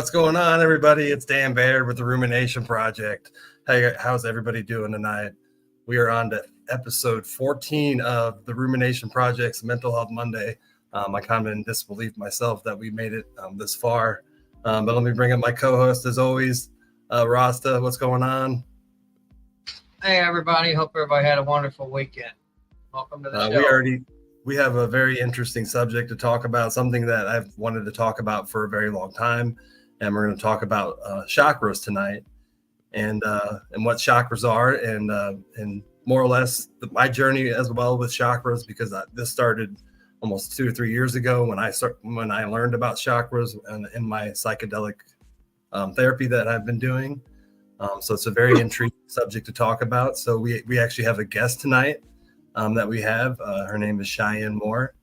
What's going on, everybody? It's Dan Baird with the Rumination Project. Hey, how's everybody doing tonight? We are on to episode 14 of the Rumination Project's Mental Health Monday. I kind of in disbelief myself that we made it this far. But let me bring up my co-host as always, Rasta. What's going on? Hey, everybody. Hope everybody had a wonderful weekend. Welcome to the show. We have a very interesting subject to talk about, something that I've wanted to talk about for a very long time. And we're going to talk about chakras tonight and what chakras are and more or less my journey as well with chakras, because this started almost 2 or 3 years ago when I learned about chakras in my psychedelic therapy that I've been doing. So it's a very intriguing subject to talk about. So we actually have a guest tonight that we have. Her name is Cheyenne Moore,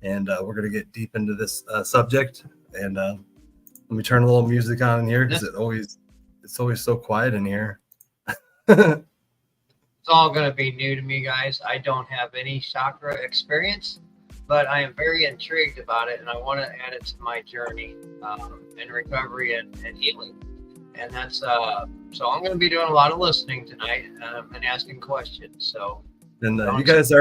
and we're going to get deep into this subject. And let me turn a little music on in here because it's always so quiet in here. It's all going to be new to me, guys. I don't have any chakra experience, but I am very intrigued about it, and I want to add it to my journey in recovery and healing. And that's so I'm going to be doing a lot of listening tonight and asking questions. So. And you guys have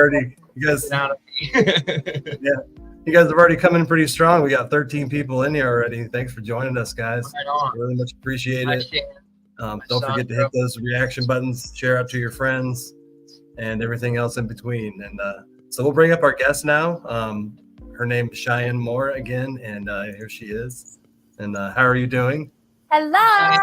already come in pretty strong. We got 13 people in here already. Thanks for joining us, guys. Right on. Really much appreciate it. Don't forget to hit those reaction buttons, share out to your friends, and everything else in between. And so we'll bring up our guest now. Her name is Cheyenne Moore again, and here she is. And how are you doing? Hello.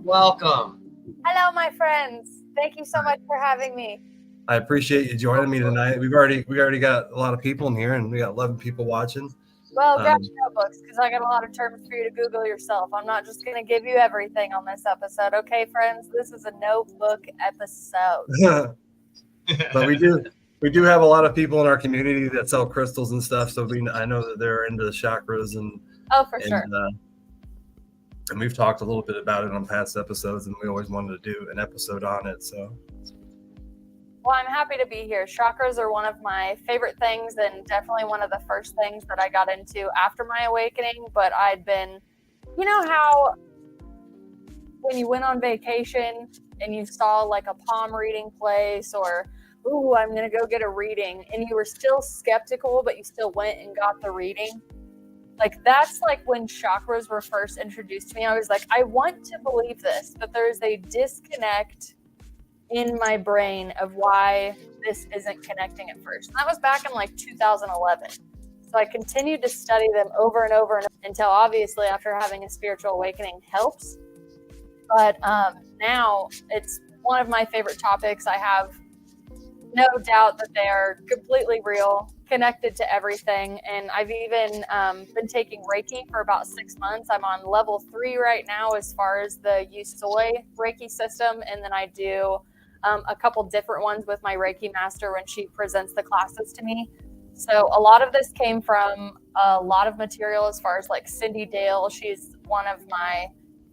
Welcome. Hello, my friends. Thank you so much for having me. I appreciate you joining me tonight. We already got a lot of people in here, and we got 11 people watching. Well, grab your notebooks because I got a lot of terms for you to Google yourself. I'm not just going to give you everything on this episode, okay, friends? This is a notebook episode. But we do have a lot of people in our community that sell crystals and stuff. So I know that they're into the chakras and sure. And we've talked a little bit about it on past episodes, and we always wanted to do an episode on it. So. Well, I'm happy to be here. Chakras are one of my favorite things and definitely one of the first things that I got into after my awakening. But I'd been, you know how when you went on vacation and you saw like a palm reading place or, ooh, I'm going to go get a reading, and you were still skeptical, but you still went and got the reading. Like that's like when chakras were first introduced to me. I was like, I want to believe this, but there's a disconnect in my brain of why this isn't connecting at first. And that was back in like 2011. So I continued to study them over and over until obviously after having a spiritual awakening helps. But now it's one of my favorite topics. I have no doubt that they are completely real, connected to everything. And I've even been taking Reiki for about 6 months. I'm on level 3 right now as far as the Usui Reiki system. And then I do a couple different ones with my Reiki master when she presents the classes to me. So a lot of this came from a lot of material as far as like Cindy Dale. She's one of my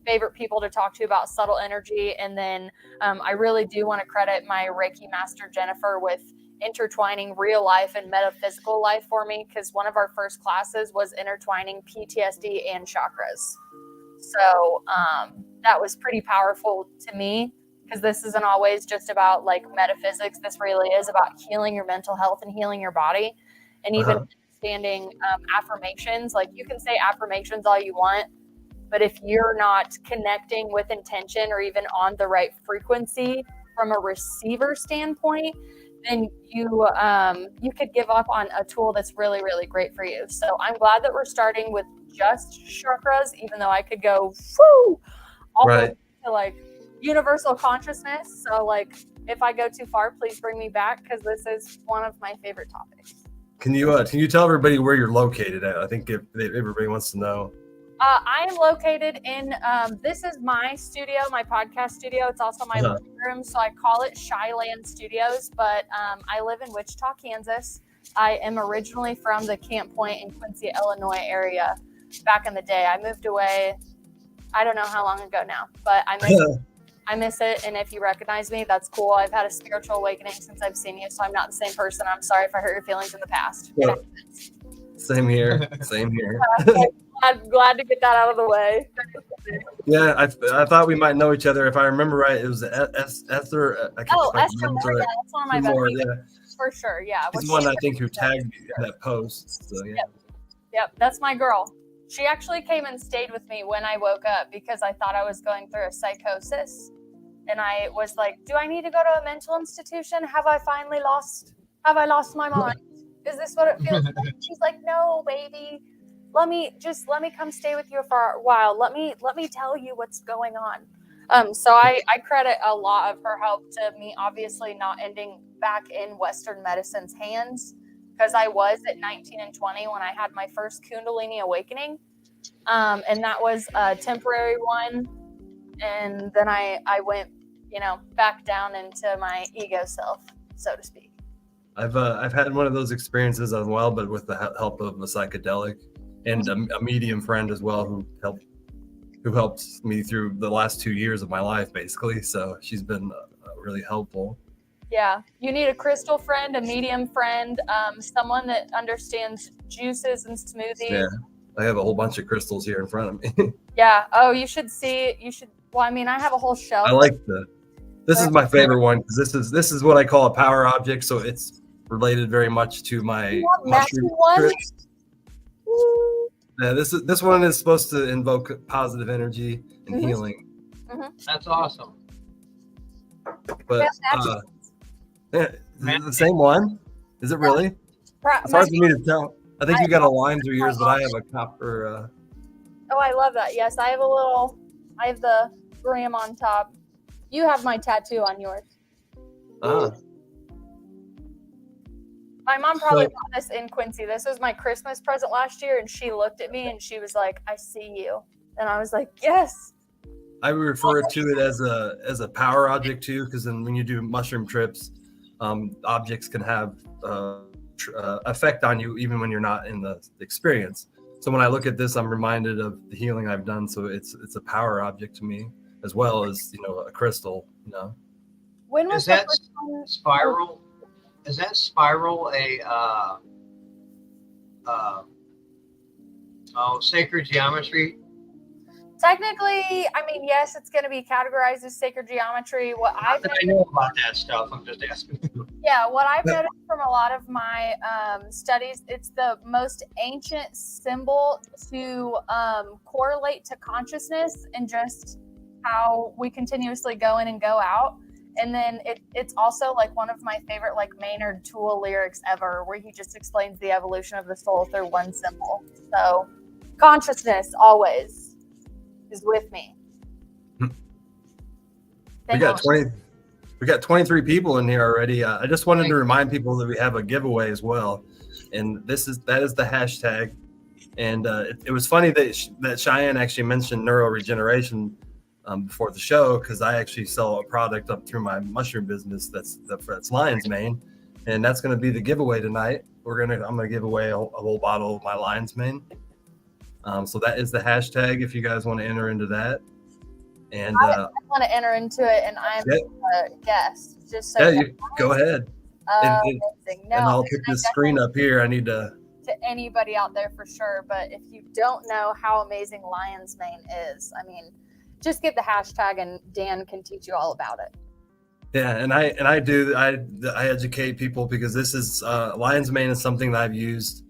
favorite people to talk to about subtle energy. And then I really do want to credit my Reiki master, Jennifer, with intertwining real life and metaphysical life for me, because one of our first classes was intertwining PTSD and chakras. So that was pretty powerful to me, because this isn't always just about like metaphysics. This really is about healing your mental health and healing your body. And even understanding affirmations. Like you can say affirmations all you want, but if you're not connecting with intention or even on the right frequency from a receiver standpoint, then you could give up on a tool that's really, really great for you. So I'm glad that we're starting with just chakras, even though I could go all the way to like universal consciousness. So like if I go too far, please bring me back, because this is one of my favorite topics. Can you tell everybody where you're located at? I think if everybody wants to know. I am located in this is my studio, my podcast studio. It's also my living room, so I call it Shyland Studios, but I live in Wichita, Kansas. I am originally from the Camp Point in Quincy, Illinois area back in the day. I moved away, I don't know how long ago now, but I miss it. And if you recognize me, that's cool. I've had a spiritual awakening since I've seen you, so I'm not the same person. I'm sorry if I hurt your feelings in the past. Yeah. Same here. I'm glad to get that out of the way. Yeah, I thought we might know each other. If I remember right, it was Esther. Oh, Esther Moore. Yeah, that's one of my best Moore, friends. yeah. For sure. Yeah. She's the one I think who tagged me in that post. So yeah. Yep, that's my girl. She actually came and stayed with me when I woke up because I thought I was going through a psychosis. And I was like, do I need to go to a mental institution? Have I lost my mind? Is this what it feels like? She's like, no, baby. Let me come stay with you for a while. Let me tell you what's going on. So I credit a lot of her help to me obviously not ending back in Western medicine's hands, because I was at 19 and 20 when I had my first Kundalini awakening. And that was a temporary one. And then I went, back down into my ego self, so to speak. I've had one of those experiences as well, but with the help of a psychedelic and a medium friend as well who helped me through the last 2 years of my life, basically. So she's been really helpful. Yeah, you need a crystal friend, a medium friend, someone that understands juices and smoothies. Yeah, I have a whole bunch of crystals here in front of me. Yeah. Oh, you should see. Well, I mean, I have a whole shelf. I like this is my favorite one because this is what I call a power object. So it's related very much to my mushroom trips. Yeah, this one is supposed to invoke positive energy and healing. Mm-hmm. That's awesome. But is it the same one? Is it really? It's hard for me to tell. I think you got a line through yours, but I have a copper. Oh, I love that. Yes, I have the gram on top. You have my tattoo on yours. My mom probably bought this in Quincy. This was my Christmas present last year, and she looked at me and she was like, "I see you," and I was like, "Yes." I refer to it as a power object too, because then when you do mushroom trips, objects can have effect on you even when you're not in the experience. So when I look at this, I'm reminded of the healing I've done. So it's a power object to me, as well as a crystal. When was that spiral? Is that spiral a sacred geometry? Technically, I mean, yes, it's going to be categorized as sacred geometry. I know about that stuff. I'm just asking. Yeah, what I've noticed from a lot of my studies, it's the most ancient symbol to correlate to consciousness and just how we continuously go in and go out. And then it's also like one of my favorite like Maynard Toole lyrics ever, where he just explains the evolution of the soul through one symbol. So consciousness always is with me. We got 23 people in here already. I just wanted to remind people that we have a giveaway as well, and that is the hashtag. And it was funny that Cheyenne actually mentioned neuroregeneration before the show, because I actually sell a product up through my mushroom business that's lion's mane, and that's going to be the giveaway tonight. I'm going to give away a whole bottle of my lion's mane. So that is the hashtag if you guys want to enter into that. And I want to enter into it, and I'm a guest. Just so you go ahead. And I'll put this screen up here. I need to anybody out there for sure. But if you don't know how amazing lion's mane is, I mean, just get the hashtag, and Dan can teach you all about it. Yeah, and I educate people, because this is lion's mane is something that I've used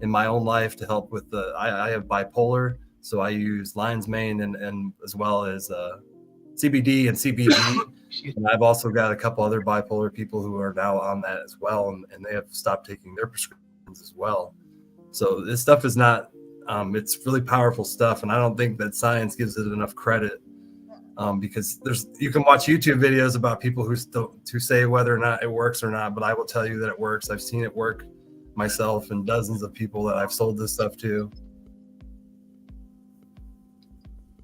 in my own life to help with I have bipolar, so I use lion's mane and as well as CBD and CBG. And I've also got a couple other bipolar people who are now on that as well, and they have stopped taking their prescriptions as well. So this stuff is not it's really powerful stuff, and I don't think that science gives it enough credit, because you can watch YouTube videos about people who say whether or not it works or not, but I will tell you that it works. I've seen it work myself and dozens of people that I've sold this stuff to.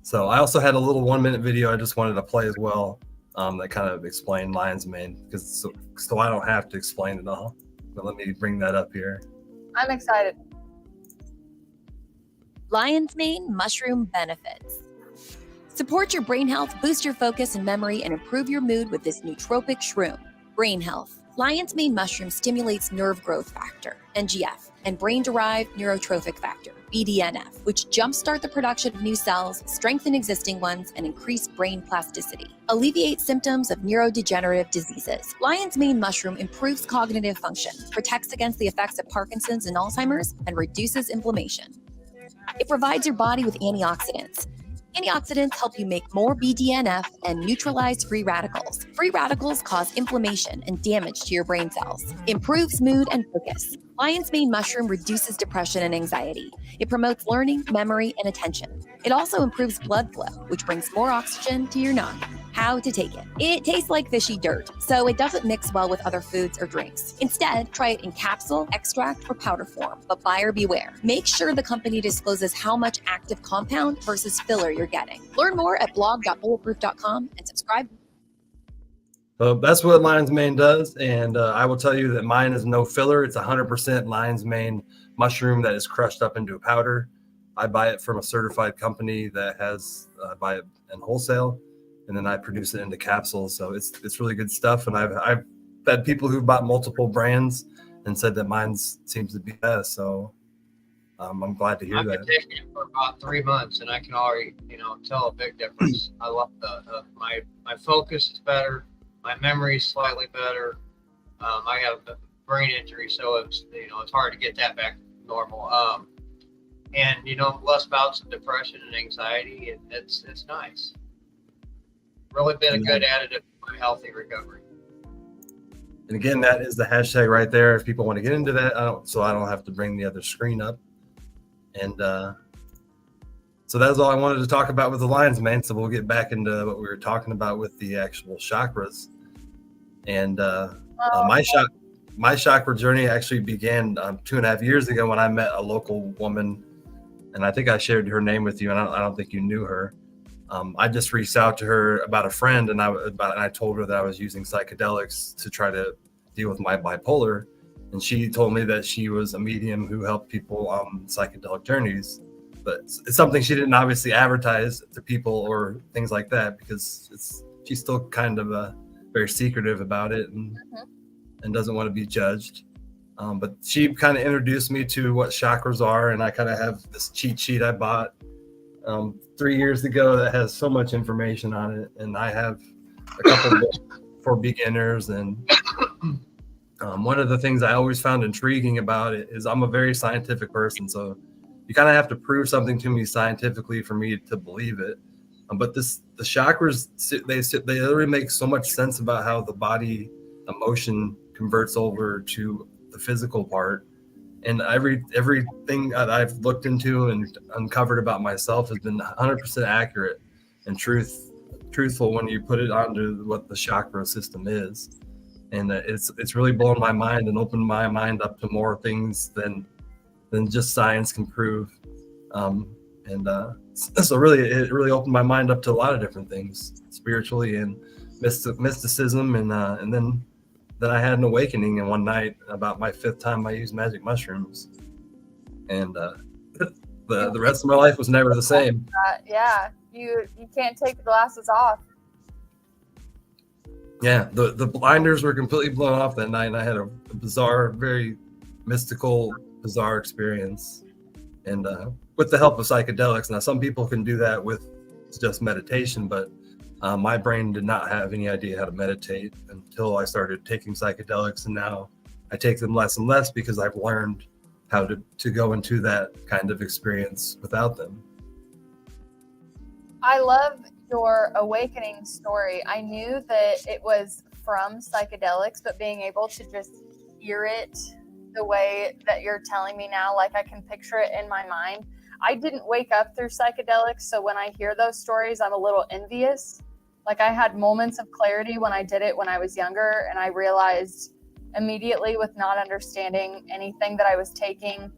So I also had a little 1-minute video I just wanted to play as well, that kind of explained lion's mane, because so I don't have to explain it all. But let me bring that up here. I'm excited. Lion's mane mushroom benefits. Support your brain health, boost your focus and memory, and improve your mood with this nootropic shroom. Brain health. Lion's mane mushroom stimulates nerve growth factor, NGF, and brain-derived neurotrophic factor, BDNF, which jumpstart the production of new cells, strengthen existing ones, and increase brain plasticity. Alleviates symptoms of neurodegenerative diseases. Lion's mane mushroom improves cognitive function, protects against the effects of Parkinson's and Alzheimer's, and reduces inflammation. It provides your body with antioxidants. Antioxidants help you make more BDNF and neutralize free radicals. Free radicals cause inflammation and damage to your brain cells. Improves mood and focus. Lion's mane mushroom reduces depression and anxiety. It promotes learning, memory, and attention. It also improves blood flow, which brings more oxygen to your noggin. How to take it. It tastes like fishy dirt, so it doesn't mix well with other foods or drinks. Instead, try it in capsule, extract, or powder form, but buyer beware. Make sure the company discloses how much active compound versus filler you're getting. Learn more at blog.bulletproof.com and subscribe. So that's what lion's mane does, and I will tell you that mine is no filler. It's 100% lion's mane mushroom that is crushed up into a powder. I buy it from a certified company that has buy it in wholesale, and then I produce it into capsules. So it's really good stuff. And I've had people who've bought multiple brands and said that mine seems to be best. So I'm glad to hear I've that. been taking it for about 3 months, and I can already, tell a big difference. I love my focus is better. My memory is slightly better. I have a brain injury, so it's hard to get that back normal. And less bouts of depression and anxiety. It's nice. Really been a good additive to my healthy recovery. And again, that is the hashtag right there. If people want to get into that, I don't have to bring the other screen up. And so that's all I wanted to talk about with the lion's mane. So we'll get back into what we were talking about with the actual chakras. And my chakra journey actually began 2.5 years ago when I met a local woman, and I think I shared her name with you, and I don't think you knew her. I just reached out to her about a friend, and I told her that I was using psychedelics to try to deal with my bipolar. And she told me that she was a medium who helped people on psychedelic journeys. But it's something she didn't obviously advertise to people or things like that, because she's still kind of very secretive about it and doesn't want to be judged. But she kind of introduced me to what chakras are, and I kind of have this cheat sheet I bought 3 years ago that has so much information on it, and I have a couple books for beginners. And one of the things I always found intriguing about it is I'm a very scientific person, so you kind of have to prove something to me scientifically for me to believe it. But the chakras, they literally make so much sense about how the body emotion converts over to the physical part. And everything that I've looked into and uncovered about myself has been 100% accurate and truthful when you put it onto what the chakra system is. And it's really blown my mind and opened my mind up to more things than just science can prove. So really, it really opened my mind up to a lot of different things, spiritually and mysticism. And then I had an awakening in one night about my 5th time I used magic mushrooms. And the rest of my life was never the same. Yeah, you can't take the glasses off. Yeah, the blinders were completely blown off that night, and I had a bizarre, very mystical, bizarre experience. And with the help of psychedelics. Now, some people can do that with just meditation, but my brain did not have any idea how to meditate until I started taking psychedelics, and now I take them less and less because I've learned how to go into that kind of experience without them. I love your awakening story. I knew that it was from psychedelics, but being able to just hear it the way that you're telling me now, like I can picture it in my mind. I didn't wake up through psychedelics, so when I hear those stories, I'm a little envious. Like I had moments of clarity when I did it when I was younger, and I realized immediately, with not understanding anything that I was taking,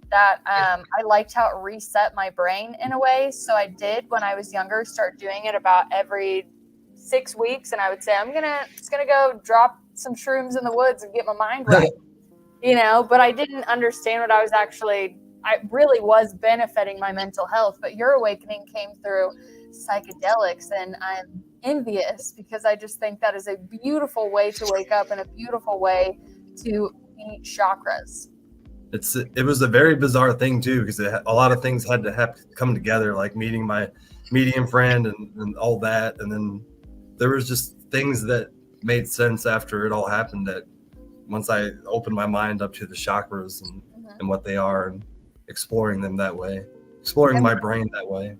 that I liked how it reset my brain in a way. So I did, when I was younger, start doing it about every 6 weeks, and I would say, I'm just gonna go drop some shrooms in the woods and get my mind right. But I didn't understand what I really was benefiting my mental health. But your awakening came through psychedelics, and envious because I just think that is a beautiful way to wake up and a beautiful way to meet chakras. It was a very bizarre thing too, because a lot of things had to have to come together, like meeting my medium friend and all that, and then there was just things that made sense after it all happened, that once I opened my mind up to the chakras and what they are, and exploring them that way, exploring my brain that way.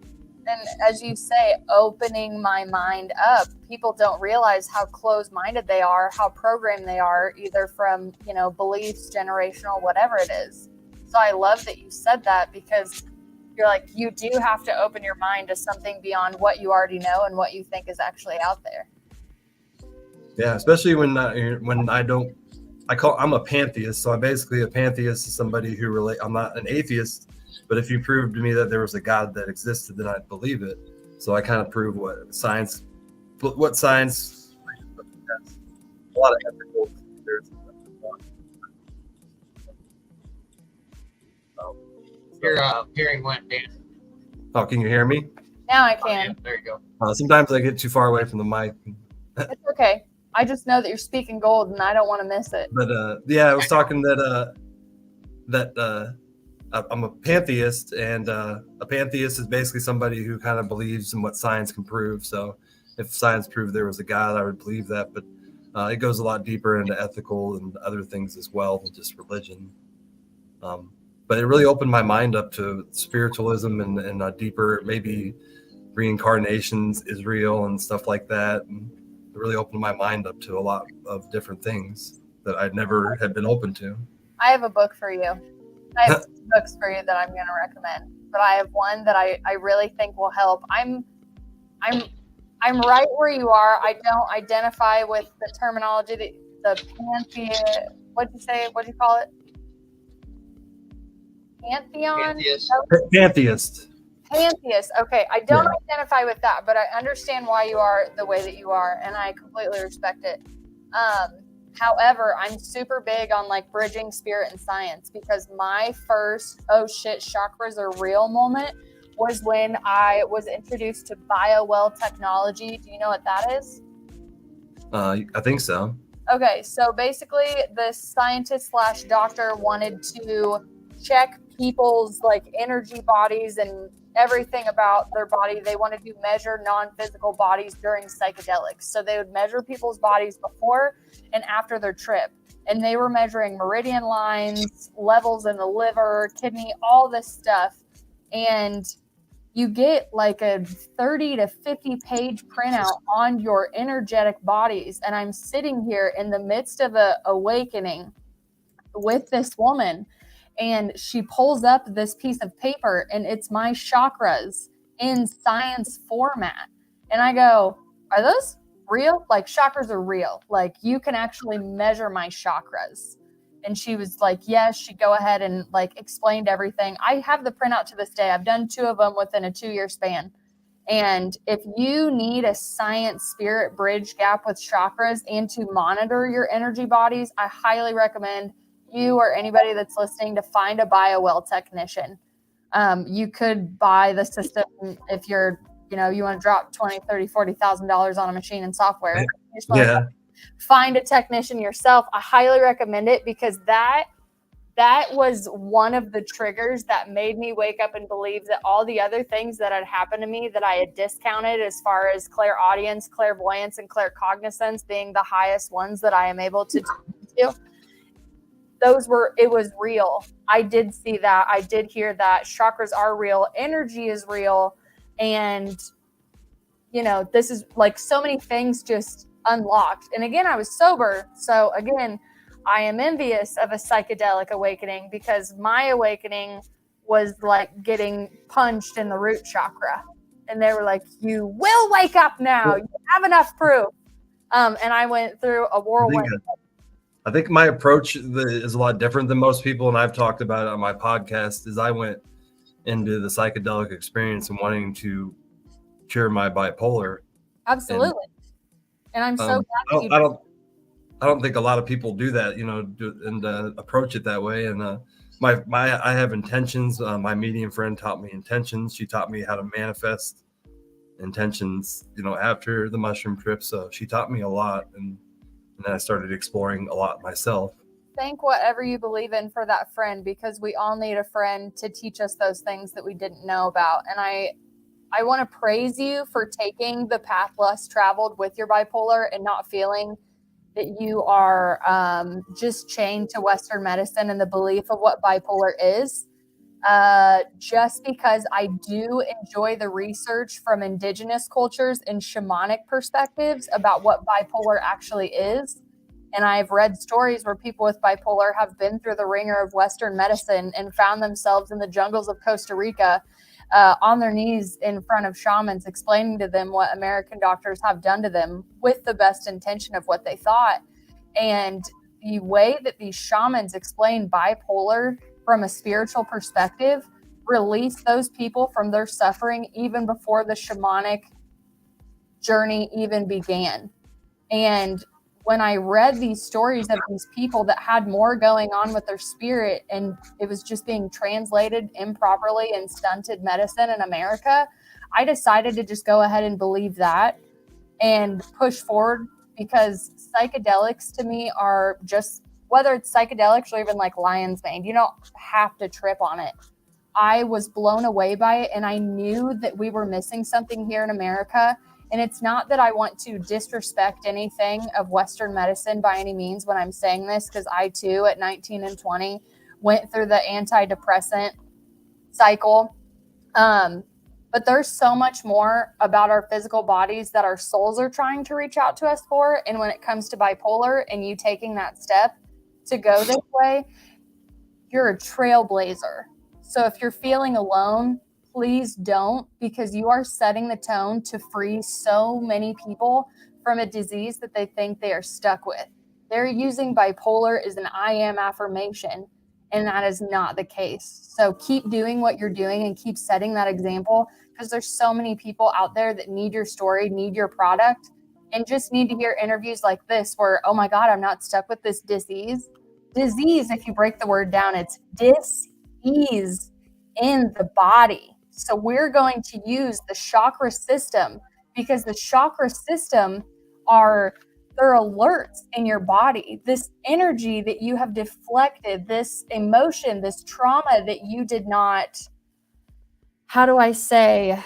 And as you say, opening my mind up, people don't realize how closed-minded they are, how programmed they are, either from, beliefs, generational, whatever it is. So I love that you said that, because you're like, you do have to open your mind to something beyond what you already know and what you think is actually out there. Yeah, especially when I'm a pantheist. So I'm basically a pantheist is somebody who I'm not an atheist, but if you prove to me that there was a God that existed, then I'd believe it. So I kind of prove what science a lot of ethical. Your hearing went, Dan. Oh, can you hear me? Now I Oh, yeah, can. there you go. Sometimes I get too far away from the mic. It's okay. I just know that you're speaking gold and I don't want to miss it. But I was talking that I'm a pantheist, and a pantheist is basically somebody who kind of believes in what science can prove. So if science proved there was a God, I would believe that. But it goes a lot deeper into ethical and other things as well than just religion. But it really opened my mind up to spiritualism and a deeper, maybe reincarnations is real and stuff like that. And it really opened my mind up to a lot of different things that I'd never had been open to. I have a book for you. I have 2 books for you that I'm going to recommend, but I have one that I really think will help. I'm right where you are. I don't identify with the terminology, the pantheist. What'd you say? What'd you call it? Pantheon? Pantheist. Okay. I don't identify with that, but I understand why you are the way that you are, and I completely respect it. However, I'm super big on bridging spirit and science, because my first, oh shit, chakras are real moment was when I was introduced to biowell technology. Do you know what that is? I think so. Okay. So basically the scientist / doctor wanted to check people's energy bodies and everything about their body. They wanted to measure non-physical bodies during psychedelics. So they would measure people's bodies before and after their trip. And they were measuring meridian lines, levels in the liver, kidney, all this stuff. And you get a 30 to 50 page printout on your energetic bodies. And I'm sitting here in the midst of a awakening with this woman, and she pulls up this piece of paper, and it's my chakras in science format. And I go, are those real? Chakras are real. You can actually measure my chakras. And she was like, yes. She go ahead and explained everything. I have the printout to this day. I've done 2 of them within a 2-year span. And if you need a science spirit bridge gap with chakras and to monitor your energy bodies, I highly recommend you or anybody that's listening to find a biowell technician. You could buy the system if you're, you want to drop $20,000, $30,000, $40,000 on a machine and software. Yeah. Find a technician yourself. I highly recommend it, because that was one of the triggers that made me wake up and believe that all the other things that had happened to me that I had discounted, as far as clairaudience, clairvoyance, and claircognizance being the highest ones that I am able to do, it was real. I did see that. I did hear that. Chakras are real. Energy is real. And, this is so many things just unlocked. And again, I was sober. So again, I am envious of a psychedelic awakening, because my awakening was getting punched in the root chakra. And they were like, you will wake up now. You have enough proof. And I went through a whirlwind. I think my approach is a lot different than most people, and I've talked about it on my podcast, is I went into the psychedelic experience and wanting to cure my bipolar. Absolutely. And I'm so glad that you I don't think a lot of people do that, and approach it that way. And I have intentions. My medium friend taught me intentions. She taught me how to manifest intentions, after the mushroom trip. So she taught me a lot, and then I started exploring a lot myself. Thank whatever you believe in for that friend, because we all need a friend to teach us those things that we didn't know about. And I want to praise you for taking the path less traveled with your bipolar and not feeling that you are just chained to Western medicine and the belief of what bipolar is. Just because I do enjoy the research from indigenous cultures and shamanic perspectives about what bipolar actually is. And I've read stories where people with bipolar have been through the ringer of Western medicine and found themselves in the jungles of Costa Rica on their knees in front of shamans, explaining to them what American doctors have done to them with the best intention of what they thought. And the way that these shamans explain bipolar from a spiritual perspective release those people from their suffering even before the shamanic journey even began. And when I read these stories of these people that had more going on with their spirit and it was just being translated improperly in stunted medicine in America, I decided to just go ahead and believe that and push forward, because psychedelics to me are just, whether it's psychedelics or even like lion's mane, you don't have to trip on it. I was blown away by it, and I knew that we were missing something here in America. And it's not that I want to disrespect anything of Western medicine by any means when I'm saying this, because I too, at 19 and 20, went through the antidepressant cycle. But there's so much more about our physical bodies that our souls are trying to reach out to us for. And when it comes to bipolar and you taking that step to go this way, you're a trailblazer. So if you're feeling alone, please don't, because you are setting the tone to free so many people from a disease that they think they are stuck with. They're using bipolar as an I am affirmation, and that is not the case. So keep doing what you're doing and keep setting that example, because there's so many people out there that need your story, need your product, and just need to hear interviews like this where, oh my God, I'm not stuck with this disease. Disease, if you break the word down, it's dis-ease in the body. So we're going to use the chakra system, because the chakra system they're alerts in your body. This energy that you have deflected, this emotion, this trauma that you did not, how do I say,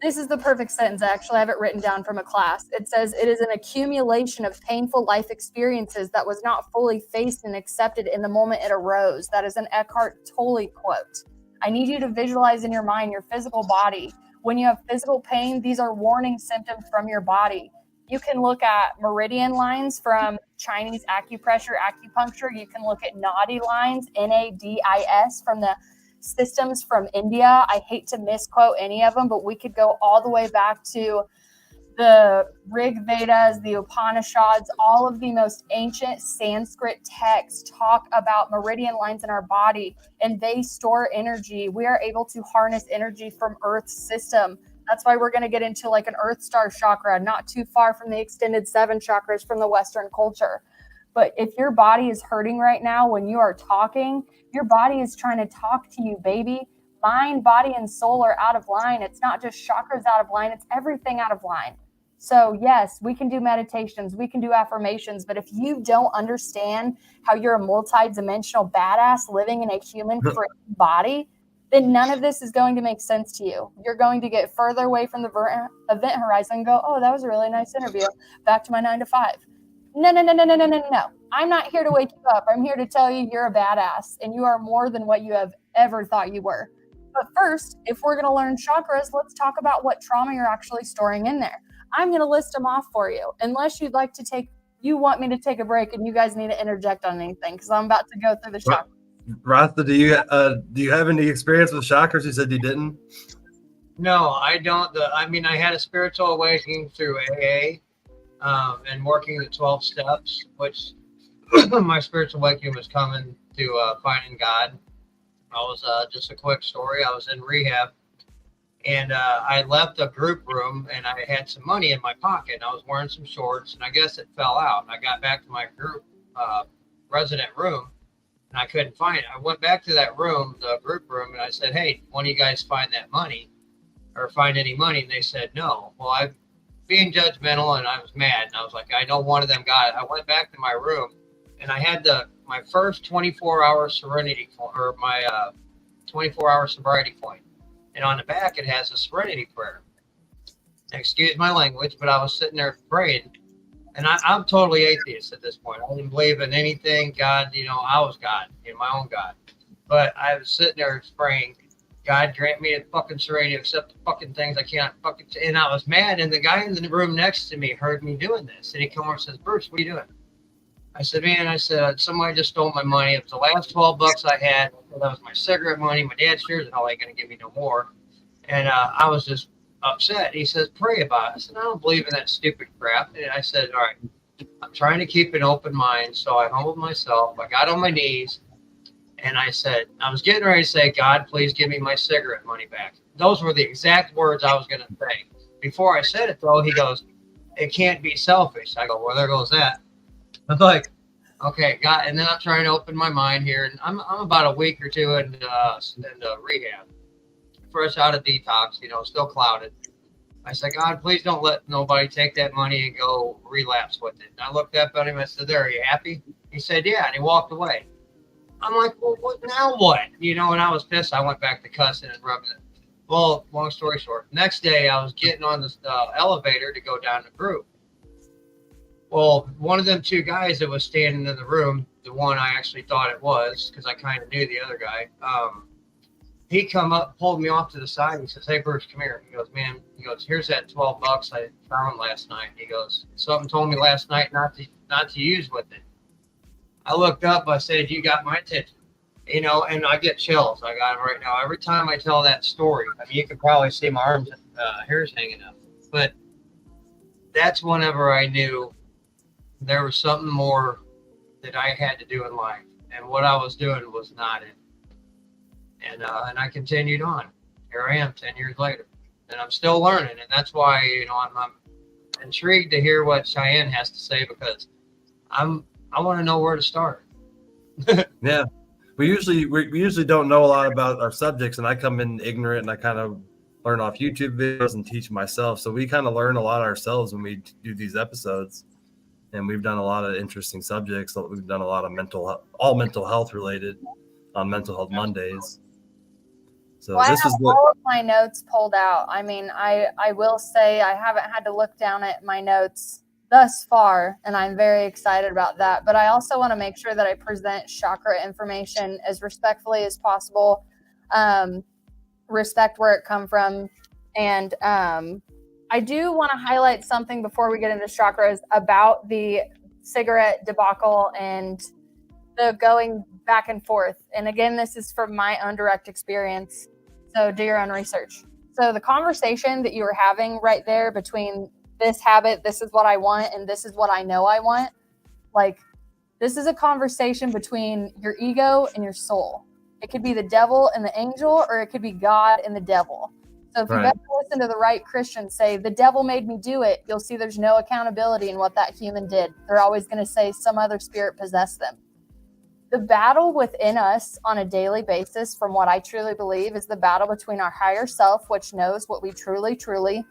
this is the perfect sentence. Actually, I have it written down from a class. It says, it is an accumulation of painful life experiences that was not fully faced and accepted in the moment it arose. That is an Eckhart Tolle quote. I need you to visualize in your mind your physical body. When you have physical pain, these are warning symptoms from your body. You can look at meridian lines from Chinese acupressure, acupuncture. You can look at nadi lines, NADIS, from the systems from India. I hate to misquote any of them, but we could go all the way back to the Rig Vedas, the Upanishads. All of the most ancient Sanskrit texts talk about meridian lines in our body, and they store energy. We are able to harness energy from Earth's system. That's why we're going to get into like an Earth Star chakra, not too far from the extended 7 chakras from the Western culture. But if your body is hurting right now when you are talking, your body is trying to talk to you, baby. Mind, body, and soul are out of line. It's not just chakras out of line, it's everything out of line. So yes, we can do meditations, we can do affirmations, but if you don't understand how you're a multi-dimensional badass living in a human body, then none of this is going to make sense to you. You're going to get further away from the event horizon and go, oh, that was a really nice interview. Back to my 9 to 5. No. I'm not here to wake you up. I'm here to tell you you're a badass and you are more than what you have ever thought you were. But first, if we're going to learn chakras, let's talk about what trauma you're actually storing in there. I'm going to list them off for you, unless you want me to take a break and you guys need to interject on anything, because I'm about to go through the chakras. Rasta, do you have any experience with chakras? You said you didn't. No, I don't. I had a spiritual awakening through AA and working the 12 steps, which my spiritual awakening was coming to finding God. I was just a quick story. I was in rehab. And I left a group room and I had some money in my pocket and I was wearing some shorts and I guess it fell out. And I got back to my group resident room and I couldn't find it. I went back to that room, the group room, and I said, hey, one of you guys find that money? or find any money? And they said no. Well, I being judgmental, and I was mad, and I was like, I know one of them got it. I went back to my room, and I had my first 24-hour serenity or my 24-hour sobriety point, and on the back it has a serenity prayer. Excuse my language, but I was sitting there praying, and I'm totally atheist at this point. I didn't believe in anything. God, I was God, my own God. But I was sitting there praying, God grant me the fucking serenity, accept the fucking things I can't fucking. And I was mad, and the guy in the room next to me heard me doing this, and he come over and says, Bruce, what are you doing? I said, man, somebody just stole my money. It was the last 12 bucks I had. That was my cigarette money. My dad shares it. How ain't going to give me no more. And I was just upset. He says, pray about it. I said, I don't believe in that stupid crap. And I said, all right, I'm trying to keep an open mind. So I humbled myself. I got on my knees, and I said, I was getting ready to say, God, please give me my cigarette money back. Those were the exact words I was going to say. Before I said it, though, he goes, it can't be selfish. I go, well, there goes that. I'm like, okay, God. And then I'm trying to open my mind here. And I'm about a week or two in rehab, fresh out of detox, still clouded. I said, God, please don't let nobody take that money and go relapse with it. And I looked up at him. I said, there, are you happy? He said, yeah. And he walked away. I'm like, well, what now? What? And I was pissed. I went back to cussing and rubbing it. Well, long story short, next day I was getting on this elevator to go down the group. Well, one of them two guys that was standing in the room, the one I actually thought it was, because I kind of knew the other guy, he come up, pulled me off to the side, and he says, hey, Bruce, come here. He goes, man, here's that 12 bucks I found last night. He goes, something told me last night not to use with it. I looked up, I said, you got my attention, and I get chills. I got them right now. Every time I tell that story, I mean, you can probably see my arms, hairs hanging up, but that's whenever I knew there was something more that I had to do in life, and what I was doing was not it. And I continued on. Here I am 10 years later, and I'm still learning. And that's why, I'm intrigued to hear what Cheyenne has to say, because I want to know where to start. Yeah. We usually don't know a lot about our subjects, and I come in ignorant, and I kind of learn off YouTube videos and teach myself. So we kind of learn a lot ourselves when we do these episodes. And we've done a lot of interesting subjects. We've done a lot of all mental health related on Mental Health Mondays. So well, this I have is all of my notes pulled out. I mean, I will say I haven't had to look down at my notes thus far, and I'm very excited about that. But I also want to make sure that I present chakra information as respectfully as possible, respect where it come from, and I do want to highlight something before we get into chakras about the cigarette debacle and the going back and forth. And again, this is from my own direct experience, so do your own research. So the conversation that you were having right there between this habit, this is what I want, and this is what I know I want, like, this is a conversation between your ego and your soul. It could be the devil and the angel, or it could be God and the devil. So if you've ever listened to the right Christian say, the devil made me do it, you'll see there's no accountability in what that human did. They're always going to say some other spirit possessed them. The battle within us on a daily basis, from what I truly believe, is the battle between our higher self, which knows what we truly, truly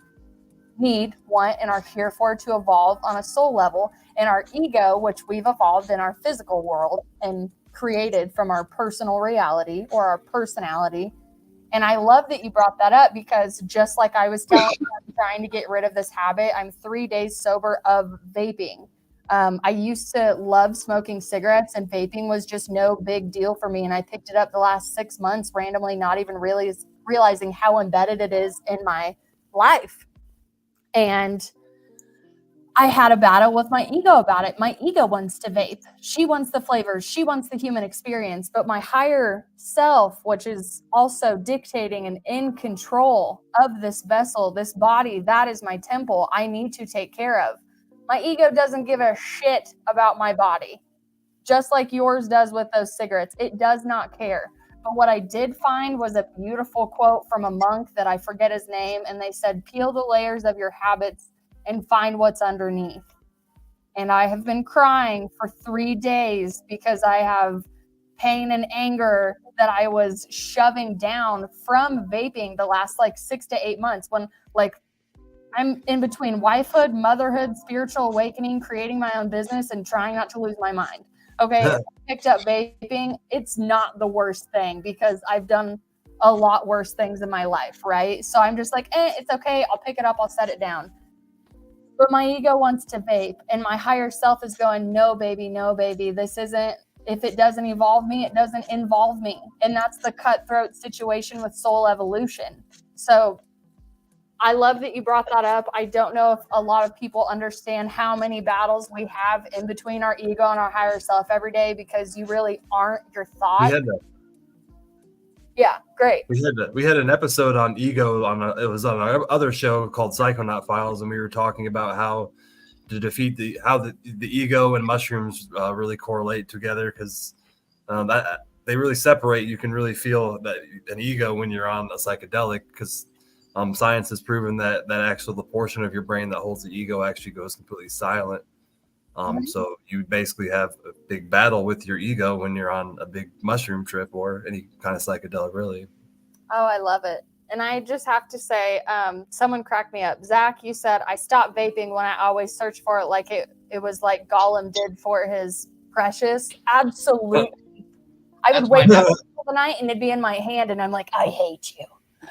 need, want, and are here for to evolve on a soul level, and our ego, which we've evolved in our physical world and created from our personal reality or our personality. And I love that you brought that up, because just like I was telling you, I'm trying to get rid of this habit. I'm 3 days sober of vaping. I used to love smoking cigarettes, and vaping was just no big deal for me. And I picked it up the last 6 months randomly, not even really realizing how embedded it is in my life. And I had a battle with my ego about it. My ego wants to vape. She wants the flavors. She wants the human experience. But my higher self, which is also dictating and in control of this vessel, this body, that is my temple, I need to take care of. My ego doesn't give a shit about my body, just like yours does with those cigarettes. It does not care. But what I did find was a beautiful quote from a monk that I forget his name. And they said, peel the layers of your habits and find what's underneath. And I have been crying for 3 days because I have pain and anger that I was shoving down from vaping the last like 6 to 8 months, when like I'm in between wifehood, motherhood, spiritual awakening, creating my own business, and trying not to lose my mind. Okay, I picked up vaping. It's not the worst thing because I've done a lot worse things in my life, right? So I'm just like, it's okay. I'll pick it up. I'll set it down. But my ego wants to vape, and my higher self is going, no, baby. This isn't, if it doesn't evolve me, it doesn't involve me. And that's the cutthroat situation with soul evolution. So I love that you brought that up. I don't know if a lot of people understand how many battles we have in between our ego and our higher self every day, because you really aren't your thought. Yeah, great. We had an episode on ego it was on our other show called Psychonaut Files, and we were talking about how to defeat the ego and mushrooms really correlate together, because that they really separate. You can really feel that an ego when you're on a psychedelic, because science has proven that actually the portion of your brain that holds the ego actually goes completely silent. So you basically have a big battle with your ego when you're on a big mushroom trip or any kind of psychedelic, really. Oh, I love it. And I just have to say, someone cracked me up. Zach, you said, I stopped vaping when I always search for it like it was like Gollum did for his precious. Absolutely. I would wake up in the middle of the night and it'd be in my hand and I'm like, I hate you.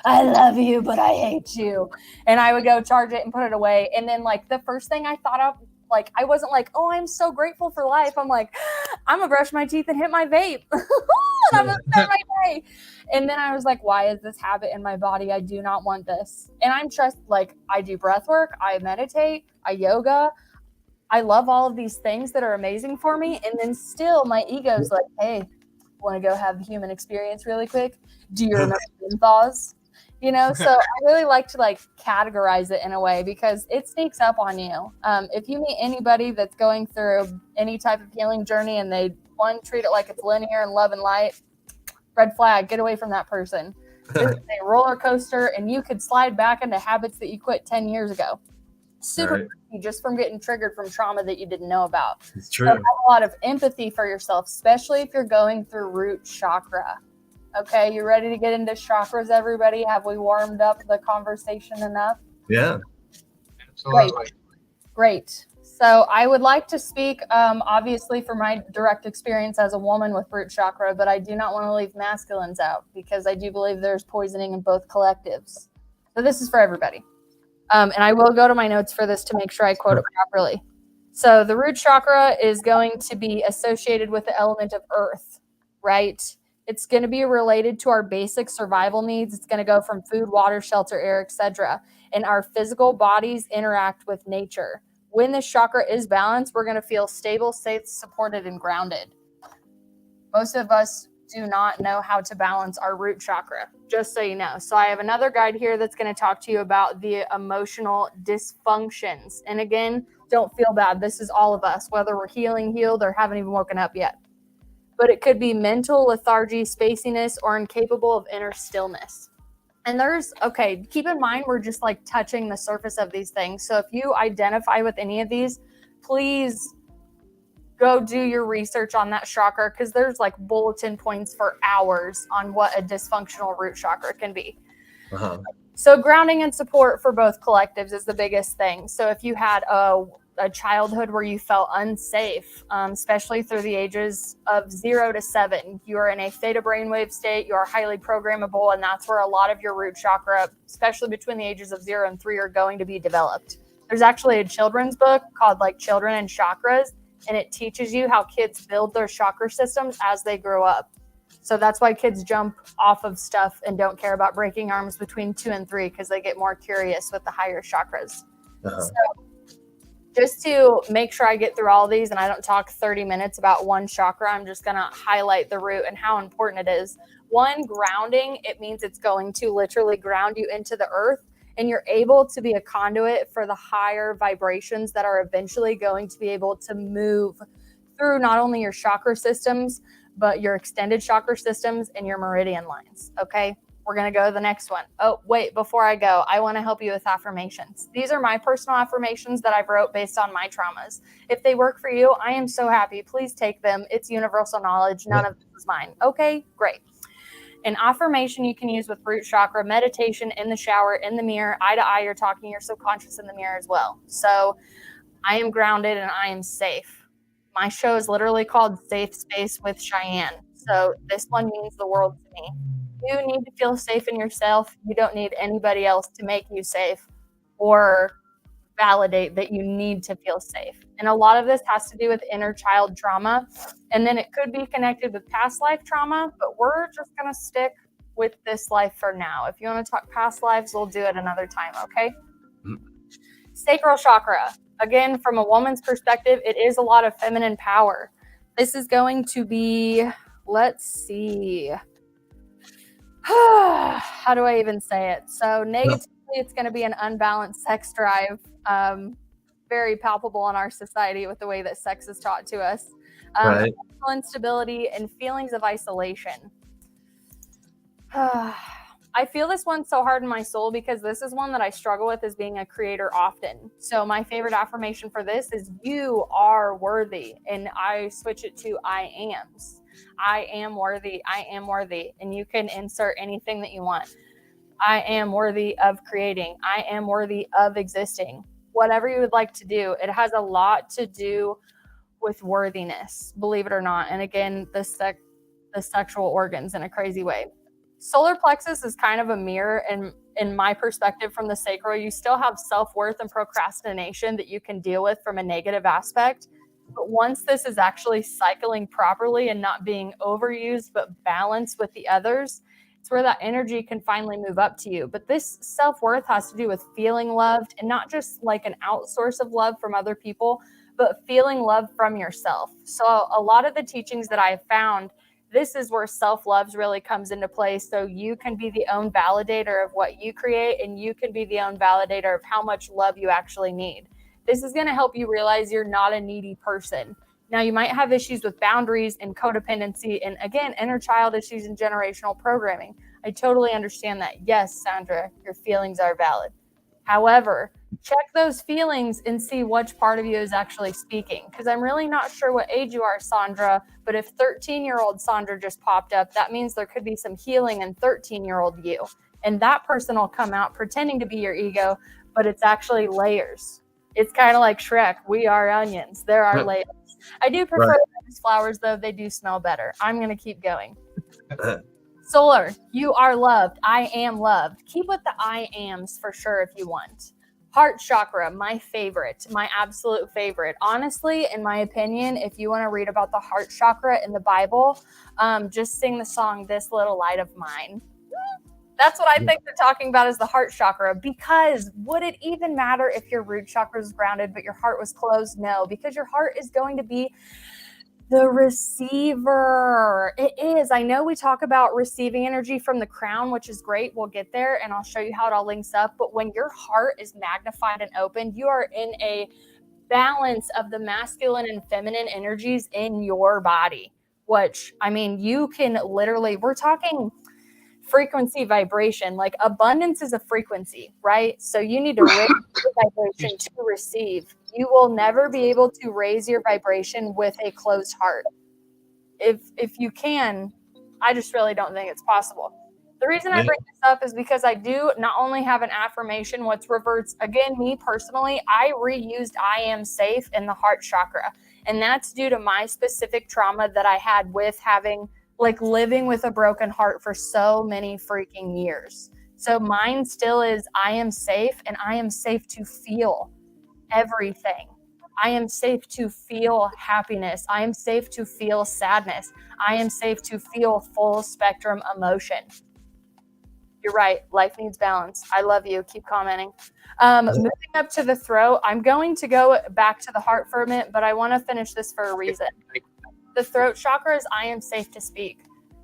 I love you, but I hate you. And I would go charge it and put it away. And then like the first thing I thought of, like, I wasn't like, oh, I'm so grateful for life. I'm like, I'm gonna brush my teeth and hit my vape. And I'm gonna start my day. And then I was like, why is this habit in my body? I do not want this. And I'm like, I do breath work, I meditate, I yoga. I love all of these things that are amazing for me. And then still my ego's like, hey, want to go have the human experience really quick? Do you remember menthols? You know, so I really like to like categorize it in a way because it sneaks up on you. If you meet anybody that's going through any type of healing journey and they treat it like it's linear and love and light, red flag, get away from that person. This is a roller coaster and you could slide back into habits that you quit 10 years ago. Super easy, just from getting triggered from trauma that you didn't know about. It's true. So have a lot of empathy for yourself, especially if you're going through root chakra. Okay, you ready to get into chakras, everybody? Have we warmed up the conversation enough? Yeah. Absolutely. Great. So I would like to speak, obviously, for my direct experience as a woman with root chakra, but I do not want to leave masculines out because I do believe there's poisoning in both collectives. So this is for everybody. And I will go to my notes for this to make sure I quote it properly. So the root chakra is going to be associated with the element of earth, right? It's going to be related to our basic survival needs. It's going to go from food, water, shelter, air, etc. And our physical bodies interact with nature. When this chakra is balanced, we're going to feel stable, safe, supported, and grounded. Most of us do not know how to balance our root chakra, just so you know. So I have another guide here that's going to talk to you about the emotional dysfunctions. And again, don't feel bad. This is all of us, whether we're healed, or haven't even woken up yet. But it could be mental lethargy, spaciness, or incapable of inner stillness. And keep in mind, we're just like touching the surface of these things. So if you identify with any of these, please go do your research on that chakra, because there's like bulletin points for hours on what a dysfunctional root chakra can be. So grounding and support for both collectives is the biggest thing. So if you had a childhood where you felt unsafe, especially through the ages of 0 to 7, you are in a theta brainwave state, you are highly programmable, and that's where a lot of your root chakra, especially between the ages of 0 and 3, are going to be developed. There's actually a children's book called like Children and Chakras, and it teaches you how kids build their chakra systems as they grow up. So that's why kids jump off of stuff and don't care about breaking arms between 2 and 3, because they get more curious with the higher chakras. So just to make sure I get through all these and I don't talk 30 minutes about one chakra, I'm just going to highlight the root and how important it is. One, grounding, it means it's going to literally ground you into the earth, and you're able to be a conduit for the higher vibrations that are eventually going to be able to move through not only your chakra systems, but your extended chakra systems and your meridian lines. Okay. We're going to go to the next one. Oh, wait, before I go, I want to help you with affirmations. These are my personal affirmations that I've wrote based on my traumas. If they work for you, I am so happy. Please take them. It's universal knowledge. None of this is mine. Okay, great. An affirmation you can use with root chakra, meditation, in the shower, in the mirror, eye to eye, you're talking your subconscious in the mirror as well. So I am grounded and I am safe. My show is literally called Safe Space with Cheyenne. So this one means the world to me. You need to feel safe in yourself. You don't need anybody else to make you safe or validate that you need to feel safe. And a lot of this has to do with inner child trauma. And then it could be connected with past life trauma, but we're just going to stick with this life for now. If you want to talk past lives, we'll do it another time, okay? Sacral chakra. Again, from a woman's perspective, it is a lot of feminine power. This is going to be, let's see. How do I even say it? So negatively, it's going to be an unbalanced sex drive. Very palpable in our society with the way that sex is taught to us. Right. Emotional instability and feelings of isolation. I feel this one so hard in my soul because this is one that I struggle with as being a creator often. So my favorite affirmation for this is you are worthy. And I switch it to I ams. I am worthy. I am worthy. And you can insert anything that you want. I am worthy of creating. I am worthy of existing. Whatever you would like to do. It has a lot to do with worthiness, believe it or not. And again, the sexual organs in a crazy way. Solar plexus is kind of a mirror, and in my perspective from the sacral, you still have self-worth and procrastination that you can deal with from a negative aspect. But once this is actually cycling properly and not being overused, but balanced with the others, it's where that energy can finally move up to you. But this self-worth has to do with feeling loved, and not just like an outsource of love from other people, but feeling love from yourself. So a lot of the teachings that I have found, this is where self-love really comes into play. So you can be the own validator of what you create, and you can be the own validator of how much love you actually need. This is going to help you realize you're not a needy person. Now, you might have issues with boundaries and codependency and, again, inner child issues and generational programming. I totally understand that. Yes, Sandra, your feelings are valid. However, check those feelings and see which part of you is actually speaking. Because I'm really not sure what age you are, Sandra, but if 13-year-old Sandra just popped up, that means there could be some healing in 13-year-old you. And that person will come out pretending to be your ego, but it's actually layers. It's kind of like Shrek. We are onions. There are layers. I do prefer those flowers, though. They do smell better. I'm going to keep going. Solar, you are loved. I am loved. Keep with the I ams for sure if you want. Heart chakra, my favorite, my absolute favorite. Honestly, in my opinion, if you want to read about the heart chakra in the Bible, just sing the song, This Little Light of Mine. That's what I think they're talking about is the heart chakra, because would it even matter if your root chakra was grounded, but your heart was closed? No, because your heart is going to be the receiver. It is. I know we talk about receiving energy from the crown, which is great. We'll get there and I'll show you how it all links up. But when your heart is magnified and open, you are in a balance of the masculine and feminine energies in your body, which, I mean, you can literally, we're talking frequency vibration, like abundance is a frequency, right? So you need to raise your vibration to receive. You will never be able to raise your vibration with a closed heart. If you can, I just really don't think it's possible. The reason I bring this up is because I do not only have an affirmation, which reverts, again, me personally, I reused I am safe in the heart chakra. And that's due to my specific trauma that I had with having, like, living with a broken heart for so many freaking years. So mine still is I am safe, and I am safe to feel everything. I am safe to feel happiness. I am safe to feel sadness. I am safe to feel full spectrum emotion. You're right. Life needs balance. I love you. Keep commenting. Moving up to the throat, I'm going to go back to the heart for a minute, but I want to finish this for a reason. The throat chakra is I am safe to speak.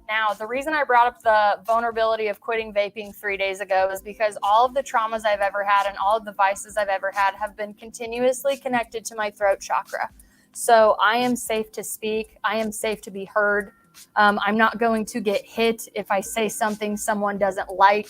Now, the reason I brought up the vulnerability of quitting vaping 3 days ago is because all of the traumas I've ever had and all of the vices I've ever had have been continuously connected to my throat chakra. So I am safe to speak. I am safe to be heard. I'm not going to get hit if I say something someone doesn't like.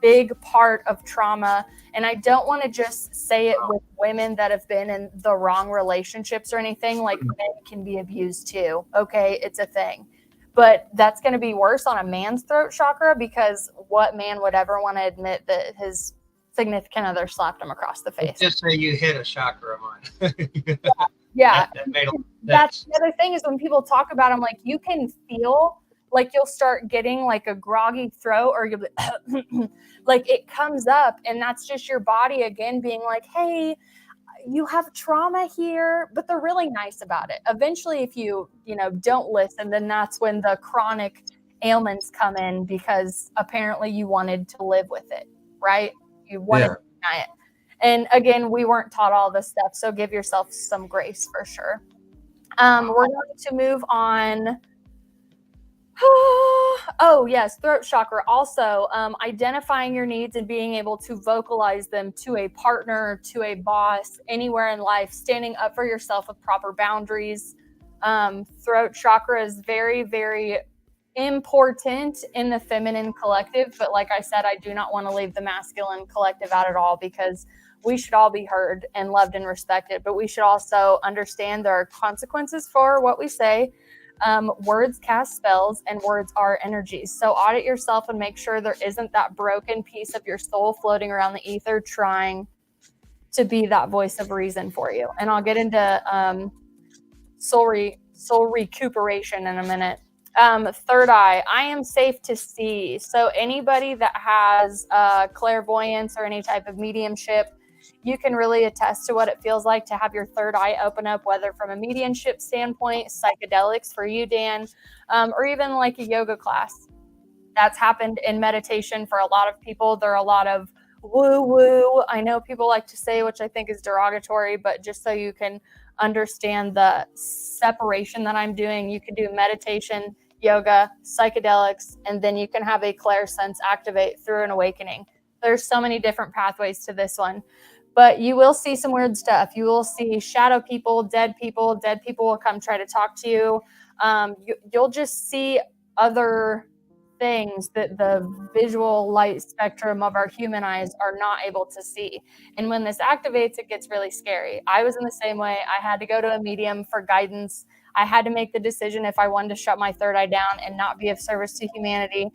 Big part of trauma. And I don't want to just say it with women that have been in the wrong relationships or anything. Like, men can be abused too. Okay, it's a thing. But that's going to be worse on a man's throat chakra, because what man would ever want to admit that his significant other slapped him across the face? Just say you hit a chakra of mine. Yeah. That made a lot of That's sense. the other thing, is when people talk about them, like, you can feel like you'll start getting like a groggy throat, or you'll be like, it comes up, and that's just your body again being like, hey, you have trauma here. But they're really nice about it. Eventually, if you don't listen, then that's when the chronic ailments come in, because apparently you wanted to live with it, right? You wanted to deny it. And again, we weren't taught all this stuff, so give yourself some grace for sure. We're going to move on. Oh, yes, throat chakra. Also, identifying your needs and being able to vocalize them to a partner, to a boss, anywhere in life, standing up for yourself with proper boundaries. Throat chakra is very, very important in the feminine collective. But like I said, I do not want to leave the masculine collective out at all, because we should all be heard and loved and respected. But we should also understand there are consequences for what we say. Words cast spells, and words are energies. So audit yourself and make sure there isn't that broken piece of your soul floating around the ether trying to be that voice of reason for you. And I'll get into soul recuperation in a minute. Third eye, I am safe to see. So anybody that has clairvoyance or any type of mediumship, you can really attest to what it feels like to have your third eye open up, whether from a mediumship standpoint, psychedelics for you, Dan, or even like a yoga class. That's happened in meditation for a lot of people. There are a lot of woo-woo. I know people like to say, which I think is derogatory, but just so you can understand the separation that I'm doing, you can do meditation, yoga, psychedelics, and then you can have a clairsense activate through an awakening. There's so many different pathways to this one. But you will see some weird stuff. You will see shadow people, dead people. Dead people will come try to talk to you. You'll just see other things that the visual light spectrum of our human eyes are not able to see. And when this activates, it gets really scary. I was in the same way. I had to go to a medium for guidance. I had to make the decision if I wanted to shut my third eye down and not be of service to humanity.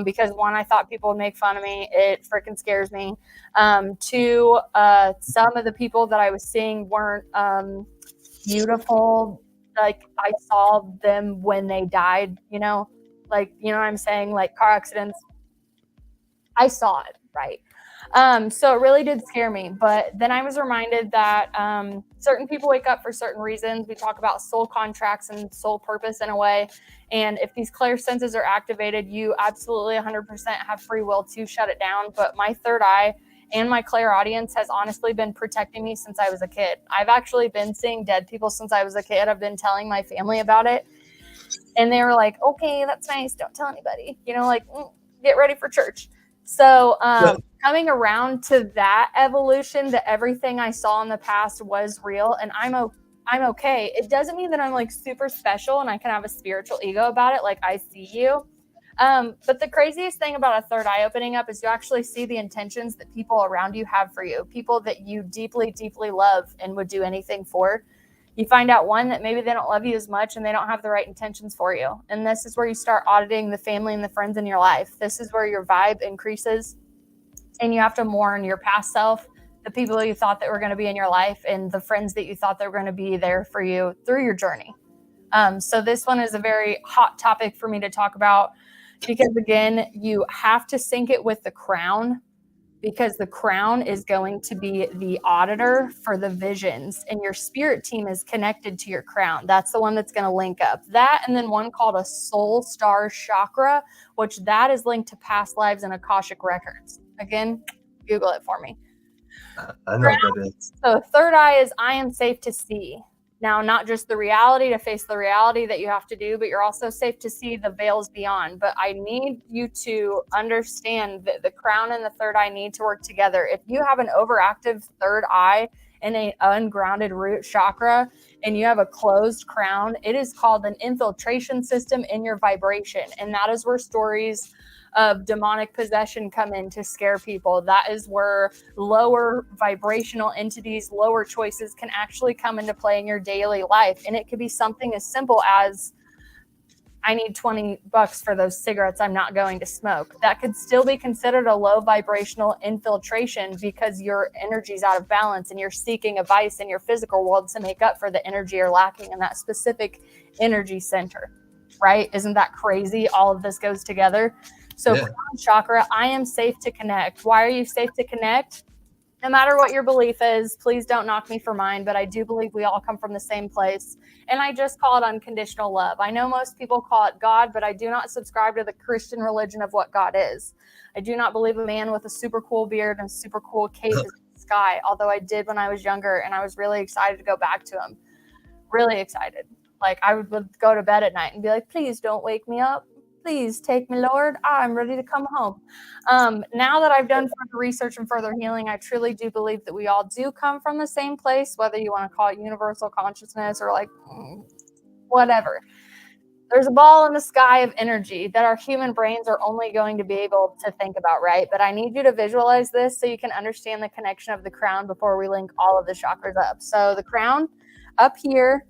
Because one, I thought people would make fun of me. It freaking scares me. Two, some of the people that I was seeing weren't beautiful. Like, I saw them when they died, like, what I'm saying? Like car accidents. I saw it, right? So it really did scare me. But then I was reminded that certain people wake up for certain reasons. We talk about soul contracts and soul purpose in a way. And if these clairsenses are activated, you absolutely 100% have free will to shut it down. But my third eye and my clairaudience has honestly been protecting me since I was a kid. I've actually been seeing dead people since I was a kid. I've been telling my family about it. And they were like, okay, that's nice. Don't tell anybody, get ready for church. So coming around to that evolution, that everything I saw in the past was real, and I'm okay. It doesn't mean that I'm like super special and I can have a spiritual ego about it. Like, I see you. But the craziest thing about a third eye opening up is you actually see the intentions that people around you have for you, people that you deeply, deeply love and would do anything for. You find out, one, that maybe they don't love you as much and they don't have the right intentions for you. And this is where you start auditing the family and the friends in your life. This is where your vibe increases, and you have to mourn your past self, the people you thought that were going to be in your life, and the friends that you thought that were going to be there for you through your journey. So this one is a very hot topic for me to talk about, because again, you have to sync it with the crown, because the crown is going to be the auditor for the visions, and your spirit team is connected to your crown. That's the one that's going to link up. That, and then one called a soul star chakra, which that is linked to past lives and Akashic records. Again, Google it for me. I know what that is. So third eye is I am safe to see. Now, not just the reality, to face the reality that you have to do, but you're also safe to see the veils beyond. But I need you to understand that the crown and the third eye need to work together. If you have an overactive third eye and an ungrounded root chakra, and you have a closed crown, it is called an infiltration system in your vibration. And that is where stories of demonic possession come in to scare people. That is where lower vibrational entities, lower choices can actually come into play in your daily life. And it could be something as simple as, I need $20 for those cigarettes I'm not going to smoke. That could still be considered a low vibrational infiltration because your energy's out of balance and you're seeking a vice in your physical world to make up for the energy you're lacking in that specific energy center, right? Isn't that crazy? All of this goes together. So Yeah. crown chakra, I am safe to connect. Why are you safe to connect? No matter what your belief is, please don't knock me for mine, but I do believe we all come from the same place. And I just call it unconditional love. I know most people call it God, but I do not subscribe to the Christian religion of what God is. I do not believe a man with a super cool beard and a super cool cape is in the sky, although I did when I was younger, and I was really excited to go back to him. Really excited. Like, I would go to bed at night and be like, please don't wake me up. Please take me, Lord. I'm ready to come home. Now that I've done further research and further healing, I truly do believe that we all do come from the same place, whether you want to call it universal consciousness or like whatever. There's a ball in the sky of energy that our human brains are only going to be able to think about, right? But I need you to visualize this so you can understand the connection of the crown before we link all of the chakras up. So the crown up here,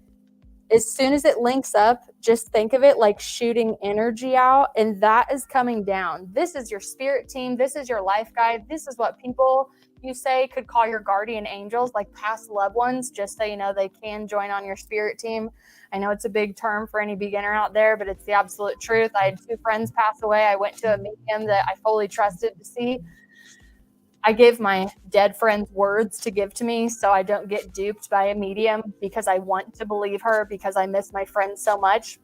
as soon as it links up, just think of it like shooting energy out, and that is coming down. This is your spirit team. This is your life guide. This is what people, you say, could call your guardian angels, like past loved ones, just so you know they can join on your spirit team. I know it's a big term for any beginner out there, but it's the absolute truth. I had 2 friends pass away. I went to a medium that I fully trusted to see. I give my dead friends words to give to me so I don't get duped by a medium because I want to believe her because I miss my friends so much.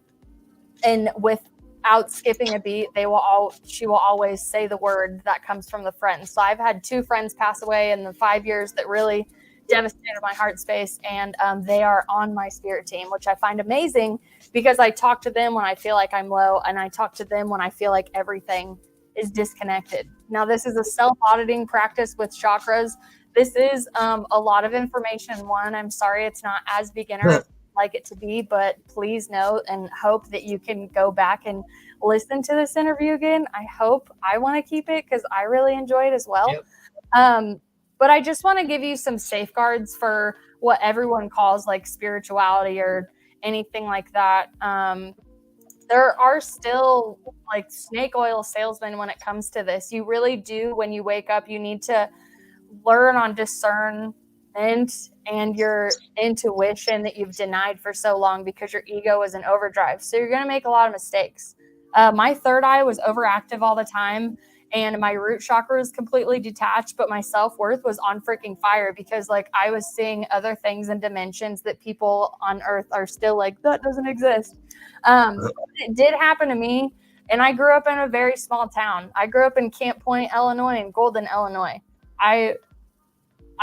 And without skipping a beat, she will always say the word that comes from the friends. So I've had 2 friends pass away in the 5 years that really devastated my heart space, and they are on my spirit team, which I find amazing because I talk to them when I feel like I'm low, and I talk to them when I feel like everything is disconnected. Now, this is a self-auditing practice with chakras. This is a lot of information. One, I'm sorry it's not as beginner as I'd like it to be, but please know and hope that you can go back and listen to this interview again. I want to keep it because I really enjoy it as well. Yep. But I just want to give you some safeguards for what everyone calls like spirituality or anything like that. There are still like snake oil salesmen when it comes to this. You really do, when you wake up, you need to learn on discernment and your intuition that you've denied for so long because your ego is in overdrive. So you're going to make a lot of mistakes. My third eye was overactive all the time, and my root chakra is completely detached, but my self-worth was on freaking fire because like I was seeing other things and dimensions that people on earth are still like, that doesn't exist. It did happen to me, and I grew up in a very small town. I grew up in Camp Point, Illinois, and Golden, Illinois. I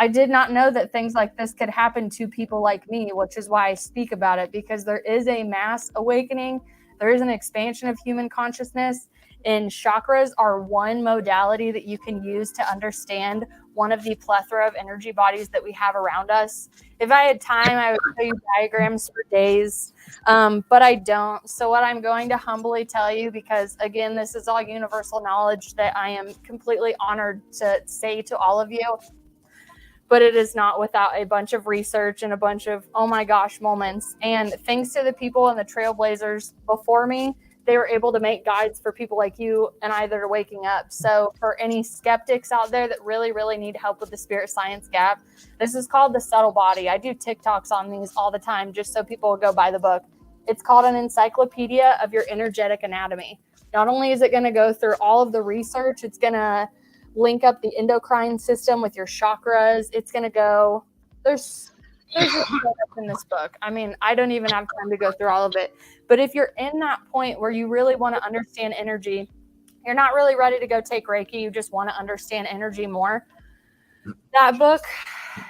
did not know that things like this could happen to people like me, which is why I speak about it, because there is a mass awakening. There is an expansion of human consciousness, and chakras are one modality that you can use to understand one of the plethora of energy bodies that we have around us. If I had time, I would show you diagrams for days, but I don't. So what I'm going to humbly tell you, because again, this is all universal knowledge that I am completely honored to say to all of you, but it is not without a bunch of research and a bunch of, oh my gosh, moments. And thanks to the people and the trailblazers before me, they were able to make guides for people like you and I that are waking up. So for any skeptics out there that really, really need help with the spirit science gap, this is called the subtle body. I do TikToks on these all the time just so people will go buy the book. It's called an encyclopedia of your energetic anatomy. Not only is it going to go through all of the research, it's going to link up the endocrine system with your chakras. It's going to go, there's in this book. I mean, I don't even have time to go through all of it. But if you're in that point where you really want to understand energy, you're not really ready to go take Reiki, you just want to understand energy more, that book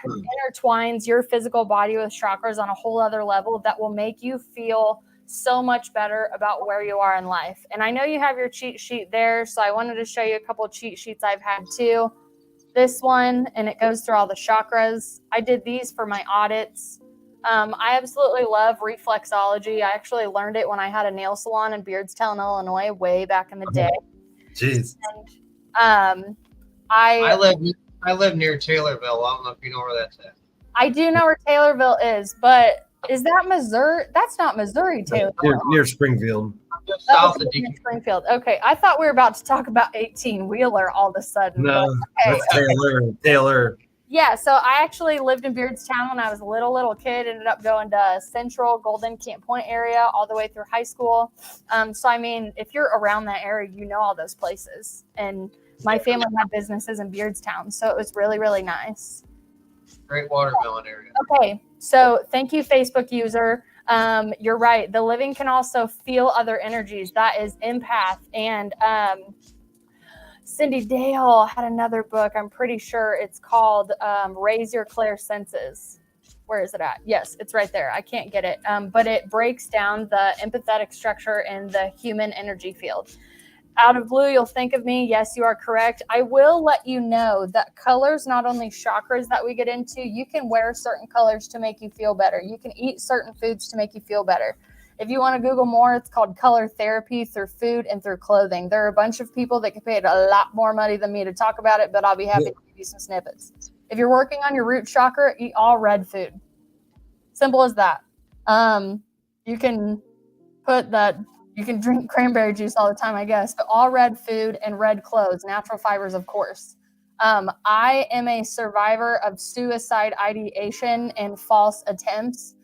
intertwines your physical body with chakras on a whole other level that will make you feel so much better about where you are in life. And I know you have your cheat sheet there, so I wanted to show you a couple of cheat sheets I've had too. This one, and it goes through all the chakras. I did these for my audits. I absolutely love reflexology. I actually learned it when I had a nail salon in Beardstown, Illinois, way back in the day. Jeez. And I live near Taylorville. I don't know if you know where that's at. I do know where Taylorville is, but is that Missouri? That's not Missouri, Taylorville. Near Springfield. Just south of Near Springfield. Okay, I thought we were about to talk about 18-wheeler all of a sudden. No, okay. that's Taylor. Yeah, so I actually lived in Beardstown when I was a little kid. Ended up going to Central, Golden, Camp Point area all the way through high school. So, I mean, if you're around that area, you know all those places. And my family had businesses in Beardstown, so it was really, really nice. Great watermelon area. Okay, so thank you, Facebook user. You're right. The living can also feel other energies. That is empath. And Cindy Dale had another book. I'm pretty sure it's called Raise Your Clair Senses. Where is it at? Yes, it's right there. I can't get it. But it breaks down the empathetic structure in the human energy field. Out of blue, you'll think of me. Yes, you are correct. I will let you know that colors, not only chakras that we get into, you can wear certain colors to make you feel better. You can eat certain foods to make you feel better. If you want to Google more, it's called color therapy through food and through clothing. There are a bunch of people that can pay a lot more money than me to talk about it, but I'll be happy to give you some snippets. If you're working on your root chakra, eat all red food. Simple as that. You can put that. You can drink cranberry juice all the time, I guess, but all red food and red clothes, natural fibers, of course. I am a survivor of suicide ideation and false attempts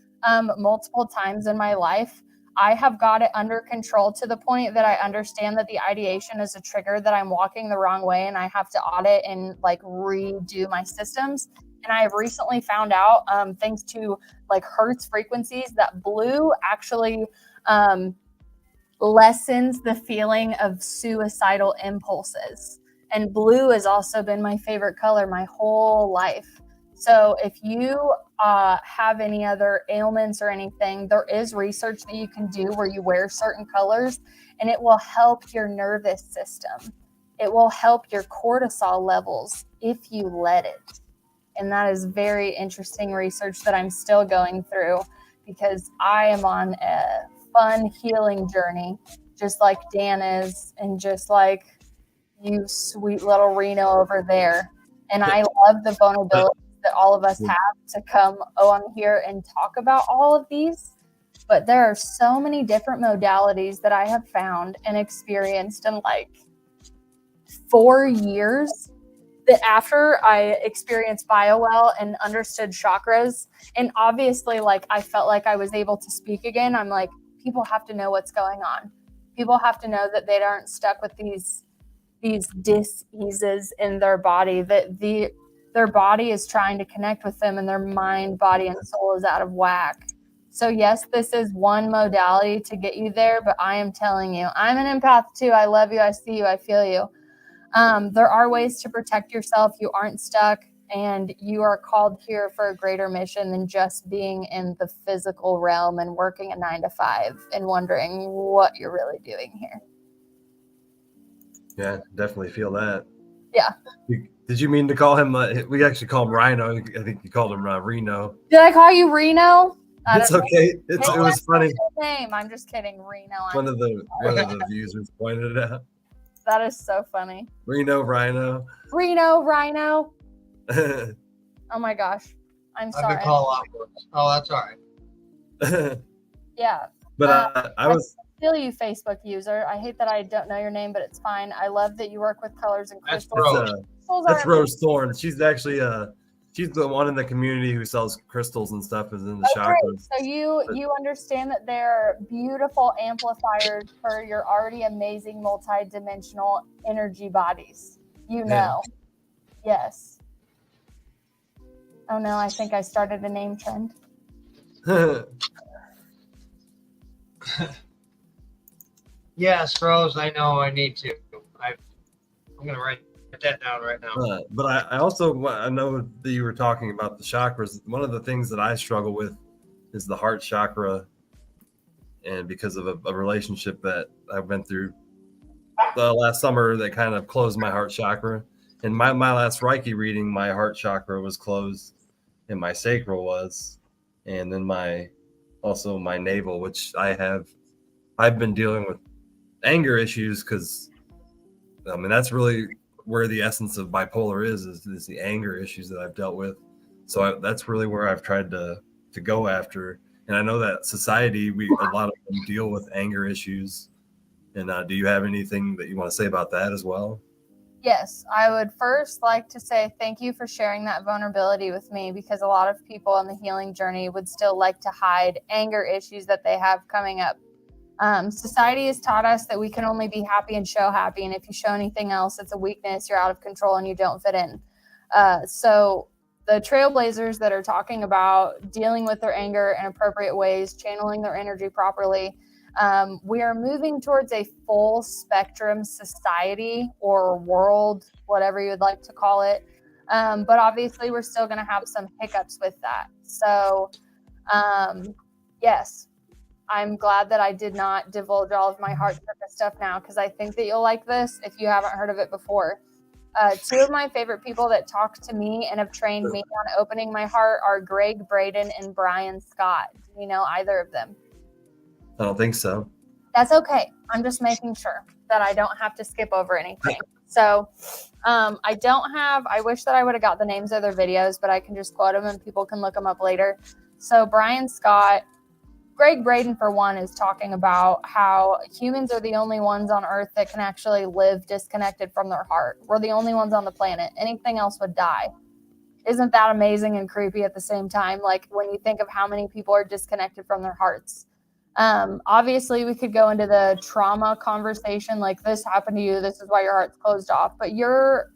multiple times in my life. I have got it under control to the point that I understand that the ideation is a trigger, that I'm walking the wrong way and I have to audit and like redo my systems. And I have recently found out, thanks to like Hertz frequencies, that blue actually lessens the feeling of suicidal impulses. And blue has also been my favorite color my whole life. So if you have any other ailments or anything, there is research that you can do where you wear certain colors and it will help your nervous system. It will help your cortisol levels if you let it. And that is very interesting research that I'm still going through because I am on a fun healing journey, just like Dan is, and just like you sweet little Rhino over there. And I love the vulnerability that all of us have to come on here and talk about all of these. But there are so many different modalities that I have found and experienced in like 4 years that after I experienced BioWell and understood chakras, and obviously like I felt like I was able to speak again, I'm like, people have to know what's going on. People have to know that they aren't stuck with these dis-eases in their body, that their body is trying to connect with them and their mind, body, and soul is out of whack. So yes, this is one modality to get you there, but I am telling you, I'm an empath too. I love you. I see you. I feel you. There are ways to protect yourself. You aren't stuck, and you are called here for a greater mission than just being in the physical realm and working a 9 to 5 and wondering what you're really doing here. Yeah, definitely feel that. Yeah. Did you mean to call him? We actually call him Rhino. I think you called him Reno. Did I call you Reno? It's okay. It was funny. Name. I'm just kidding, Reno. One of the users pointed it out. That is so funny. Rhino, Rhino. Oh my gosh. I'm sorry. I've been called afterwards. Oh, that's all right. Yeah. But I was. I feel you, Facebook user. I hate that I don't know your name, but it's fine. I love that you work with colors and crystals. That's Rose Thorne. She's actually she's the one in the community who sells crystals and stuff is in the chakras. So you understand that they're beautiful amplifiers for your already amazing multi-dimensional energy bodies. You know. Yeah. Yes. Oh no, I think I started a name trend. Yes, Rose, I know I need to. I'm going to write that down right now. But I know that you were talking about the chakras. One of the things that I struggle with is the heart chakra. And because of a relationship that I went through the last summer that kind of closed my heart chakra. And my last Reiki reading, my heart chakra was closed and my sacral was. and then my navel, which I've been dealing with anger issues, because I mean that's really where the essence of bipolar is the anger issues that I've dealt with. So that's really where I've tried to go after. And I know that society, a lot of them deal with anger issues. And do you have anything that you want to say about that as well? Yes, I would first like to say thank you for sharing that vulnerability with me, because a lot of people on the healing journey would still like to hide anger issues that they have coming up. Society has taught us that we can only be happy and show happy, and if you show anything else, it's a weakness, you're out of control, and you don't fit in. So the trailblazers that are talking about dealing with their anger in appropriate ways, channeling their energy properly, we are moving towards a full spectrum society or world, whatever you would like to call it. But obviously we're still going to have some hiccups with that. So yes, I'm glad that I did not divulge all of my heart surface stuff now, because I think that you'll like this if you haven't heard of it before. Two of my favorite people that talk to me and have trained me on opening my heart are Greg Braden and Brian Scott. Do you know either of them? I don't think so. That's okay. I'm just making sure that I don't have to skip over anything. So I wish that I would have got the names of their videos, but I can just quote them and people can look them up later. So Brian Scott, Greg Braden, for one, is talking about how humans are the only ones on Earth that can actually live disconnected from their heart. We're the only ones on the planet. Anything else would die. Isn't that amazing and creepy at the same time? Like when you think of how many people are disconnected from their hearts. Obviously, we could go into the trauma conversation, like this happened to you, this is why your heart's closed off. But your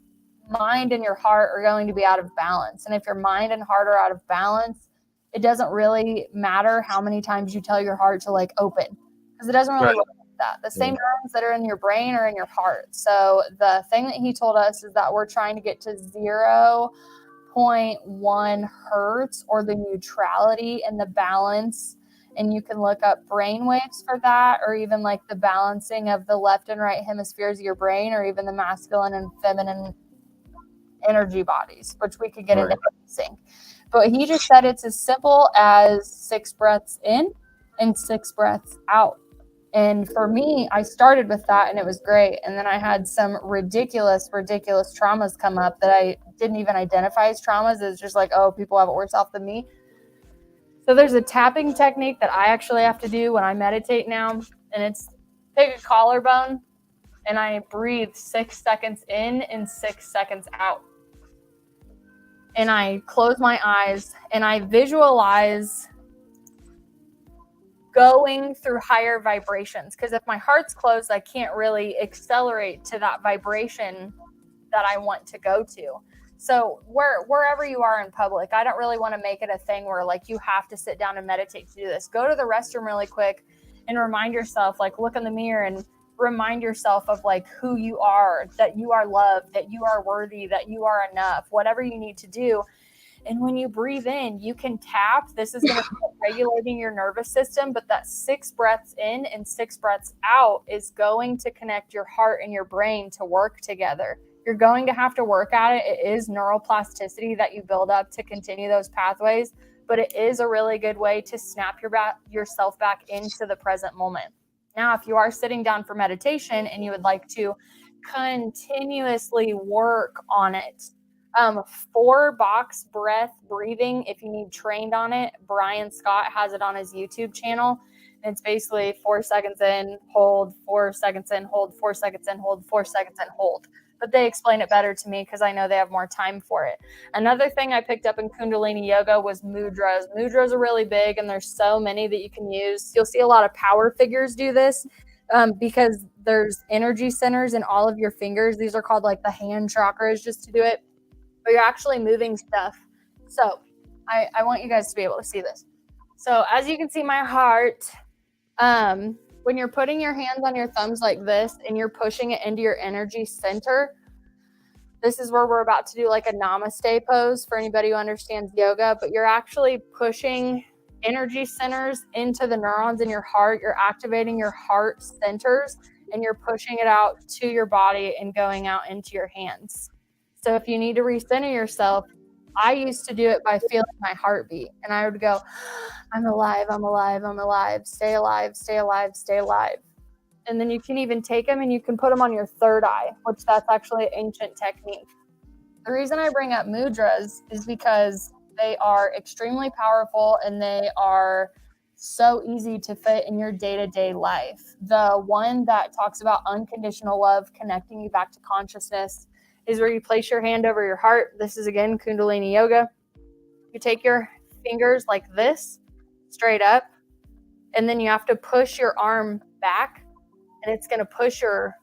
mind and your heart are going to be out of balance. And if your mind and heart are out of balance, it doesn't really matter how many times you tell your heart to like open, because it doesn't really work like that. The same neurons that are in your brain are in your heart. So the thing that he told us is that we're trying to get to 0.1 hertz, or the neutrality and the balance. And you can look up brain waves for that, or even like the balancing of the left and right hemispheres of your brain, or even the masculine and feminine energy bodies, which we could get into sync. But he just said it's as simple as 6 breaths in and 6 breaths out. And for me, I started with that and it was great. And then I had some ridiculous traumas come up that I didn't even identify as traumas. It's just like, oh, people have it worse off than me. So there's a tapping technique that I actually have to do when I meditate now. And it's take a collarbone and I breathe 6 seconds in and 6 seconds out. And I close my eyes and I visualize going through higher vibrations. Because if my heart's closed, I can't really accelerate to that vibration that I want to go to. So wherever you are in public, I don't really want to make it a thing where like you have to sit down and meditate to do this. Go to the restroom really quick and remind yourself, like look in the mirror and remind yourself of like who you are, that you are loved, that you are worthy, that you are enough, whatever you need to do. And when you breathe in, you can tap. This is going to be regulating your nervous system, but that 6 breaths in and 6 breaths out is going to connect your heart and your brain to work together. You're going to have to work at it. It is neuroplasticity that you build up to continue those pathways, but it is a really good way to snap yourself back into the present moment. Now, if you are sitting down for meditation and you would like to continuously work on it, 4-box breath breathing, if you need trained on it, Brian Scott has it on his YouTube channel. It's basically 4 seconds in, hold, 4 seconds in, hold, 4 seconds in, hold, 4 seconds in, hold. But they explain it better to me because I know they have more time for it. Another thing I picked up in Kundalini Yoga was mudras. Mudras are really big, and there's so many that you can use. You'll see a lot of power figures do this because there's energy centers in all of your fingers. These are called like the hand chakras just to do it. But you're actually moving stuff. So I want you guys to be able to see this. So as you can see my heart, when you're putting your hands on your thumbs like this and you're pushing it into your energy center, this is where we're about to do like a namaste pose for anybody who understands yoga, but you're actually pushing energy centers into the neurons in your heart. You're activating your heart centers and you're pushing it out to your body and going out into your hands. So if you need to recenter yourself, I used to do it by feeling my heartbeat, and I would go, I'm alive, I'm alive, I'm alive, stay alive, stay alive, stay alive. And then you can even take them and you can put them on your third eye, which that's actually an ancient technique. The reason I bring up mudras is because they are extremely powerful and they are so easy to fit in your day-to-day life. The one that talks about unconditional love, connecting you back to consciousness, is where you place your hand over your heart. This is, again, Kundalini Yoga. You take your fingers like this, straight up, and then you have to push your arm back, and it's going to push your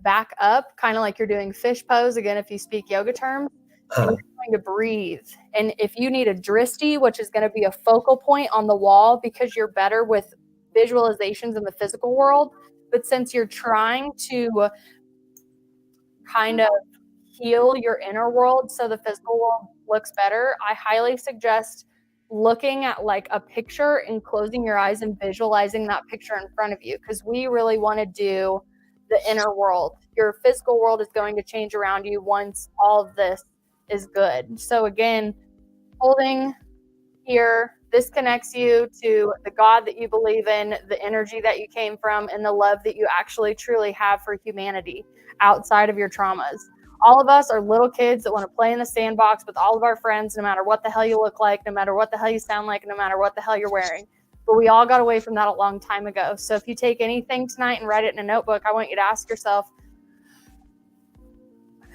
back up, kind of like you're doing fish pose, again, if you speak yoga terms. And you're going to breathe. And if you need a drishti, which is going to be a focal point on the wall, because you're better with visualizations in the physical world, but since you're trying to kind of heal your inner world so the physical world looks better, I highly suggest looking at a picture and closing your eyes and visualizing that picture in front of you, because we really want to do the inner world. Your physical world is going to change around you once all of this is good. So again, holding here, this connects you to the God that you believe in, the energy that you came from, and the love that you actually truly have for humanity outside of your traumas. All of us are little kids that want to play in the sandbox with all of our friends, no matter what the hell you look like, no matter what the hell you sound like, no matter what the hell you're wearing. But we all got away from that a long time ago. So if you take anything tonight and write it in a notebook, I want you to ask yourself,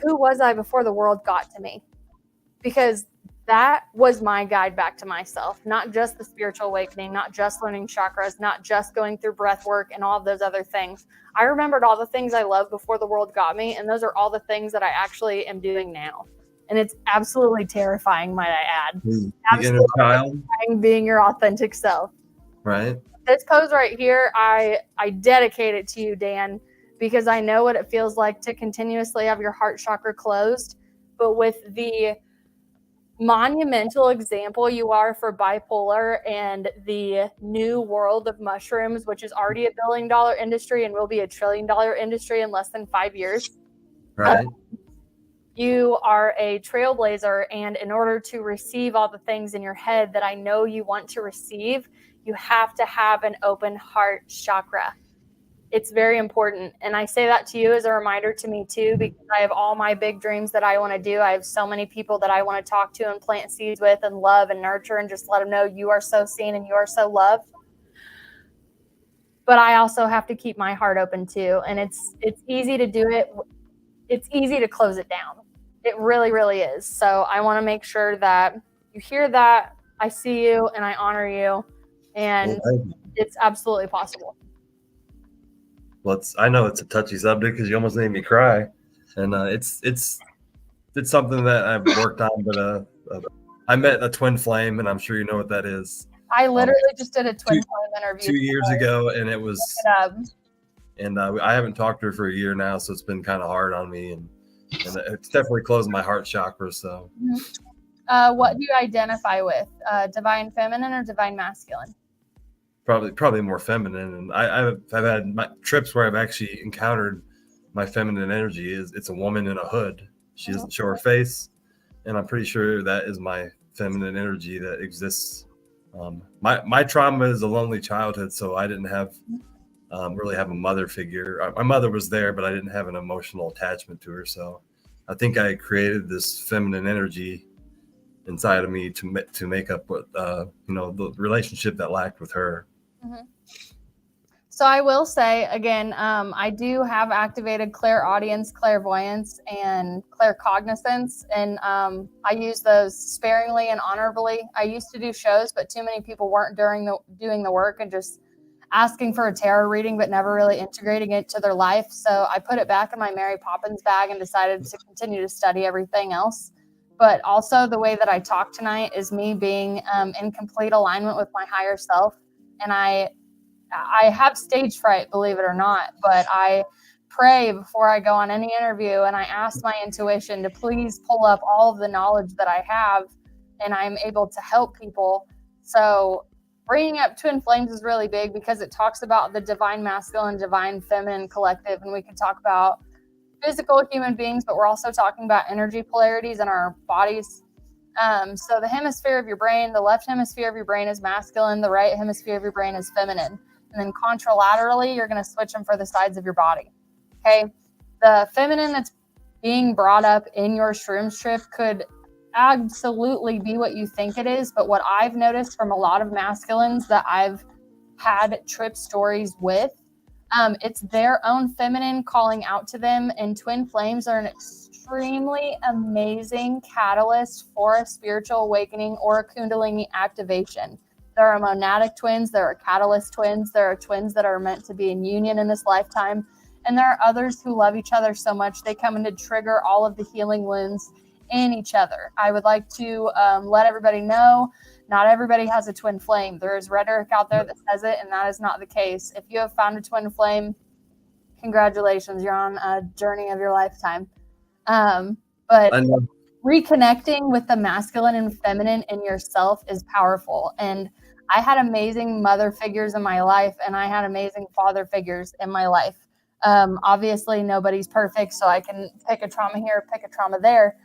who was I before the world got to me? Because that was my guide back to myself, not just the spiritual awakening, not just learning chakras, not just going through breath work and all of those other things. I remembered all the things I loved before the world got me, and those are all the things that I actually am doing now. And it's absolutely terrifying, might I add. Absolutely terrifying being your authentic self. Right. This pose right here, I dedicate it to you, Dan, because I know what it feels like to continuously have your heart chakra closed, but with the monumental example you are for bipolar and the new world of mushrooms, which is already $1 billion industry and will be $1 trillion industry in less than 5 years. Right. You are a trailblazer, and in order to receive all the things in your head that I know you want to receive, you have to have an open heart chakra. It's very important. And I say that to you as a reminder to me too, because I have all my big dreams that I want to do. I have so many people that I want to talk to and plant seeds with and love and nurture and just let them know you are so seen and you are so loved. But I also have to keep my heart open too. And it's easy to do it. It's easy to close it down. It really, really is. So I want to make sure that you hear that. I see you and I honor you. And it's absolutely possible. Well, I know it's a touchy subject because you almost made me cry, and it's something that I've worked on. But I met a twin flame, and I'm sure you know what that is. I literally just did a twin flame interview 2 years ago, and it was. And I haven't talked to her for a year now, so it's been kind of hard on me, and it's definitely closed my heart chakra. So, what do you identify with? Divine feminine or divine masculine? Probably more feminine. And I've had my trips where I've actually encountered my feminine energy. It's a woman in a hood. She doesn't show her face, and I'm pretty sure that is my feminine energy that exists. My trauma is a lonely childhood, so I didn't have really have a mother figure. My mother was there, but I didn't have an emotional attachment to her. So I think I created this feminine energy inside of me to make up what the relationship that lacked with her. Mm-hmm. So I will say again, I do have activated clairaudience, clairvoyance, and claircognizance, and I use those sparingly and honorably. I used to do shows, but too many people weren't doing the work and just asking for a tarot reading, but never really integrating it to their life. So I put it back in my Mary Poppins bag and decided to continue to study everything else. But also the way that I talk tonight is me being in complete alignment with my higher self. And I have stage fright, believe it or not, but I pray before I go on any interview, and I ask my intuition to please pull up all of the knowledge that I have, and I'm able to help people. So bringing up twin flames is really big because it talks about the divine masculine, divine feminine collective, and we can talk about physical human beings, but we're also talking about energy polarities in our bodies. So the hemisphere of your brain, the left hemisphere of your brain is masculine, the right hemisphere of your brain is feminine. And then contralaterally, you're going to switch them for the sides of your body. Okay. The feminine that's being brought up in your shrooms trip could absolutely be what you think it is. But what I've noticed from a lot of masculines that I've had trip stories with, it's their own feminine calling out to them. And twin flames are an extremely amazing catalyst for a spiritual awakening or a Kundalini activation. There are monadic twins, there are catalyst twins, there are twins that are meant to be in union in this lifetime. And there are others who love each other so much they come in to trigger all of the healing wounds in each other. I would like to let everybody know, not everybody has a twin flame. There is rhetoric out there that says it, and that is not the case. If you have found a twin flame, congratulations, you're on a journey of your lifetime. But reconnecting with the masculine and feminine in yourself is powerful. And I had amazing mother figures in my life, and I had amazing father figures in my life. Obviously, nobody's perfect, so I can pick a trauma here, pick a trauma there.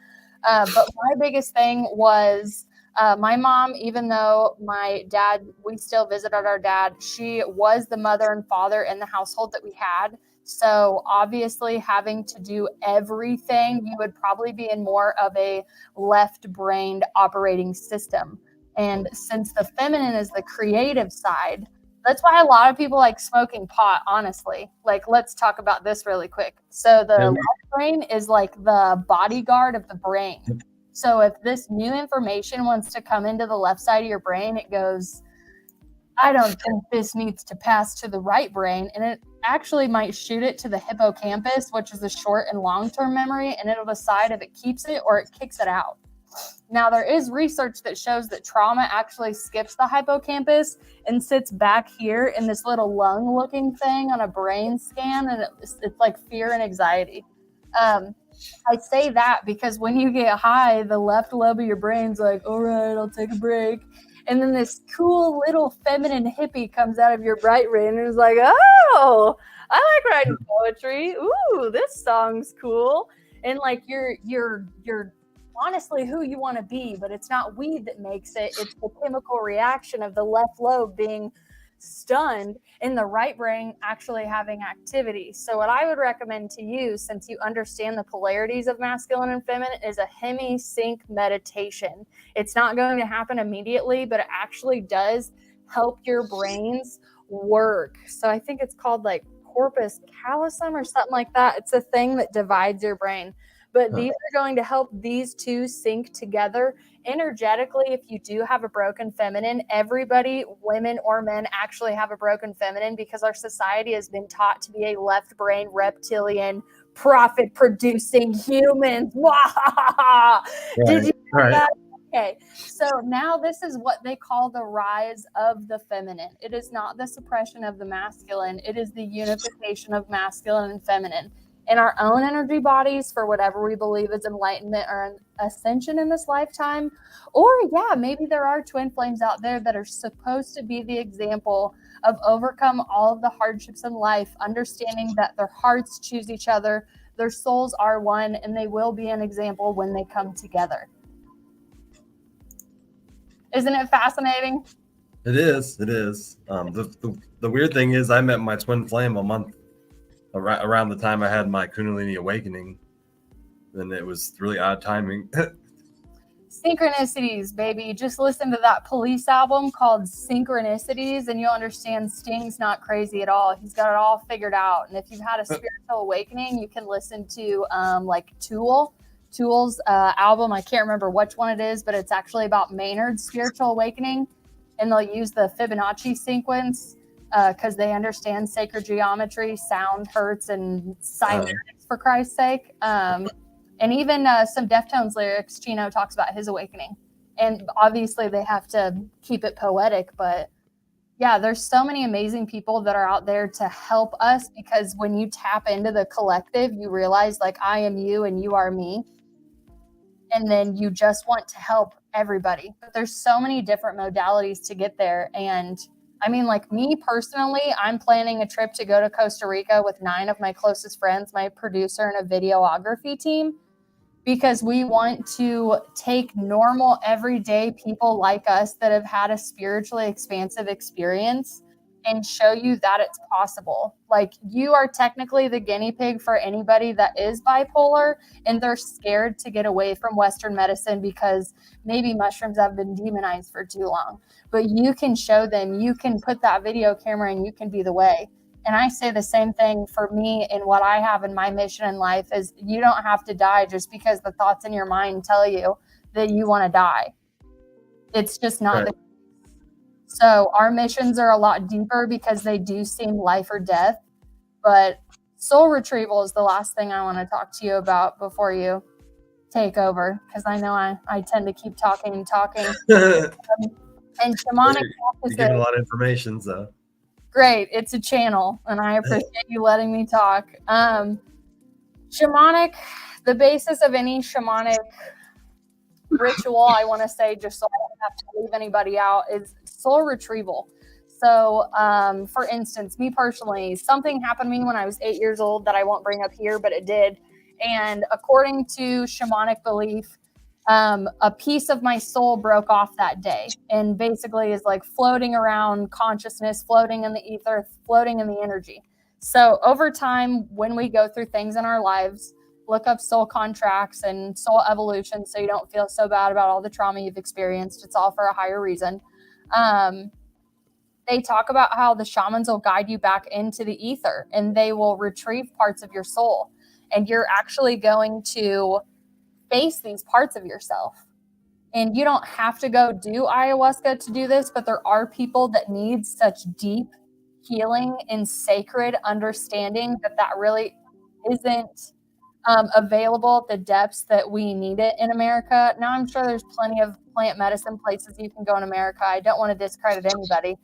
But my biggest thing was my mom, even though my dad, we still visited our dad, she was the mother and father in the household that we had. So obviously having to do everything, you would probably be in more of a left-brained operating system. And since the feminine is the creative side, that's why a lot of people like smoking pot, honestly. Like, let's talk about this really quick. So the left brain is like the bodyguard of the brain. So if this new information wants to come into the left side of your brain, it goes, I don't think this needs to pass to the right brain. And it actually might shoot it to the hippocampus, which is the short and long-term memory, and it'll decide if it keeps it or it kicks it out. Now, there is research that shows that trauma actually skips the hippocampus and sits back here in this little lung-looking thing on a brain scan, and it's like fear and anxiety. I say that because when you get high, the left lobe of your brain's like, all right, I'll take a break. And then this cool little feminine hippie comes out of your right brain and is like, oh, I like writing poetry. Ooh, this song's cool. And like you're honestly who you want to be, but it's not weed that makes it. It's the chemical reaction of the left lobe being stunned and the right brain actually having activity. So what I would recommend to you, since you understand the polarities of masculine and feminine, is a hemi-sync meditation. It's not going to happen immediately, but it actually does help your brains work. So I think it's called like corpus callosum or something like that. It's a thing that divides your brain. But these are going to help these two sync together energetically. If you do have a broken feminine, everybody, women or men, actually have a broken feminine because our society has been taught to be a left brain, reptilian, profit producing humans. Did you know that? Okay, so now this is what they call the rise of the feminine. It is not the suppression of the masculine. It is the unification of masculine and feminine in our own energy bodies for whatever we believe is enlightenment or ascension in this lifetime. Or yeah, maybe there are twin flames out there that are supposed to be the example of overcome all of the hardships in life, understanding that their hearts choose each other, their souls are one, and they will be an example when they come together. Isn't it fascinating? It is. It is. The weird thing is I met my twin flame a month around the time I had my Kundalini awakening, and it was really odd timing. Synchronicities, baby. Just listen to that Police album called Synchronicities and you'll understand Sting's not crazy at all. He's got it all figured out. And if you've had a spiritual awakening, you can listen to like Tool's album. I can't remember which one it is, but it's actually about Maynard's spiritual awakening, and they'll use the Fibonacci sequence because they understand sacred geometry, sound, hertz, and cymatics, for Christ's sake. And even some Deftones lyrics, Chino talks about his awakening. And obviously they have to keep it poetic, but yeah, there's so many amazing people that are out there to help us, because when you tap into the collective, you realize like I am you and you are me. And then you just want to help everybody. But there's so many different modalities to get there. And I mean, like me personally, I'm planning a trip to go to Costa Rica with 9 of my closest friends, my producer and a videography team. because we want to take normal, everyday people like us that have had a spiritually expansive experience and show you that it's possible. Like, you are technically the guinea pig for anybody that is bipolar and they're scared to get away from Western medicine because maybe mushrooms have been demonized for too long. But you can show them, you can put that video camera and you can be the way. And I say the same thing for me and what I have in my mission in life is you don't have to die just because the thoughts in your mind tell you that you want to die. It's just not. Right. So our missions are a lot deeper because they do seem life or death. But soul retrieval is the last thing I want to talk to you about before you take over, because I know I tend to keep talking and talking. And shamanic You're giving a lot of information, so. Great. It's a channel, and I appreciate you letting me talk. Shamanic, the basis of any shamanic ritual, I want to say, just so I don't have to leave anybody out, is soul retrieval. So, for instance, me personally, something happened to me when I was 8 years old that I won't bring up here, but it did. And according to shamanic belief, a piece of my soul broke off that day and basically is like floating around consciousness, floating in the ether, floating in the energy. So over time, when we go through things in our lives, look up soul contracts and soul evolution so you don't feel so bad about all the trauma you've experienced. It's all for a higher reason. They talk about how the shamans will guide you back into the ether and they will retrieve parts of your soul. And you're actually going to face these parts of yourself. And you don't have to go do ayahuasca to do this, but there are people that need such deep healing and sacred understanding that really isn't available at the depths that we need it in America. Now, I'm sure there's plenty of plant medicine places you can go in America. I don't want to discredit anybody.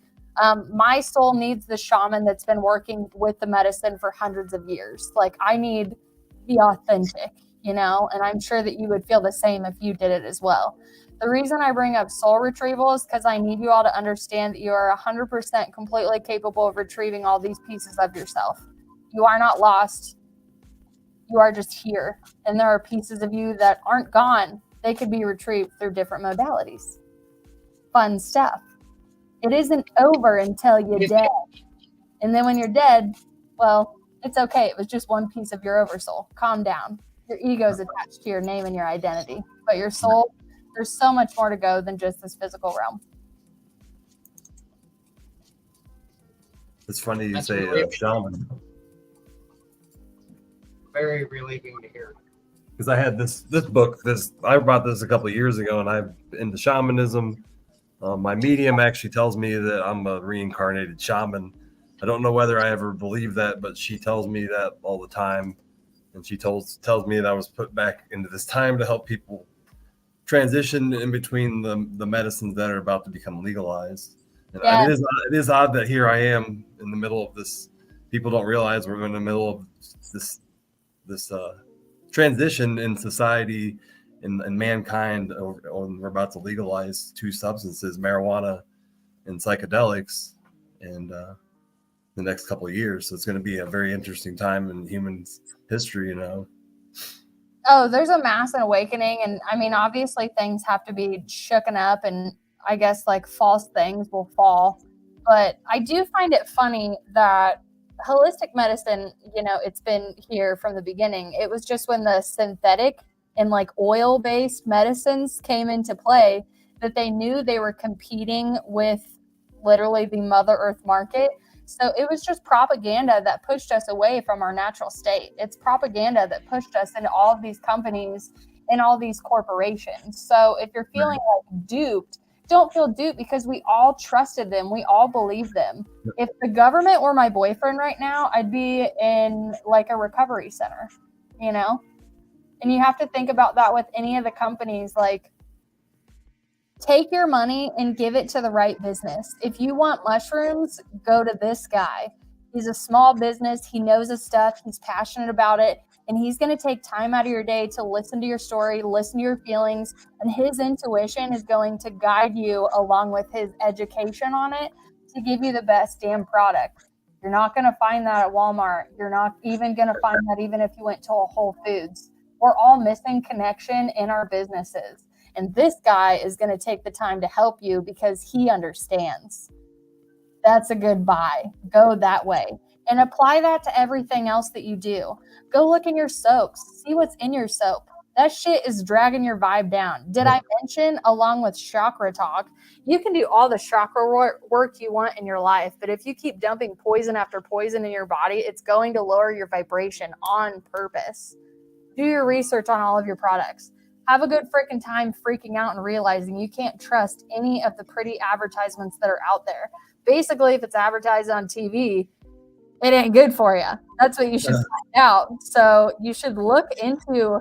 My soul needs the shaman that's been working with the medicine for hundreds of years. Like, I need the authentic, you know, and I'm sure that you would feel the same if you did it as well. The reason I bring up soul retrieval is because I need you all to understand that you are 100% completely capable of retrieving all these pieces of yourself. You are not lost. You are just here. And there are pieces of you that aren't gone. They could be retrieved through different modalities. Fun stuff. It isn't over until you're dead. And then when you're dead, well, it's okay. It was just one piece of your oversoul. Calm down. Your ego is attached to your name and your identity. But your soul, there's so much more to go than just this physical realm. It's funny you That's say relieving. shaman. Very relieving to hear. Because I had this book, I bought this a couple of years ago, and I'm into shamanism. My medium actually tells me that I'm a reincarnated shaman. I don't know whether I ever believe that, but she tells me that all the time. And she tells me that I was put back into this time to help people transition in between the medicines that are about to become legalized. And Yeah. it is odd that here I am in the middle of this. People don't realize we're in the middle of this transition in society and mankind. We're about to legalize two substances, marijuana and psychedelics, and the next couple of years. So it's going to be a very interesting time in human history, you know. Oh, there's a mass awakening. And I mean, obviously things have to be shooken up, and I guess like false things will fall. But I do find it funny that holistic medicine, you know, it's been here from the beginning. It was just when the synthetic and like oil-based medicines came into play that they knew they were competing with literally the Mother Earth market. So it was just propaganda that pushed us away from our natural state. It's propaganda that pushed us into all of these companies and all these corporations. So if you're feeling like duped, don't feel duped, because we all trusted them. We all believed them. If the government were my boyfriend right now, I'd be in like a recovery center, you know? And you have to think about that with any of the companies. Like, take your money and give it to the right business. If you want mushrooms, go to this guy. He's a small business. He knows his stuff. He's passionate about it. And he's going to take time out of your day to listen to your story, listen to your feelings. And his intuition is going to guide you along with his education on it to give you the best damn product. You're not going to find that at Walmart. You're not even going to find that even if you went to a Whole Foods. We're all missing connection in our businesses. And this guy is going to take the time to help you because he understands. That's a good buy. Go that way. And apply that to everything else that you do. Go look in your soaps. See what's in your soap. That shit is dragging your vibe down. Did I mention, along with chakra talk, you can do all the chakra work you want in your life, but if you keep dumping poison after poison in your body, it's going to lower your vibration on purpose. Do your research on all of your products. Have a good freaking time freaking out and realizing you can't trust any of the pretty advertisements that are out there. Basically, if it's advertised on TV, it ain't good for you. That's what you should find out. So you should look into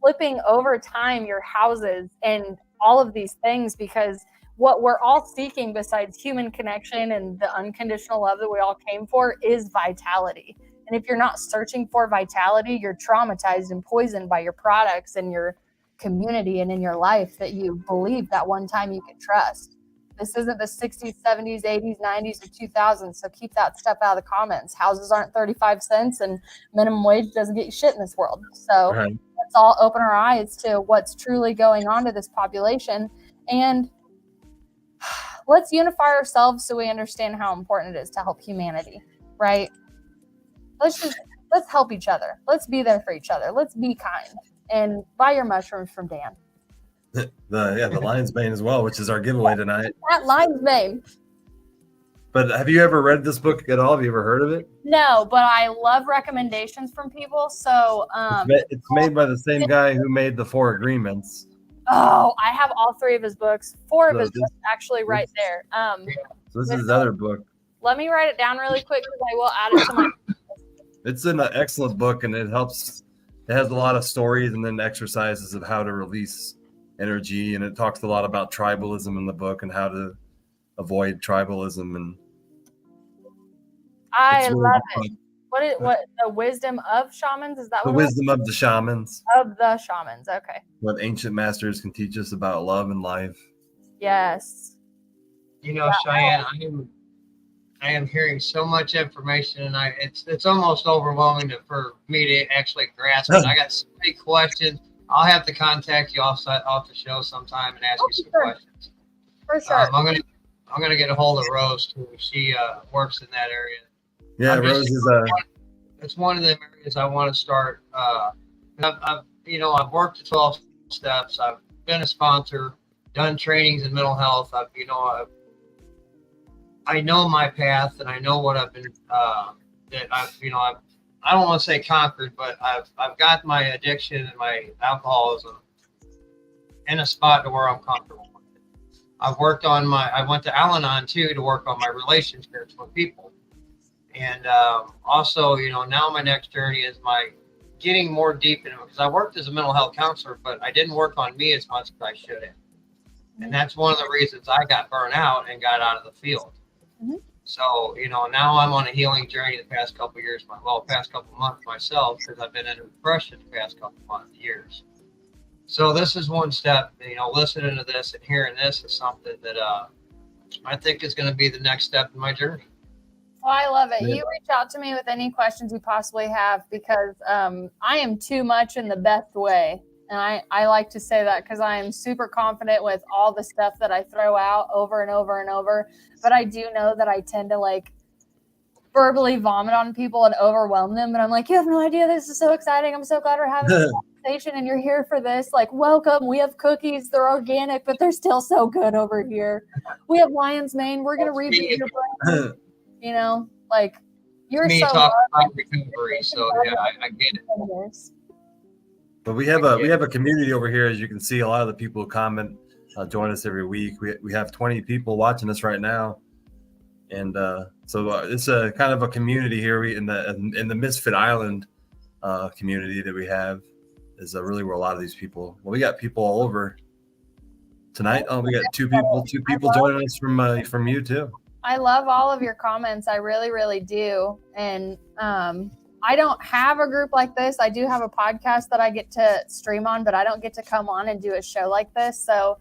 flipping over time your houses and all of these things, because what we're all seeking besides human connection and the unconditional love that we all came for is vitality. And if you're not searching for vitality, you're traumatized and poisoned by your products and your community and in your life that you believed that one time you could trust. This isn't the 60s, 70s, 80s, 90s, or 2000s. So keep that stuff out of the comments. Houses aren't 35 cents and minimum wage doesn't get you shit in this world. So let's all open our eyes to what's truly going on to this population. And let's unify ourselves so we understand how important it is to help humanity, right? Let's help each other. Let's be there for each other. Let's be kind. And buy your mushrooms from Dan. The lion's mane as well, which is our giveaway tonight. That lion's mane. But have you ever read this book at all? Have you ever heard of it? No, but I love recommendations from people. So it's made by the same guy who made the 4 Agreements. Oh, I have all 3 of his books. 4 of his books actually right there. So this is his other book. Let me write it down really quick because I will add it to my. It's an excellent book, and it helps. It has a lot of stories and then exercises of how to release energy, and it talks a lot about tribalism in the book and how to avoid tribalism. And I love it. What the wisdom of shamans, is that the what wisdom of the shamans? Of the shamans, okay. What ancient masters can teach us about love and life. Yes. You know, Cheyenne, I am hearing so much information, and it's almost overwhelming for me to actually grasp it. I got so many questions. I'll have to contact you off the show sometime and ask you some questions. For sure. I'm gonna get a hold of Rose too. She works in that area. Yeah, Rose is it's one of the areas I want to start. I've worked the 12 steps. I've been a sponsor, done trainings in mental health. I know my path, and I know what I've been I don't want to say conquered, but I've got my addiction and my alcoholism in a spot to where I'm comfortable with it. I went to Al-Anon too to work on my relationships with people. And also, now my next journey is my getting more deep into it, because I worked as a mental health counselor, but I didn't work on me as much as I should have. And that's one of the reasons I got burnt out and got out of the field. Mm-hmm. So, now I'm on a healing journey the past couple of years, past couple of months myself, because I've been in depression the past couple of years. So this is one step, listening to this and hearing this is something that I think is going to be the next step in my journey. Well, I love it. You reach out to me with any questions you possibly have, because I am too much in the best way. And I like to say that because I am super confident with all the stuff that I throw out over and over and over. But I do know that I tend to verbally vomit on people and overwhelm them. And I'm like, you have no idea. This is so exciting. I'm so glad we're having this conversation and you're here for this. Welcome. We have cookies. They're organic, but they're still so good over here. We have lion's mane. We're going to reboot your brain. You're me so talking about recovery. So yeah, I get it. But we have a community over here, as you can see. A lot of the people who comment join us every week. We have 20 people watching us right now, and so it's a kind of a community here. In the Misfit Island community that we have is really where a lot of these people. Well, we got people all over tonight. Oh, we got two people joining us from you too. I love all of your comments. I really, really do. And I don't have a group like this. I do have a podcast that I get to stream on, but I don't get to come on and do a show like this. So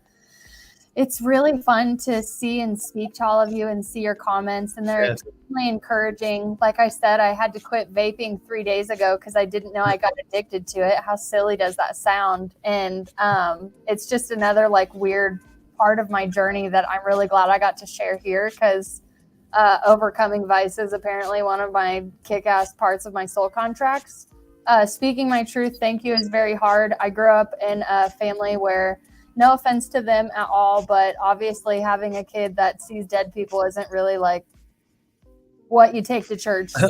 it's really fun to see and speak to all of you and see your comments, and they're extremely encouraging. Like I said, I had to quit vaping 3 days ago because I didn't know I got addicted to it. How silly does that sound? And it's just another like weird part of my journey that I'm really glad I got to share here, because overcoming vice is apparently one of my kick-ass parts of my soul contracts. Speaking my truth, thank you, is very hard. I grew up in a family where, no offense to them at all, but obviously having a kid that sees dead people isn't really like what you take to church. So,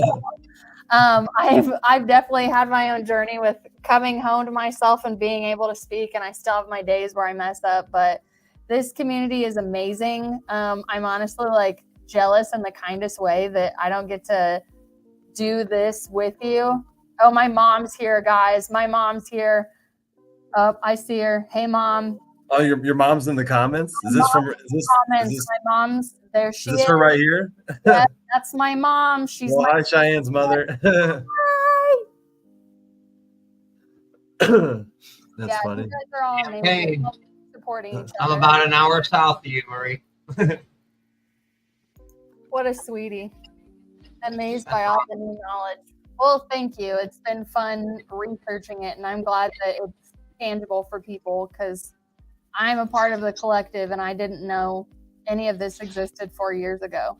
I've definitely had my own journey with coming home to myself and being able to speak, and I still have my days where I mess up, but this community is amazing. I'm honestly like jealous in the kindest way that I don't get to do this with you. Oh, my mom's here, guys. My mom's here. Oh, I see her. Hey, Mom. Oh, your mom's in the comments? Is this from comments? My mom's there. She is. This her right here? Yeah, that's my mom. She's hi, Cheyenne's mother. Hi. That's funny. You guys are all amazing. Hey, supporting each other. I'm about an hour south of you, Marie. What a sweetie. Amazed by all the new knowledge. Well, thank you. It's been fun researching it, and I'm glad that it's tangible for people, because I'm a part of the collective and I didn't know any of this existed 4 years ago.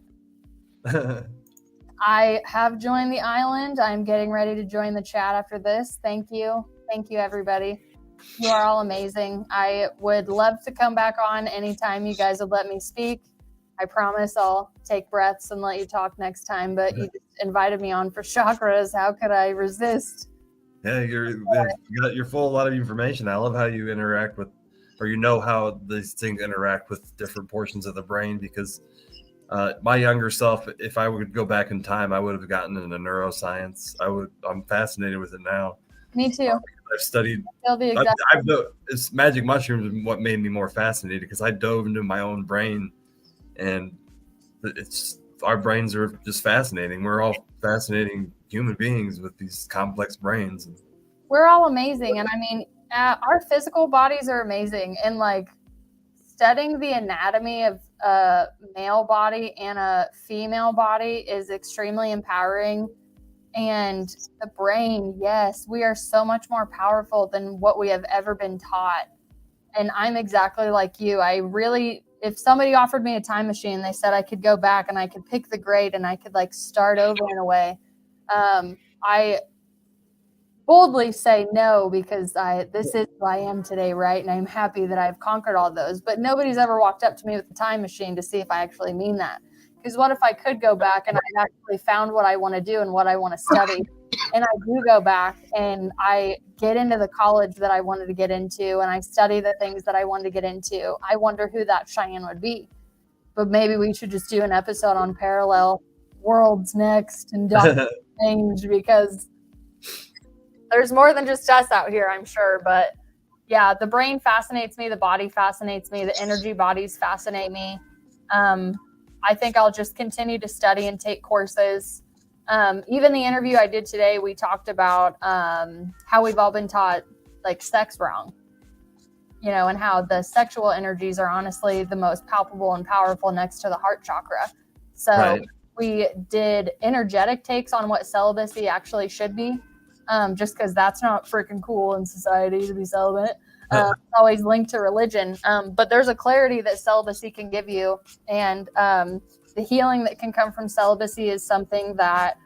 I have joined the island. I'm getting ready to join the chat after this. Thank you. Thank you, everybody. You are all amazing. I would love to come back on anytime you guys would let me speak. I promise I'll take breaths and let you talk next time, but you just invited me on for chakras. How could I resist? Yeah, you're full of a lot of information. I love how you interact with, or you know how these things interact with different portions of the brain, because my younger self, if I would go back in time, I would have gotten into neuroscience. I'm fascinated with it now. Me too. I've studied. It's magic mushrooms and what made me more fascinated, because I dove into my own brain, and our brains are just fascinating. We're all fascinating human beings with these complex brains. We're all amazing, and I mean, our physical bodies are amazing, and like studying the anatomy of a male body and a female body is extremely empowering. And the brain, yes, we are so much more powerful than what we have ever been taught. And I'm exactly like you. If somebody offered me a time machine, they said I could go back and I could pick the grade and I could like start over in a way. I boldly say no, because this is who I am today, right? And I'm happy that I've conquered all those. But nobody's ever walked up to me with a time machine to see if I actually mean that. Because what if I could go back and I actually found what I want to do and what I want to study, and I do go back and I get into the college that I wanted to get into and I study the things that I wanted to get into, I wonder who that Cheyenne would be. But maybe we should just do an episode on parallel worlds next and Dr. Strange, because there's more than just us out here, I'm sure. But yeah, the brain fascinates me. The body fascinates me. The energy bodies fascinate me. I think I'll just continue to study and take courses. Even the interview I did today, we talked about how we've all been taught like sex wrong, and how the sexual energies are honestly the most palpable and powerful next to the heart chakra. So right. We did energetic takes on what celibacy actually should be, just because that's not freaking cool in society to be celibate. It's always linked to religion, but there's a clarity that celibacy can give you, and the healing that can come from celibacy is something that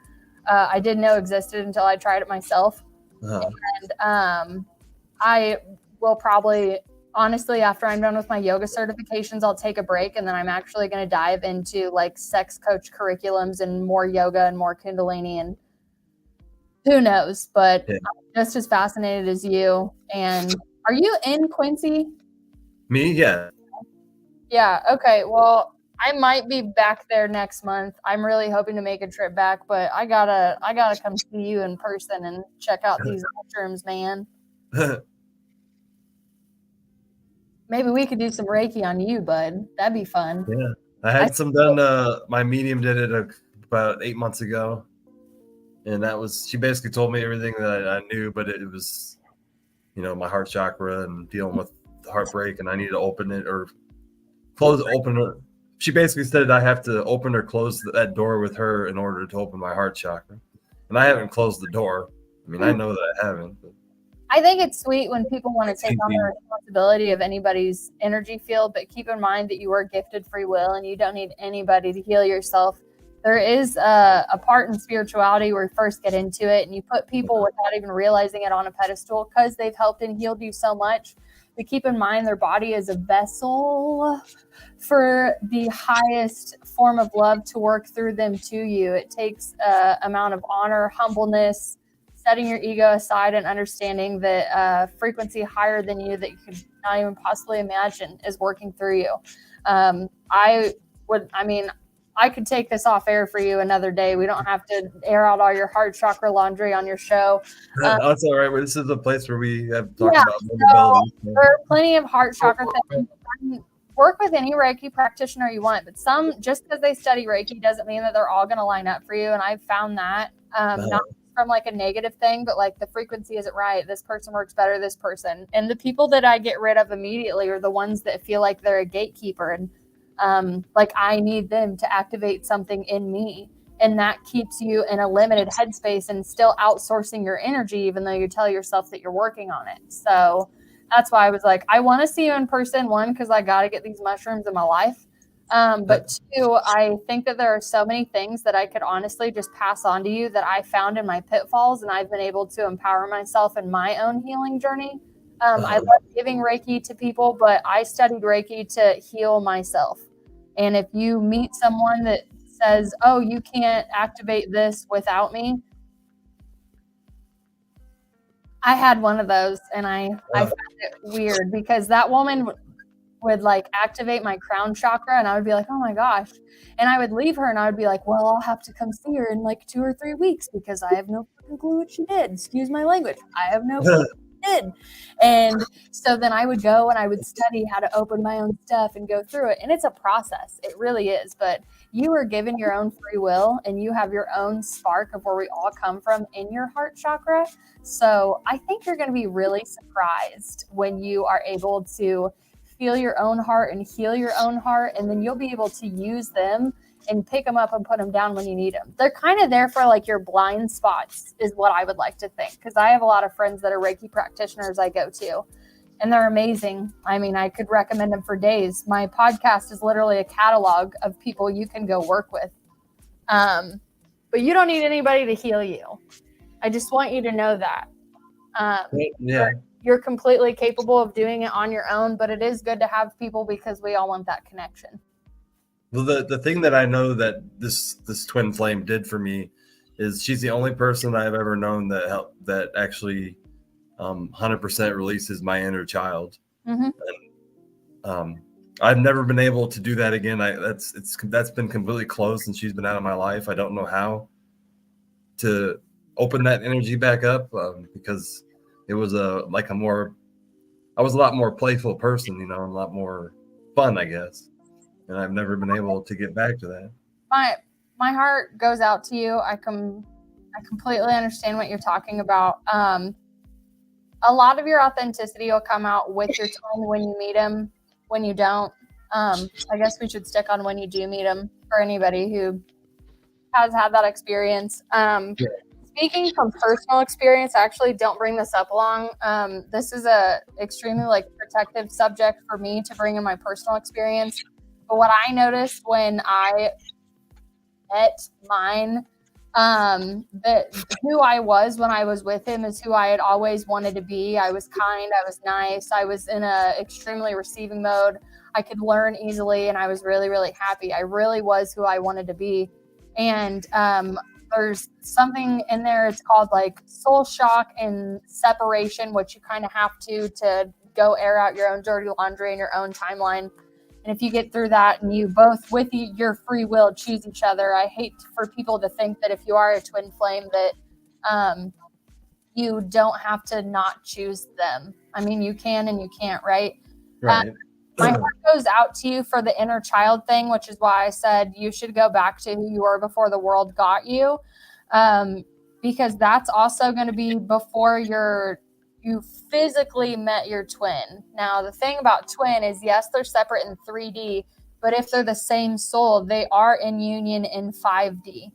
I didn't know existed until I tried it myself. And I will probably, honestly, after I'm done with my yoga certifications, I'll take a break, and then I'm actually going to dive into like sex coach curriculums and more yoga and more Kundalini, and who knows, but yeah. I'm just as fascinated as you. And are you in Quincy? Me? Yeah. Yeah. Okay. Well, I might be back there next month. I'm really hoping to make a trip back, but I gotta come see you in person and check out these mushrooms, man. Maybe we could do some Reiki on you, bud. That'd be fun. Yeah. I had some done. My medium did it about 8 months ago. And she basically told me everything that I knew, but it was, my heart chakra and dealing with heartbreak, and I need to open it or open her. She basically said I have to open or close that door with her in order to open my heart chakra. And I haven't closed the door. I mean, I know that I haven't. But I think it's sweet when people want to take on the responsibility of anybody's energy field, but keep in mind that you are gifted free will and you don't need anybody to heal yourself. There is a part in spirituality where you first get into it and you put people without even realizing it on a pedestal because they've helped and healed you so much. But keep in mind their body is a vessel for the highest form of love to work through them to you. It takes an amount of honor, humbleness, setting your ego aside and understanding that frequency higher than you that you could not even possibly imagine is working through you. I could take this off air for you another day. We don't have to air out all your heart chakra laundry on your show. That's all right. Well, this is a place where we have talked about vulnerability. So there are plenty of heart chakra things. Work with any Reiki practitioner you want, but some, just because they study Reiki doesn't mean that they're all going to line up for you. And I've found that not from like a negative thing, but like the frequency isn't right. This person works better, this person. And the people that I get rid of immediately are the ones that feel like they're a gatekeeper and like I need them to activate something in me. And that keeps you in a limited headspace and still outsourcing your energy, even though you tell yourself that you're working on it. So that's why I was like, I want to see you in person, one, because I got to get these mushrooms in my life. But two, I think that there are so many things that I could honestly just pass on to you that I found in my pitfalls, and I've been able to empower myself in my own healing journey. I love giving Reiki to people, but I studied Reiki to heal myself. And if you meet someone that says, oh, you can't activate this without me, I had one of those, and I found it weird because that woman would like activate my crown chakra, and I would be like, oh my gosh. And I would leave her and I would be like, well, I'll have to come see her in like 2 or 3 weeks because I have no fucking clue what she did. Excuse my language. I have no clue what she did. And so then I would go and I would study how to open my own stuff and go through it. And it's a process. It really is. But you are given your own free will and you have your own spark of where we all come from in your heart chakra. So I think you're going to be really surprised when you are able to feel your own heart and heal your own heart, and then you'll be able to use them and pick them up and put them down when you need them. They're kind of there for like your blind spots is what I would like to think, because I have a lot of friends that are Reiki practitioners I go to, and they're amazing. I mean, I could recommend them for days. My podcast is literally a catalog of people you can go work with. But you don't need anybody to heal you. I just want you to know that. You're completely capable of doing it on your own, but it is good to have people because we all want that connection. Well, the thing that I know that this twin flame did for me is she's the only person I've ever known that actually 100% releases my inner child. Mm-hmm. And, I've never been able to do that again. That's been completely closed since she's been out of my life. I don't know how to open that energy back up because it was I was a lot more playful person, a lot more fun, I guess. And I've never been able to get back to that. My heart goes out to you. I completely understand what you're talking about. A lot of your authenticity will come out with your tongue when you meet him. When you don't, I guess we should stick on when you do meet him for anybody who has had that experience. Speaking from personal experience, I actually don't bring this up along. This is a extremely protective subject for me to bring in my personal experience. But what I noticed when I met mine, that who I was when I was with him is who I had always wanted to be. I was kind, I was nice, I was in a extremely receiving mode. I could learn easily, and I was really, really happy. I really was who I wanted to be. And there's something in there, it's called soul shock and separation, which you kind of have to go air out your own dirty laundry in your own timeline. And if you get through that and you both with your free will choose each other, I hate for people to think that if you are a twin flame that you don't have to not choose them. I mean, you can and you can't, right? Right. My heart goes out to you for the inner child thing, which is why I said you should go back to who you were before the world got you, because that's also going to be before your you physically met your twin. Now, the thing about twin is, yes, they're separate in 3D, but if they're the same soul, they are in union in 5D.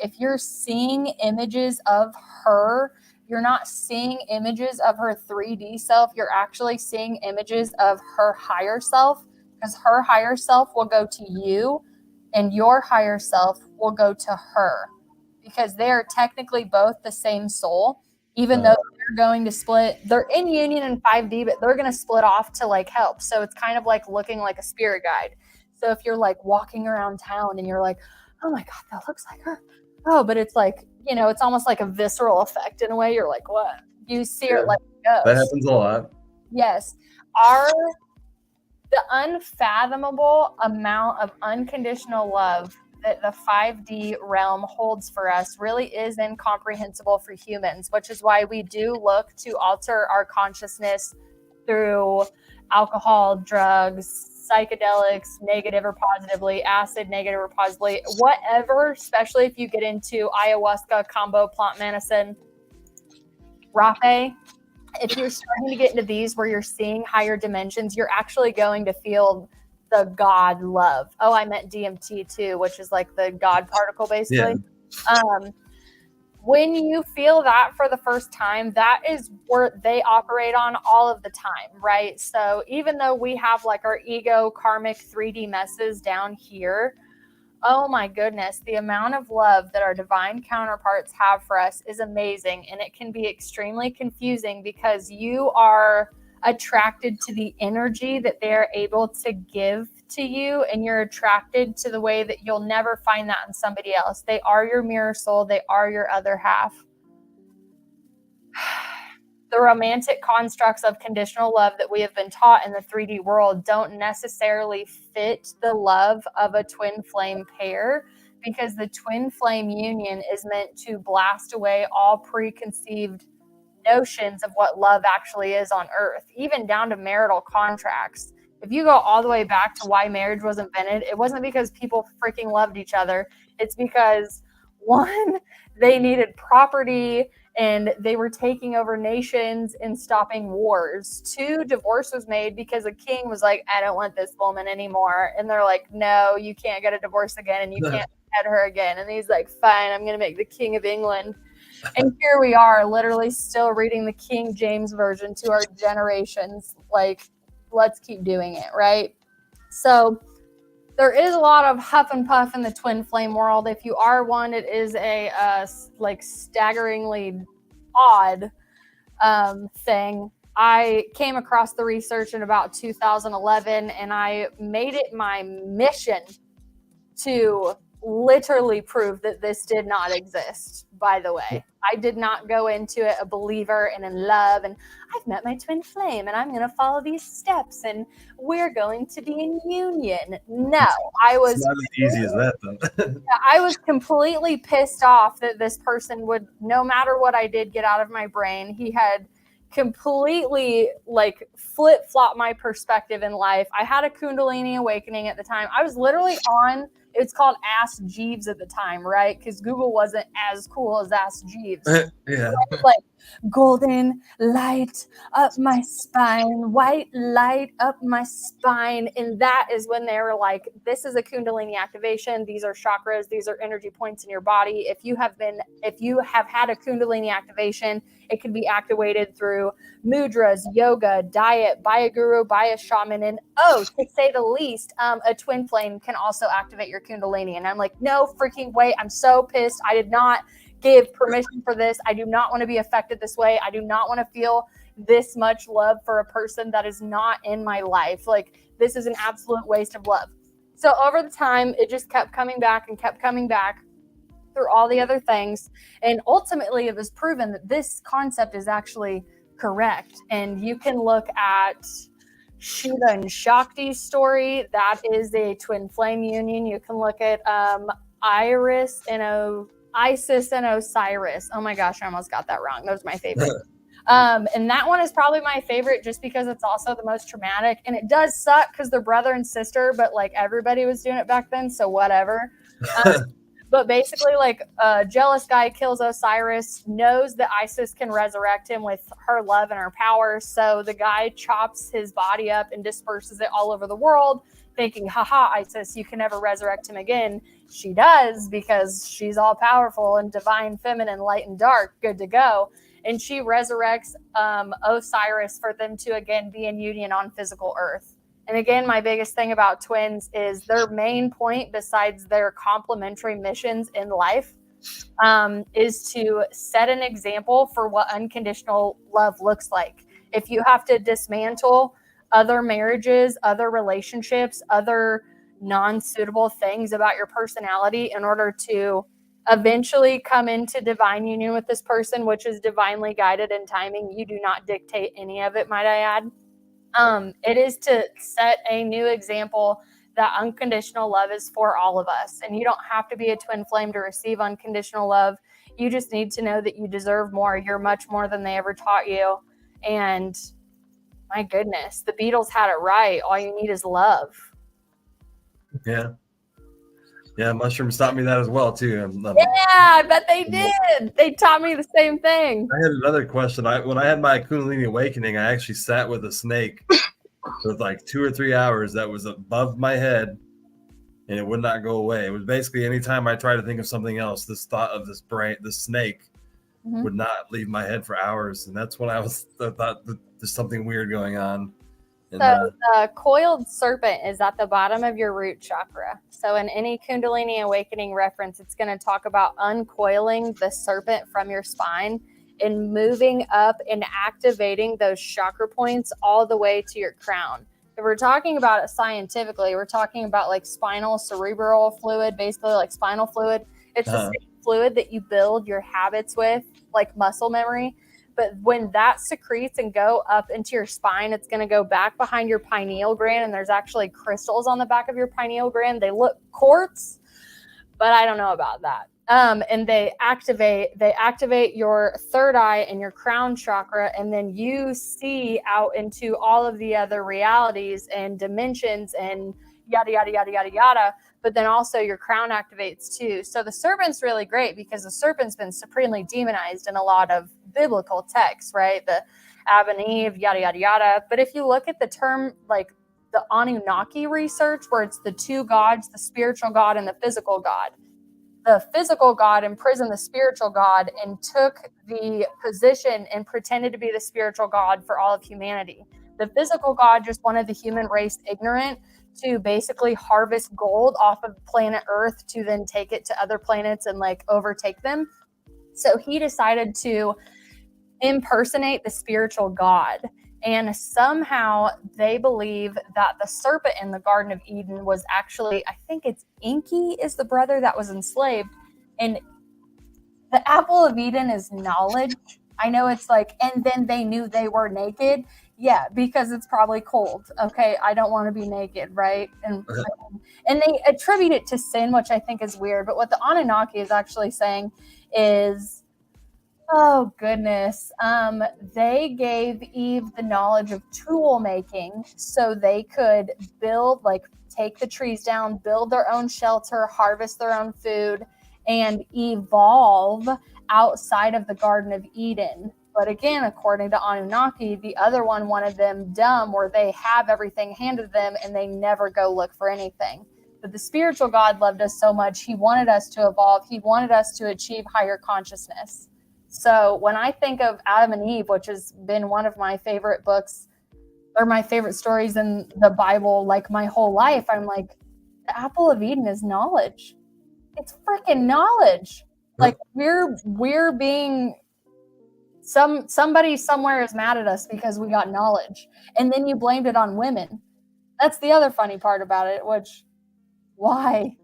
If you're seeing images of her, you're not seeing images of her 3D self. You're actually seeing images of her higher self, because her higher self will go to you and your higher self will go to her, because they are technically both the same soul, even though they're going to split. They're in union in 5D, but they're going to split off to like help. So it's kind of like looking like a spirit guide. So if you're like walking around town and you're like, oh my God, that looks like her. Oh, but it's like, you know, it's almost like a visceral effect in a way. You're like, what? You see her like a ghost. That happens a lot. Yes. The unfathomable amount of unconditional love that the 5D realm holds for us really is incomprehensible for humans, which is why we do look to alter our consciousness through alcohol, drugs, psychedelics, negative or positively, acid, negative or positively, whatever, especially if you get into ayahuasca, combo plant medicine, rapé. If you're starting to get into these where you're seeing higher dimensions, you're actually going to feel the God love. Oh, I meant DMT too, which is like the God particle, basically. Yeah. When you feel that for the first time, that is where they operate on all of the time, right? So even though we have like our ego karmic 3D messes down here, oh my goodness, the amount of love that our divine counterparts have for us is amazing. And it can be extremely confusing because you are attracted to the energy that they're able to give to you, and you're attracted to the way that you'll never find that in somebody else. They are your mirror soul. They are your other half. The romantic constructs of conditional love that we have been taught in the 3D world don't necessarily fit the love of a twin flame pair, because the twin flame union is meant to blast away all preconceived notions of what love actually is on earth, even down to marital contracts. If you go all the way back to why marriage was invented, it wasn't because people freaking loved each other. It's because, one, they needed property and they were taking over nations and stopping wars. Two, divorce was made because a king was like, I don't want this woman anymore. And they're like, no, you can't get a divorce again and you can't pet her again. And he's like, fine, I'm going to make the King of England. And here we are, literally still reading the King James Version to our generations. Like, let's keep doing it, right? So there is a lot of huff and puff in the twin flame world. If you are one, it is a like staggeringly odd thing. I came across the research in about 2011, and I made it my mission to literally prove that this did not exist, by the way. I did not go into it a believer and in love and I've met my twin flame and I'm going to follow these steps and we're going to be in union. No, I was not as easy as that though. I was completely pissed off that this person would, no matter what I did get out of my brain, he had completely like flip-flop my perspective in life. I had a Kundalini awakening at the time. I was literally on, it's called Ask Jeeves at the time, right? Because Google wasn't as cool as Ask Jeeves. Yeah. Like golden light up my spine, white light up my spine. And that is when they were like, this is a Kundalini activation. These are chakras. These are energy points in your body. If you have had a Kundalini activation, it can be activated through mudras, yoga, diet, by a guru, by a shaman, and to say the least, a twin flame can also activate your Kundalini. And I'm like, no freaking way. I'm so pissed. I did not give permission for this. I do not want to be affected this way. I do not want to feel this much love for a person that is not in my life. Like, this is an absolute waste of love. So over the time, it just kept coming back and kept coming back through all the other things. And ultimately, it was proven that this concept is actually correct. And you can look at Shiva and Shakti's story. That is a twin flame union. You can look at Isis and Osiris. Oh my gosh, I almost got that wrong. That was my favorite. And that one is probably my favorite just because it's also the most traumatic. And it does suck because they're brother and sister, but like everybody was doing it back then, so whatever. But basically, like, a jealous guy kills Osiris, knows that Isis can resurrect him with her love and her power. So the guy chops his body up and disperses it all over the world, thinking, haha, Isis, you can never resurrect him again. She does, because she's all powerful and divine, feminine, light and dark, good to go. And she resurrects Osiris for them to again be in union on physical earth. And again, my biggest thing about twins is their main point, besides their complementary missions in life, is to set an example for what unconditional love looks like. If you have to dismantle other marriages, other relationships, other non-suitable things about your personality in order to eventually come into divine union with this person, which is divinely guided in timing, you do not dictate any of it, might I add. It is to set a new example that unconditional love is for all of us. And you don't have to be a twin flame to receive unconditional love. You just need to know that you deserve more. You're much more than they ever taught you. And my goodness, the Beatles had it right. All you need is love. Yeah. Yeah, mushrooms taught me that as well too. Yeah, I bet they did. They taught me the same thing. I had another question. When I had my Kundalini awakening, I actually sat with a snake for like 2 or 3 hours that was above my head, and it would not go away. It was basically anytime I tried to think of something else, this thought of this snake would not leave my head for hours. And that's when I thought that there's something weird going on. And, so the coiled serpent is at the bottom of your root chakra. So in any Kundalini awakening reference, it's going to talk about uncoiling the serpent from your spine and moving up and activating those chakra points all the way to your crown. If we're talking about it scientifically, we're talking about like spinal cerebral fluid, basically like spinal fluid. It's the same fluid that you build your habits with, like muscle memory. But when that secretes and go up into your spine, it's going to go back behind your pineal gland. And there's actually crystals on the back of your pineal gland. They look quartz, but I don't know about that. And they activate your third eye and your crown chakra. And then you see out into all of the other realities and dimensions and yada, yada, yada, yada, yada. But then also your crown activates too. So the serpent's really great because the serpent's been supremely demonized in a lot of biblical texts, right? The Adam and Eve, yada, yada, yada. But if you look at the term, like the Anunnaki research, where it's the two gods, the spiritual God and the physical God, the physical God imprisoned the spiritual God and took the position and pretended to be the spiritual God for all of humanity. The physical God just wanted the human race ignorant to basically harvest gold off of planet Earth to then take it to other planets and like overtake them. So he decided to impersonate the spiritual God. And somehow they believe that the serpent in the Garden of Eden was actually, I think it's Enki is the brother that was enslaved. And the apple of Eden is knowledge. I know it's like, and then they knew they were naked. Yeah, because it's probably cold. Okay, I don't want to be naked, right? And they attribute it to sin, which I think is weird. But what the Anunnaki is actually saying is, oh goodness, they gave Eve the knowledge of tool making so they could build, like take the trees down, build their own shelter, harvest their own food, and evolve outside of the Garden of Eden. But again, according to Anunnaki, the other one wanted them dumb, where they have everything handed to them and they never go look for anything. But the spiritual God loved us so much, he wanted us to evolve. He wanted us to achieve higher consciousness. So when I think of Adam and Eve, which has been one of my favorite books or my favorite stories in the Bible, like my whole life, I'm like, the apple of Eden is knowledge. It's freaking knowledge. Like we're being... Somebody somewhere is mad at us because we got knowledge, and then you blamed it on women. That's the other funny part about it, which why?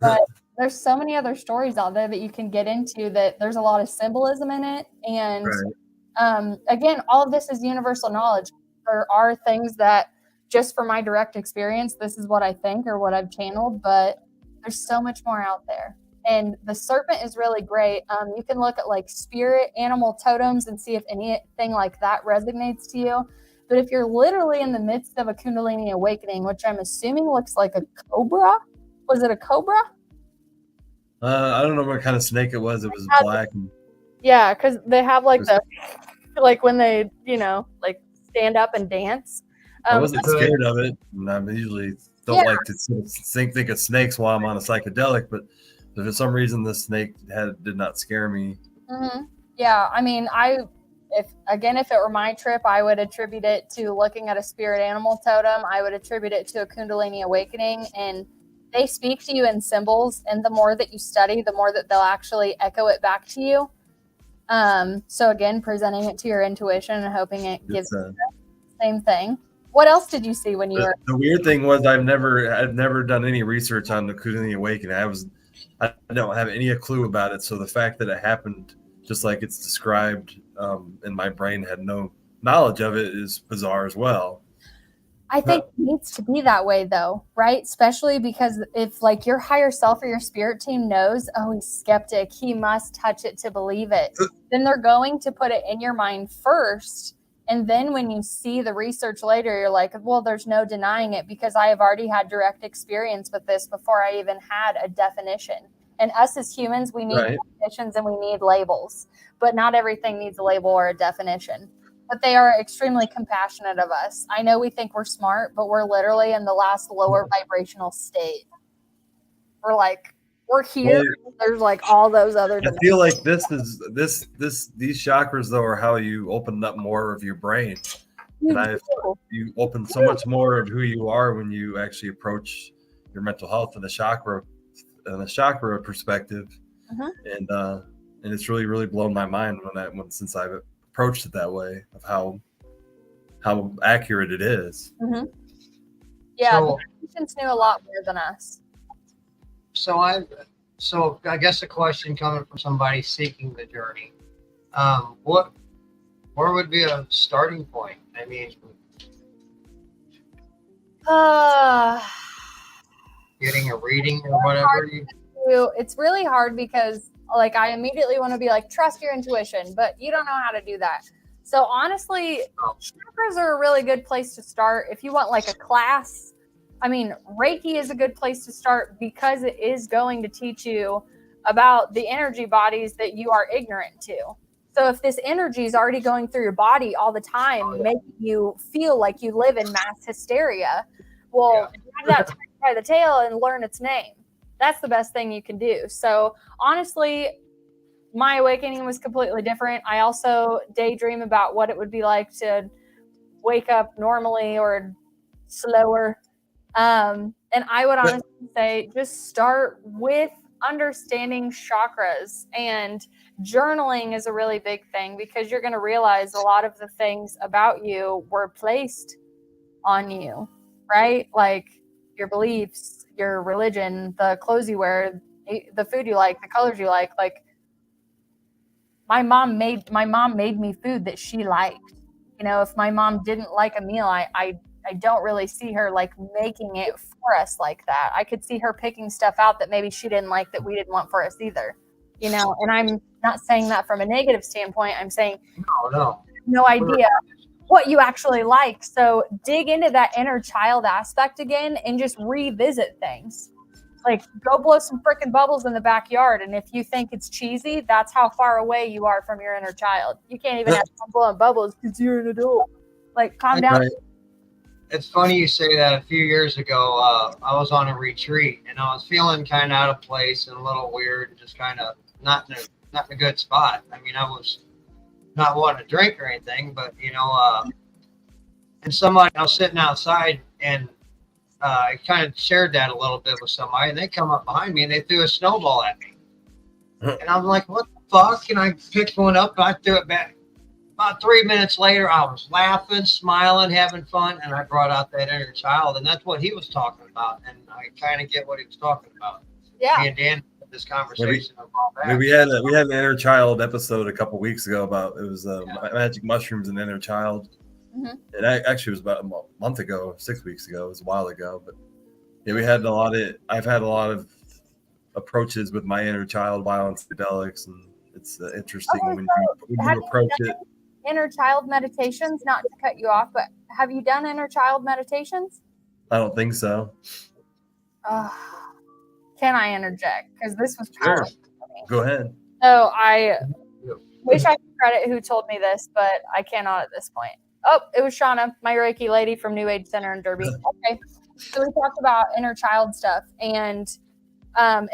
But there's so many other stories out there that you can get into that there's a lot of symbolism in it. And again, all of this is universal knowledge. There are things that just from my direct experience, this is what I think or what I've channeled, but there's so much more out there. And the serpent is really great. You can look at like spirit animal totems and see if anything like that resonates to you. But if you're literally in the midst of a Kundalini awakening, which I'm assuming looks like a cobra, was it a cobra? I don't know what kind of snake it was. It was black. And Yeah, because they have like was, the like when they like stand up and dance. I wasn't Good. scared of it, and I usually don't Yeah. like to sort of think of snakes while I'm on a psychedelic. But for some reason, the snake did not scare me. Mm-hmm. Yeah, I mean, if it were my trip, I would attribute it to looking at a spirit animal totem. I would attribute it to a Kundalini awakening, and they speak to you in symbols. And the more that you study, the more that they'll actually echo it back to you. So again, presenting it to your intuition and hoping it gives you the same thing. What else did you see when you were? The weird thing was I've never done any research on the Kundalini awakening. I don't have any clue about it. So the fact that it happened just like it's described in my brain, had no knowledge of it, is bizarre as well. I think it needs to be that way though, right? Especially because if like your higher self or your spirit team knows, oh, he's skeptic, he must touch it to believe it, then they're going to put it in your mind first. And then when you see the research later, you're like, well, there's no denying it because I have already had direct experience with this before I even had a definition. And us as humans, we need definitions and we need labels, but not everything needs a label or a definition. But they are extremely compassionate of us. I know we think we're smart, but we're literally in the last lower vibrational state. We're here. Well, there's like all those other I feel like these chakras though are how you open up more of your brain. You open so much more of who you are when you actually approach your mental health in a chakra perspective. And it's really, really blown my mind since I've approached it that way, of how accurate it is. Yeah, the patients knew a lot more than us. So I guess a question coming from somebody seeking the journey. Where would be a starting point? I mean, getting a reading or whatever. It's really hard because like I immediately want to be like, trust your intuition, but you don't know how to do that. So honestly, chakras are a really good place to start. If you want like a class, I mean, Reiki is a good place to start because it is going to teach you about the energy bodies that you are ignorant to. So if this energy is already going through your body all the time, making you feel like you live in mass hysteria, well, have that tied by the tail and learn its name. That's the best thing you can do. So honestly, my awakening was completely different. I also daydream about what it would be like to wake up normally or slower. And I would honestly say just start with understanding chakras, and journaling is a really big thing because you're going to realize a lot of the things about you were placed on you, right? Like your beliefs, your religion, the clothes you wear, the food you like, the colors you like. Like my mom made me food that she liked. You know, if my mom didn't like a meal, I don't really see her like making it for us like that. I could see her picking stuff out that maybe she didn't like that we didn't want for us either. You know, and I'm not saying that from a negative standpoint. I'm saying no idea what you actually like. So dig into that inner child aspect again and just revisit things. Like go blow some freaking bubbles in the backyard. And if you think it's cheesy, that's how far away you are from your inner child. You can't even have fun blowing bubbles because you're an adult. Like calm down. Right. It's funny you say that. A few years ago, I was on a retreat and I was feeling kind of out of place and a little weird, just kind of not in a good spot. I mean, I was not wanting to drink or anything, but you know, and somebody, I was sitting outside and I kind of shared that a little bit with somebody, and they come up behind me and they threw a snowball at me, and I'm like, "What the fuck?" And I picked one up and I threw it back. About 3 minutes later, I was laughing, smiling, having fun, and I brought out that inner child, and that's what he was talking about, and I kind of get what he was talking about. Yeah. Me and Dan had this conversation about that. We had an inner child episode a couple weeks ago about magic mushrooms and inner child. It actually was about a month ago, 6 weeks ago. It was a while ago, but yeah, I've had a lot of approaches with my inner child while on psychedelics, and it's interesting when you approach it. Inner child meditations, not to cut you off, but have you done inner child meditations? I don't think so. Can I interject? Because this was Sure. powerful for me. Go ahead. So I wish I could credit who told me this, but I cannot at this point. Oh, it was Shauna, my Reiki lady from New Age Center in Derby. Okay. So we talked about inner child stuff. And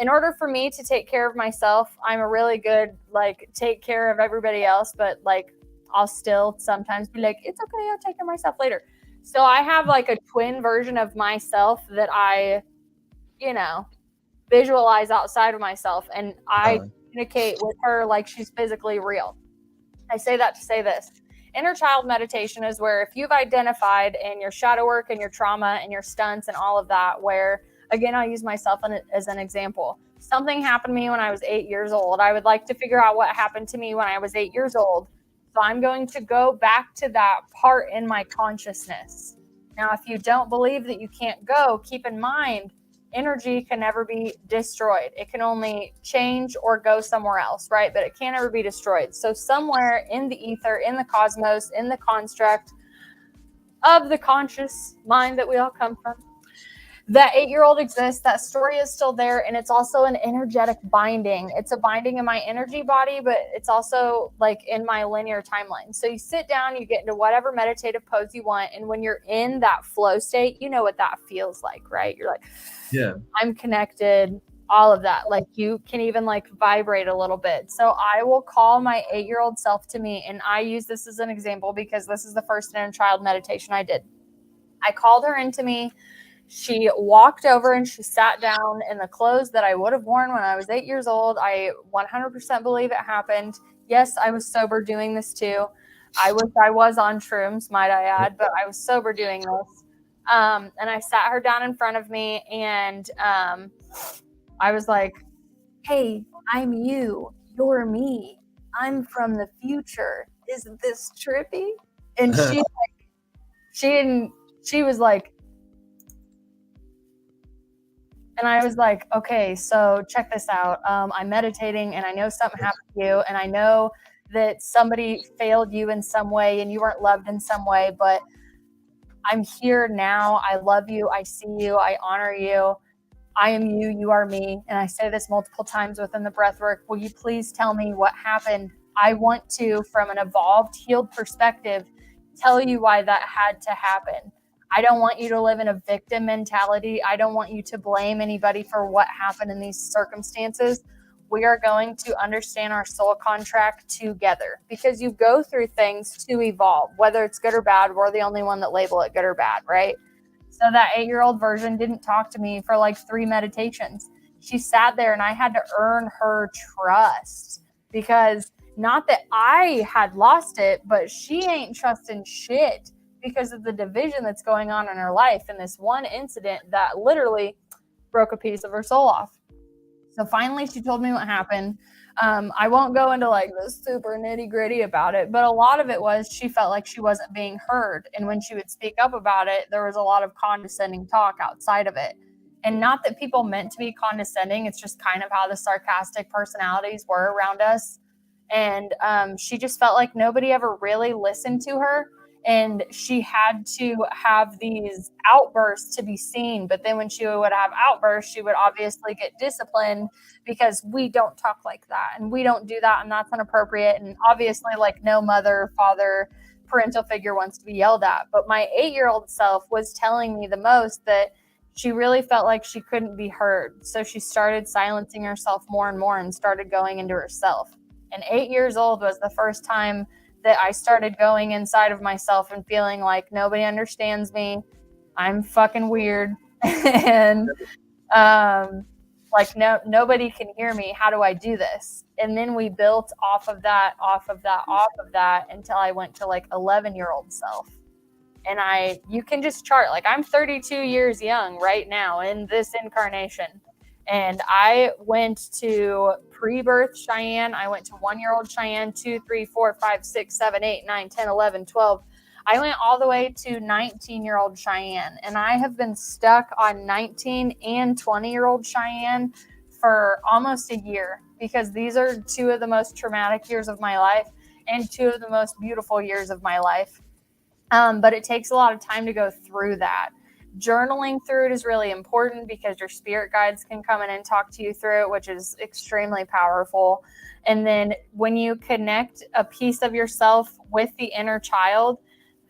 in order for me to take care of myself, I'm a really good, like, take care of everybody else, but like, I'll still sometimes be like, it's okay, I'll take care of myself later. So I have like a twin version of myself that I, visualize outside of myself. And I communicate with her like she's physically real. I say that to say this. Inner child meditation is where if you've identified in your shadow work and your trauma and your stunts and all of that, where, again, I'll use myself as an example. Something happened to me when I was 8 years old. I would like to figure out what happened to me when I was 8 years old. So I'm going to go back to that part in my consciousness. Now, if you don't believe that you can't go, keep in mind, energy can never be destroyed. It can only change or go somewhere else, right? But it can't ever be destroyed. So somewhere in the ether, in the cosmos, in the construct of the conscious mind that we all come from, that 8-year-old exists. That story is still there. And it's also an energetic binding. It's a binding in my energy body, but it's also like in my linear timeline. So you sit down, you get into whatever meditative pose you want. And when you're in that flow state, you know what that feels like, right? You're like, yeah, I'm connected, all of that. Like you can even like vibrate a little bit. So I will call my 8-year-old self to me. And I use this as an example because this is the first inner child meditation I did. I called her into me. She walked over and she sat down in the clothes that I would have worn when I was 8 years old. I 100% believe it happened. Yes, I was sober doing this too. I wish I was on shrooms, might I add, but I was sober doing this. And I sat her down in front of me and I was like, hey, I'm you. You're me. I'm from the future. Isn't this trippy? And she was like, and I was like, okay, so check this out. I'm meditating and I know something happened to you. And I know that somebody failed you in some way and you weren't loved in some way, but I'm here now. I love you. I see you. I honor you. I am you. You are me. And I say this multiple times within the breath work. Will you please tell me what happened? I want to, from an evolved, healed perspective, tell you why that had to happen. I don't want you to live in a victim mentality. I don't want you to blame anybody for what happened in these circumstances. We are going to understand our soul contract together because you go through things to evolve, whether it's good or bad. We're the only one that label it good or bad, right? So that 8-year-old version didn't talk to me for like 3 meditations. She sat there and I had to earn her trust because not that I had lost it, but she ain't trusting shit because of the division that's going on in her life and this one incident that literally broke a piece of her soul off. So finally she told me what happened. I won't go into like the super nitty gritty about it, but a lot of it was she felt like she wasn't being heard. And when she would speak up about it, there was a lot of condescending talk outside of it. And not that people meant to be condescending. It's just kind of how the sarcastic personalities were around us. And she just felt like nobody ever really listened to her. And she had to have these outbursts to be seen. But then when she would have outbursts, she would obviously get disciplined because we don't talk like that and we don't do that. And that's inappropriate. And obviously, like, no mother, father, parental figure wants to be yelled at. But my 8-year-old self was telling me the most that she really felt like she couldn't be heard. So she started silencing herself more and more and started going into herself. And 8 years old was the first time that I started going inside of myself and feeling like nobody understands me. I'm fucking weird. And nobody can hear me. How do I do this? And then we built off of that until I went to like 11-year-old self. And you can just chart, like, I'm 32 years young right now in this incarnation. And I went to pre-birth Cheyenne. I went to 1-year-old Cheyenne, 2, 3, 4, 5, 6, 7, 8, 9, 10, 11, 12. I went all the way to 19-year-old Cheyenne. And I have been stuck on 19 and 20-year-old Cheyenne for almost a year because these are 2 of the most traumatic years of my life and 2 of the most beautiful years of my life. But it takes a lot of time to go through that. journaling through it is really important because your spirit guides can come in and talk to you through it, which is extremely powerful. And then when you connect a piece of yourself with the inner child,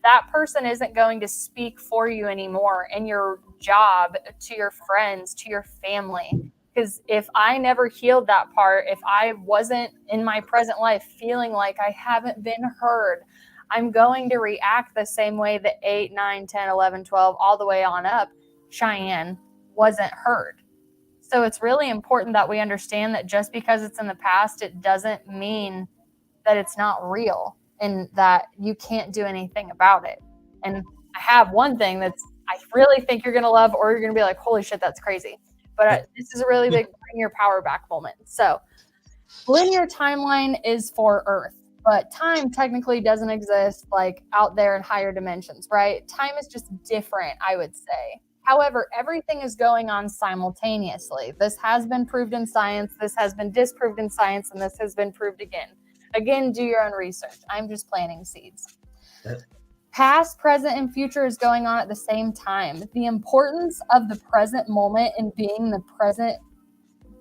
that person isn't going to speak for you anymore in your job, to your friends, to your family. Because if I never healed that part, if I wasn't in my present life feeling like I haven't been heard, I'm going to react the same way that 8, 9, 10, 11, 12, all the way on up, Cheyenne wasn't heard. So it's really important that we understand that just because it's in the past, it doesn't mean that it's not real and that you can't do anything about it. And I have one thing that's I really think you're going to love, or you're going to be like, holy shit, that's crazy. But this is a really big bring your power back moment. So linear timeline is for Earth, but time technically doesn't exist like out there in higher dimensions, right? Time is just different, I would say. However, everything is going on simultaneously. This has been proved in science, this has been disproved in science, and this has been proved again. Again, do your own research. I'm just planting seeds. Past, present, and future is going on at the same time. The importance of the present moment and being the present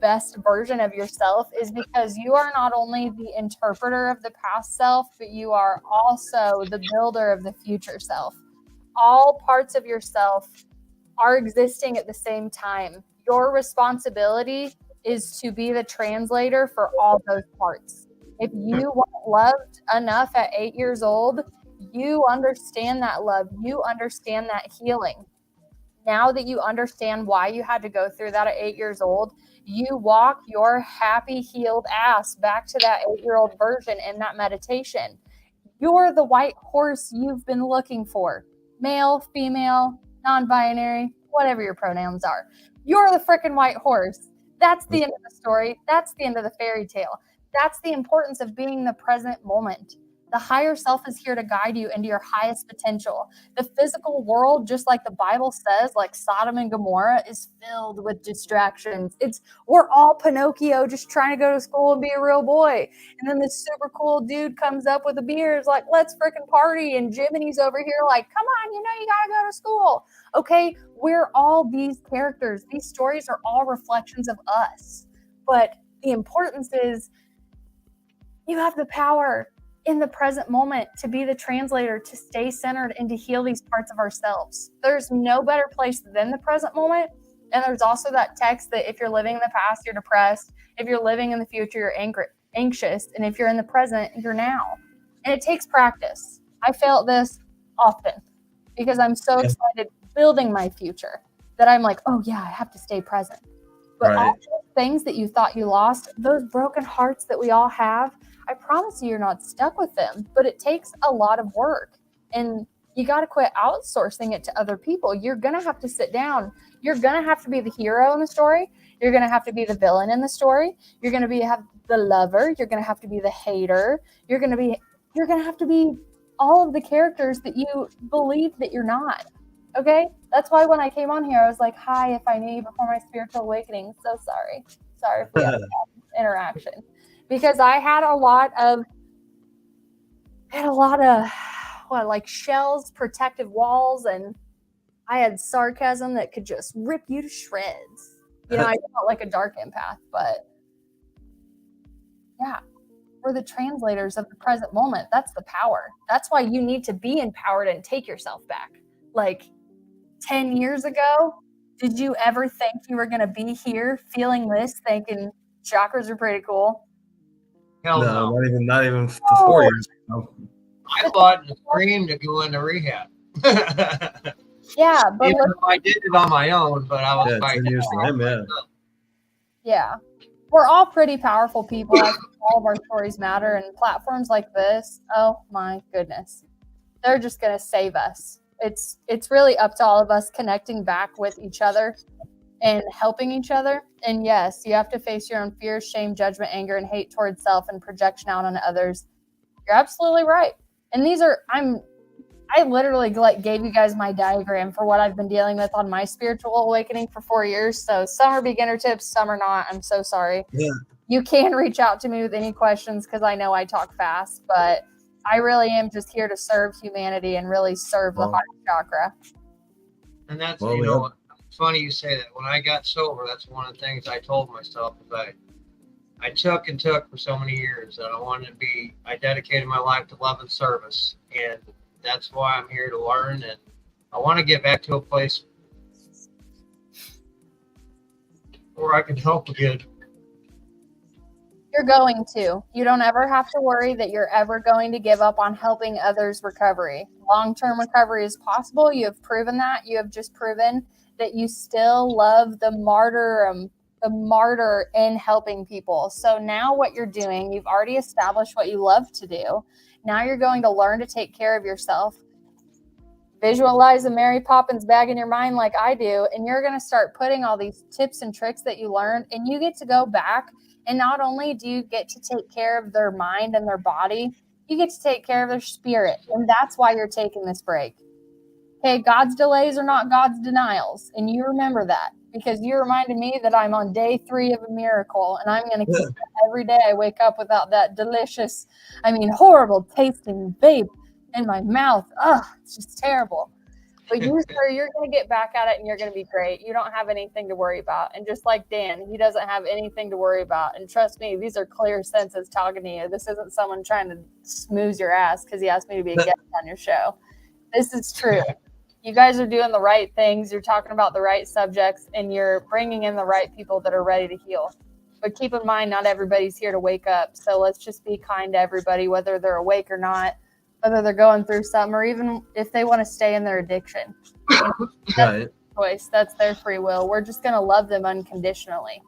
best version of yourself is because you are not only the interpreter of the past self, but you are also the builder of the future self. All parts of yourself are existing at the same time. Your responsibility is to be the translator for all those parts. If you weren't loved enough at 8 years old, you understand that love. You understand that healing. Now that you understand why you had to go through that at 8 years old, you walk your happy, healed ass back to that 8-year-old version in that meditation. You're the white horse you've been looking for. Male, female, non-binary, whatever your pronouns are. You're the freaking white horse. That's the end of the story. That's the end of the fairy tale. That's the importance of being the present moment. The higher self is here to guide you into your highest potential. The physical world, just like the Bible says, like Sodom and Gomorrah, is filled with distractions. We're all Pinocchio just trying to go to school and be a real boy. And then this super cool dude comes up with a beer, is like, let's freaking party. And Jiminy's over here like, come on, you gotta go to school. Okay, we're all these characters. These stories are all reflections of us. But the importance is you have the power in the present moment to be the translator, to stay centered and to heal these parts of ourselves. There's no better place than the present moment. And there's also that text that if you're living in the past, you're depressed. If you're living in the future, you're anxious. And if you're in the present, you're now. And it takes practice. I felt this often because I'm so excited building my future that I'm like, oh yeah, I have to stay present. But all those things that you thought you lost, those broken hearts that we all have, I promise you're not stuck with them, but it takes a lot of work and you got to quit outsourcing it to other people. You're going to have to sit down. You're going to have to be the hero in the story. You're going to have to be the villain in the story. You're going to have the lover. You're going to have to be the hater. You're going to have to be all of the characters that you believe that you're not. Okay. That's why when I came on here, I was like, hi, if I knew you before my spiritual awakening. So sorry. Sorry if we had that interaction. Because I had a lot of shells, protective walls, and I had sarcasm that could just rip you to shreds. I felt like a dark empath, but yeah, we're the translators of the present moment. That's the power. That's why you need to be empowered and take yourself back. Like 10 years ago, did you ever think you were going to be here feeling this, thinking chakras are pretty cool? Hell no. Not even 4 years ago. I fought and screamed to go into rehab. Yeah, but even if I did it on my own, but I was fighting. 10 years for him, yeah. We're all pretty powerful people. I think all of our stories matter, and platforms like this, oh my goodness, they're just going to save us. It's really up to all of us connecting back with each other and helping each other. And yes, you have to face your own fears, shame, judgment, anger, and hate towards self and projection out on others. You're absolutely right. And I literally gave you guys my diagram for what I've been dealing with on my spiritual awakening for 4 years. So some are beginner tips, some are not. I'm so sorry. Yeah. You can reach out to me with any questions because I know I talk fast, but I really am just here to serve humanity and really serve the heart chakra. And that's, Well, you we know, hope- funny you say that. When I got sober, that's one of the things I told myself is I took and took for so many years that I dedicated my life to love and service. And that's why I'm here to learn. And I want to get back to a place where I can help again. You're going to. You don't ever have to worry that you're ever going to give up on helping others' recovery. Long-term recovery is possible. You have proven that. You have just proven that you still love the martyr in helping people. So now what you're doing, you've already established what you love to do. Now you're going to learn to take care of yourself. Visualize a Mary Poppins bag in your mind like I do, and you're going to start putting all these tips and tricks that you learned, and you get to go back. And not only do you get to take care of their mind and their body, you get to take care of their spirit. And that's why you're taking this break. Okay, God's delays are not God's denials. And you remember that because you reminded me that I'm on day 3 of a miracle. And I'm going to keep every day I wake up without that delicious, horrible tasting vape in my mouth. Ugh, it's just terrible. But you, sir, you're going to get back at it and you're going to be great. You don't have anything to worry about. And just like Dan, he doesn't have anything to worry about. And trust me, these are clear senses talking to you. This isn't someone trying to smooze your ass because he asked me to be a guest on your show. This is true. You guys are doing the right things. You're talking about the right subjects and you're bringing in the right people that are ready to heal. But keep in mind, not everybody's here to wake up. So let's just be kind to everybody, whether they're awake or not. Whether they're going through something or even if they want to stay in their addiction. That's right. their choice. That's their free will. We're just going to love them unconditionally.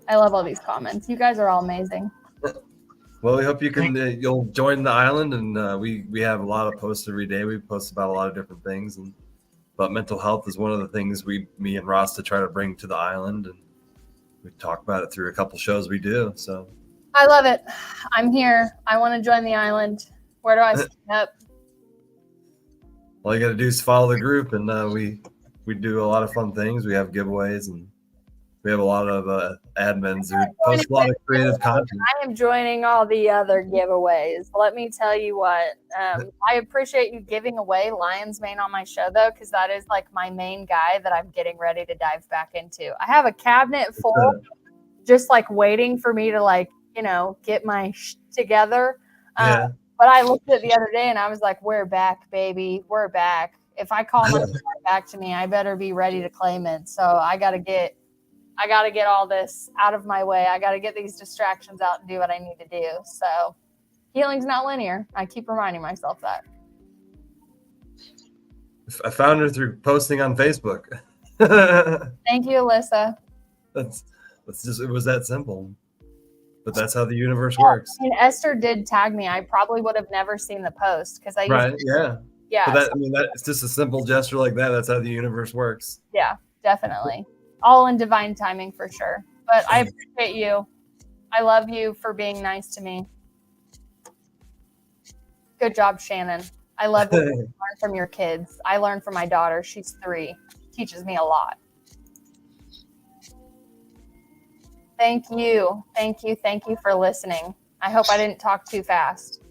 I love all these comments. You guys are all amazing. Well, we hope you can you'll join the island, and we have a lot of posts every day. We post about a lot of different things, but mental health is one of the things me and Rasta try to bring to the island, and we talk about it through a couple shows we do. So. I love it. I'm here. I want to join the island. Where do I sign up? All you got to do is follow the group, and we do a lot of fun things. We have giveaways, and we have a lot of admins who post a lot of creative content. I am joining all the other giveaways. Let me tell you what. I appreciate you giving away Lion's Mane on my show, though, because that is like my main guy that I'm getting ready to dive back into. I have a cabinet full, just like waiting for me to get my together. Yeah. But I looked at it the other day and I was like, we're back, baby. We're back. If I call my back to me, I better be ready to claim it. So I got to get all this out of my way. I got to get these distractions out and do what I need to do. So healing's not linear. I keep reminding myself that. I found her through posting on Facebook. Thank you, Alyssa. It was that simple. But that's how the universe works. And Esther did tag me. I probably would have never seen the post because yeah. Yeah. But it's just a simple gesture like that. That's how the universe works. Yeah, definitely. All in divine timing for sure. But I appreciate you. I love you for being nice to me. Good job, Shannon. I love that you learn from your kids. I learn from my daughter. She's 3. Teaches me a lot. Thank you. Thank you. Thank you for listening. I hope I didn't talk too fast.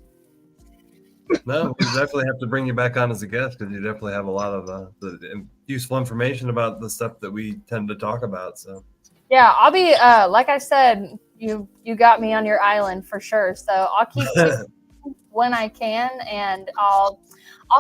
No, we definitely have to bring you back on as a guest because you definitely have a lot of the useful information about the stuff that we tend to talk about. So yeah, I'll be like I said, you got me on your island for sure. So I'll keep when I can, and I'll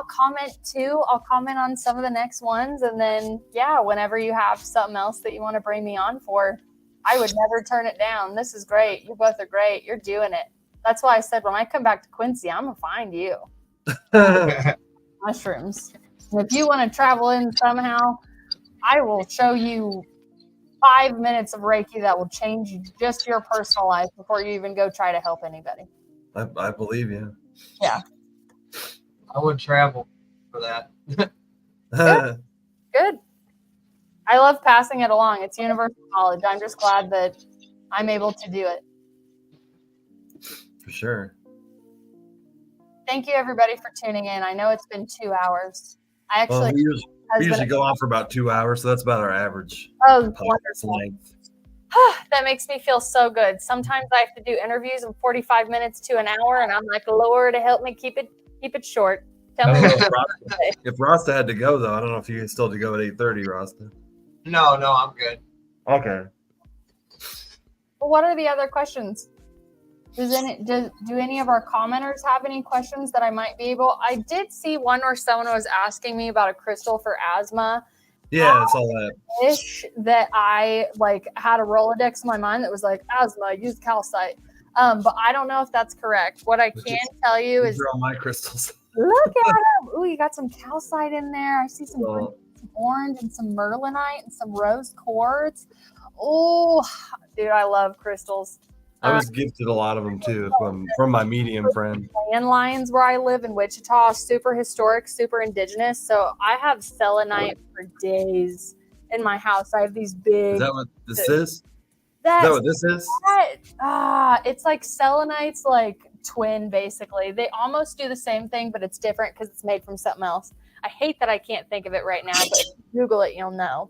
comment too. I'll comment on some of the next ones, and then whenever you have something else that you want to bring me on for, I would never turn it down. This is great. You both are great. You're doing it. That's why I said when I come back to Quincy, I'm going to find you. Mushrooms. And if you want to travel in somehow, I will show you 5 minutes of Reiki that will change just your personal life before you even go try to help anybody. I believe you. Yeah. I would travel for that. Good. I love passing it along. It's universal knowledge. I'm just glad that I'm able to do it. For sure. Thank you, everybody, for tuning in. I know it's been 2 hours. I actually we usually go on for about 2 hours, so that's about our average. Wonderful. Length. That makes me feel so good. Sometimes I have to do interviews in 45 minutes to an hour, and I'm like, Lord, help me keep it short. Tell I me don't know what if Rasta had to go though. I don't know if you still had to go at 8:30, Rasta. No, I'm good. Okay. what are the other questions? Do any of our commenters have any questions that I might be able? I did see one where someone was asking me about a crystal for asthma. Yeah, it's all that. Wish that I had a Rolodex in my mind that was like asthma, use calcite. But I don't know if that's correct. What I can tell you is These are all my crystals. look at them. Ooh, you got some calcite in there. I see some green, Oh, some orange and some merlinite and some rose quartz. Oh, dude, I love crystals. I was gifted a lot of them too from my medium friend. Landlines where I live in Wichita, super historic, super indigenous. So I have selenite for days in my house. I have these big. Is that what this is? Is That's that what this is? it's like selenite's like twin, basically. They almost do the same thing, but it's different because it's made from something else. I hate that I can't think of it right now, but if you Google it, you'll know.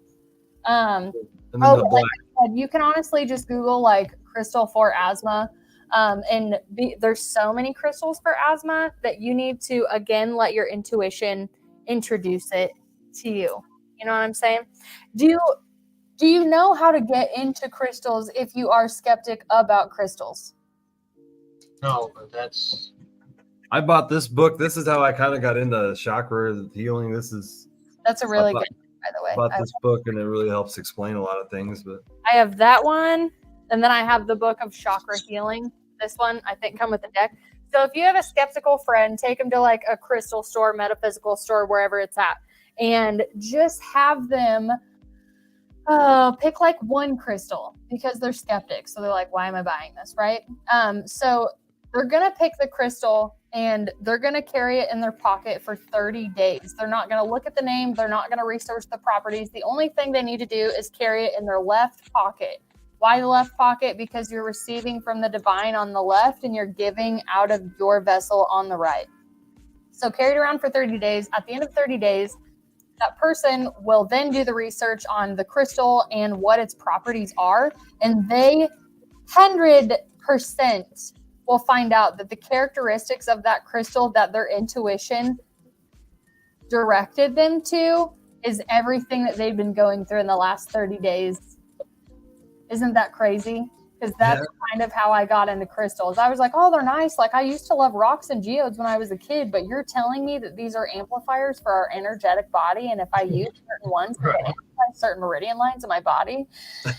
And then the black. You can honestly just Google like crystal for asthma. There's so many crystals for asthma that you need to, again, let your intuition introduce it to you. You know what I'm saying? Do you know how to get into crystals if you are skeptic about crystals? No, but that's. I bought this book. This is how I kind of got into chakra healing. That's a really good one, by the way. I bought this book and it really helps explain a lot of things. But I have that one, and then I have the book of chakra healing. This one, I think, come with a deck. So if you have a skeptical friend, take them to like a crystal store, metaphysical store, wherever it's at, and just have them pick like one crystal because they're skeptics. So they're like, why am I buying this, right? So they're going to pick the crystal and they're going to carry it in their pocket for 30 days. They're not going to look at the name. They're not going to research the properties. The only thing they need to do is carry it in their left pocket. Why the left pocket? Because you're receiving from the divine on the left and you're giving out of your vessel on the right. So carry it around for 30 days. At the end of 30 days, that person will then do the research on the crystal and what its properties are. And they 100% will find out that the characteristics of that crystal that their intuition directed them to is everything that they've been going through in the last 30 days. Isn't that crazy? Because that's kind of how I got into crystals. I was like, oh, they're nice. Like I used to love rocks and geodes when I was a kid, but you're telling me that these are amplifiers for our energetic body. And if I use certain ones, to amplify certain meridian lines in my body,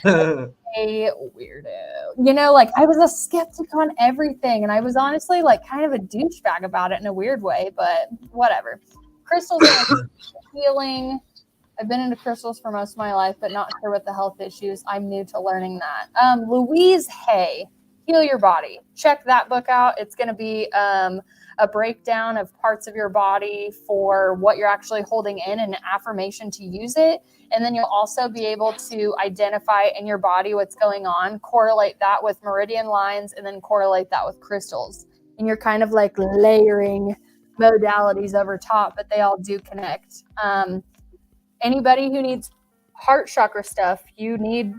a weirdo. You know, like I was a skeptic on everything. And I was honestly like kind of a douchebag about it in a weird way, but whatever. Crystals are healing. I've been into crystals for most of my life, but not sure what the health issues. I'm new to learning that. Louise Hay, Heal Your Body. Check that book out. It's going to be a breakdown of parts of your body for what you're actually holding in and an affirmation to use it. And then you'll also be able to identify in your body what's going on, correlate that with meridian lines, and then correlate that with crystals. And you're kind of like layering modalities over top, but they all do connect. Anybody who needs heart chakra stuff, you need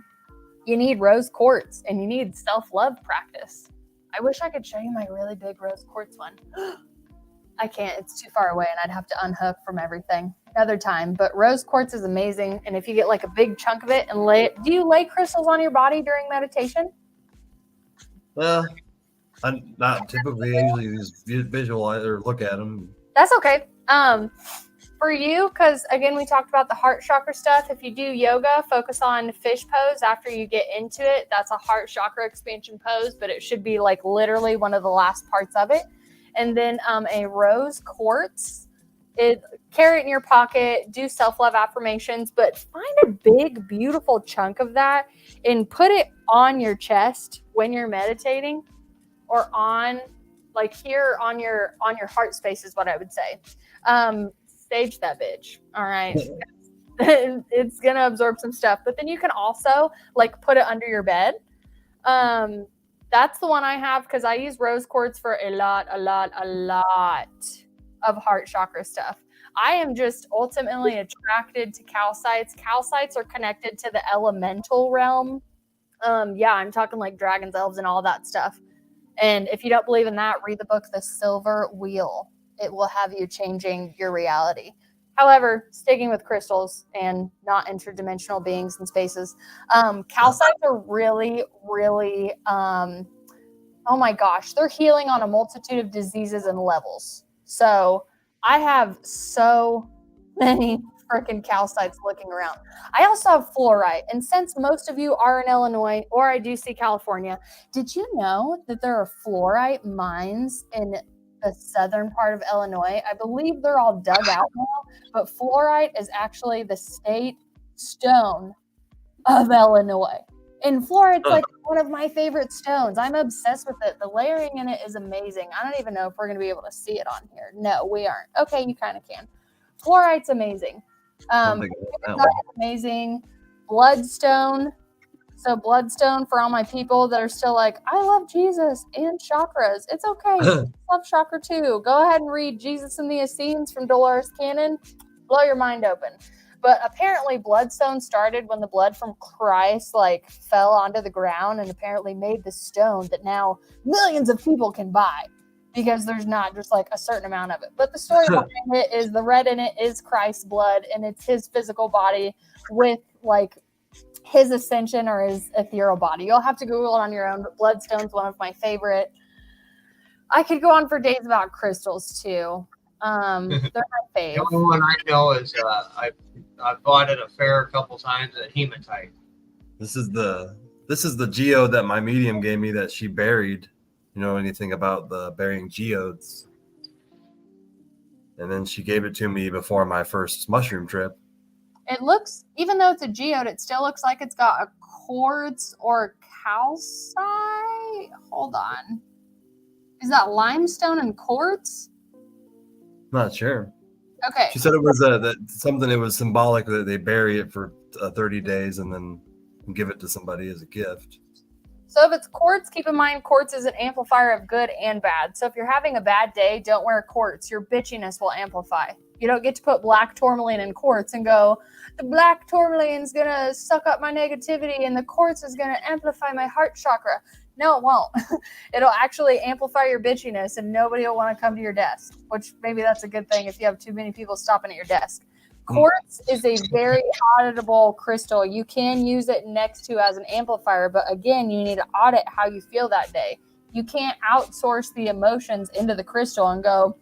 rose quartz and you need self-love practice. I wish I could show you my really big rose quartz one. I can't, it's too far away and I'd have to unhook from everything another time. But rose quartz is amazing. And if you get like a big chunk of it and lay it, do you lay crystals on your body during meditation? Well, I'm not typically. I usually just visualize or look at them. That's okay. For you, because again, we talked about the heart chakra stuff. If you do yoga, focus on fish pose after you get into it. That's a heart chakra expansion pose, but it should be like literally one of the last parts of it. And then a rose quartz. Carry it in your pocket, do self-love affirmations, but find a big, beautiful chunk of that and put it on your chest when you're meditating, or on like here on your heart space is what I would say. Stage that bitch. All right. It's going to absorb some stuff, but then you can also like put it under your bed. That's the one I have because I use rose quartz for a lot of heart chakra stuff. I am just ultimately attracted to calcites. Calcites are connected to the elemental realm. I'm talking like dragons, elves, and all that stuff. And if you don't believe in that, read the book, The Silver Wheel. it will have you changing your reality. However, sticking with crystals and not interdimensional beings and spaces, calcites are really, really, oh my gosh, they're healing on a multitude of diseases and levels. So I have so many freaking calcites looking around. I also have fluorite. And since most of you are in Illinois, or I do see California, did you know that there are fluorite mines in the southern part of Illinois? I believe they're all dug out now, but fluorite is actually the state stone of Illinois. And fluorite's like one of my favorite stones. I'm obsessed with it. The layering in it is amazing. I don't even know if we're going to be able to see it on here. No, we aren't. Okay, you kind of can. Fluorite's amazing. Amazing. Bloodstone. So bloodstone for all my people that are still like, I love Jesus and chakras. It's okay. I love chakra too. Go ahead and read Jesus and the Essenes from Dolores Cannon. Blow your mind open. But apparently bloodstone started when the blood from Christ like fell onto the ground and apparently made the stone that now millions of people can buy, because there's not just like a certain amount of it. But the story behind it is the red in it is Christ's blood, and it's his physical body with like his ascension or his ethereal body. You'll have to Google it on your own, but bloodstone's one of my favorite. I could go on for days about crystals too. They're my fave. The only one I know is I bought at a fair a couple times at hematite. This is the geode that my medium gave me that she buried. You know anything about the burying geodes? And then she gave it to me before my first mushroom trip. It looks, even though it's a geode, it still looks like it's got a quartz or calcite. Hold on. Is that limestone and quartz? Not sure. Okay. She said it was something. It was symbolic that they bury it for 30 days and then give it to somebody as a gift. So if it's quartz, keep in mind quartz is an amplifier of good and bad. So if you're having a bad day, don't wear quartz. Your bitchiness will amplify. You don't get to put black tourmaline in quartz and go, the black tourmaline's going to suck up my negativity and the quartz is going to amplify my heart chakra. No, it won't. It'll actually amplify your bitchiness and nobody will want to come to your desk, which maybe that's a good thing if you have too many people stopping at your desk. Quartz is a very auditable crystal. You can use it next to as an amplifier, but again, you need to audit how you feel that day. You can't outsource the emotions into the crystal and go,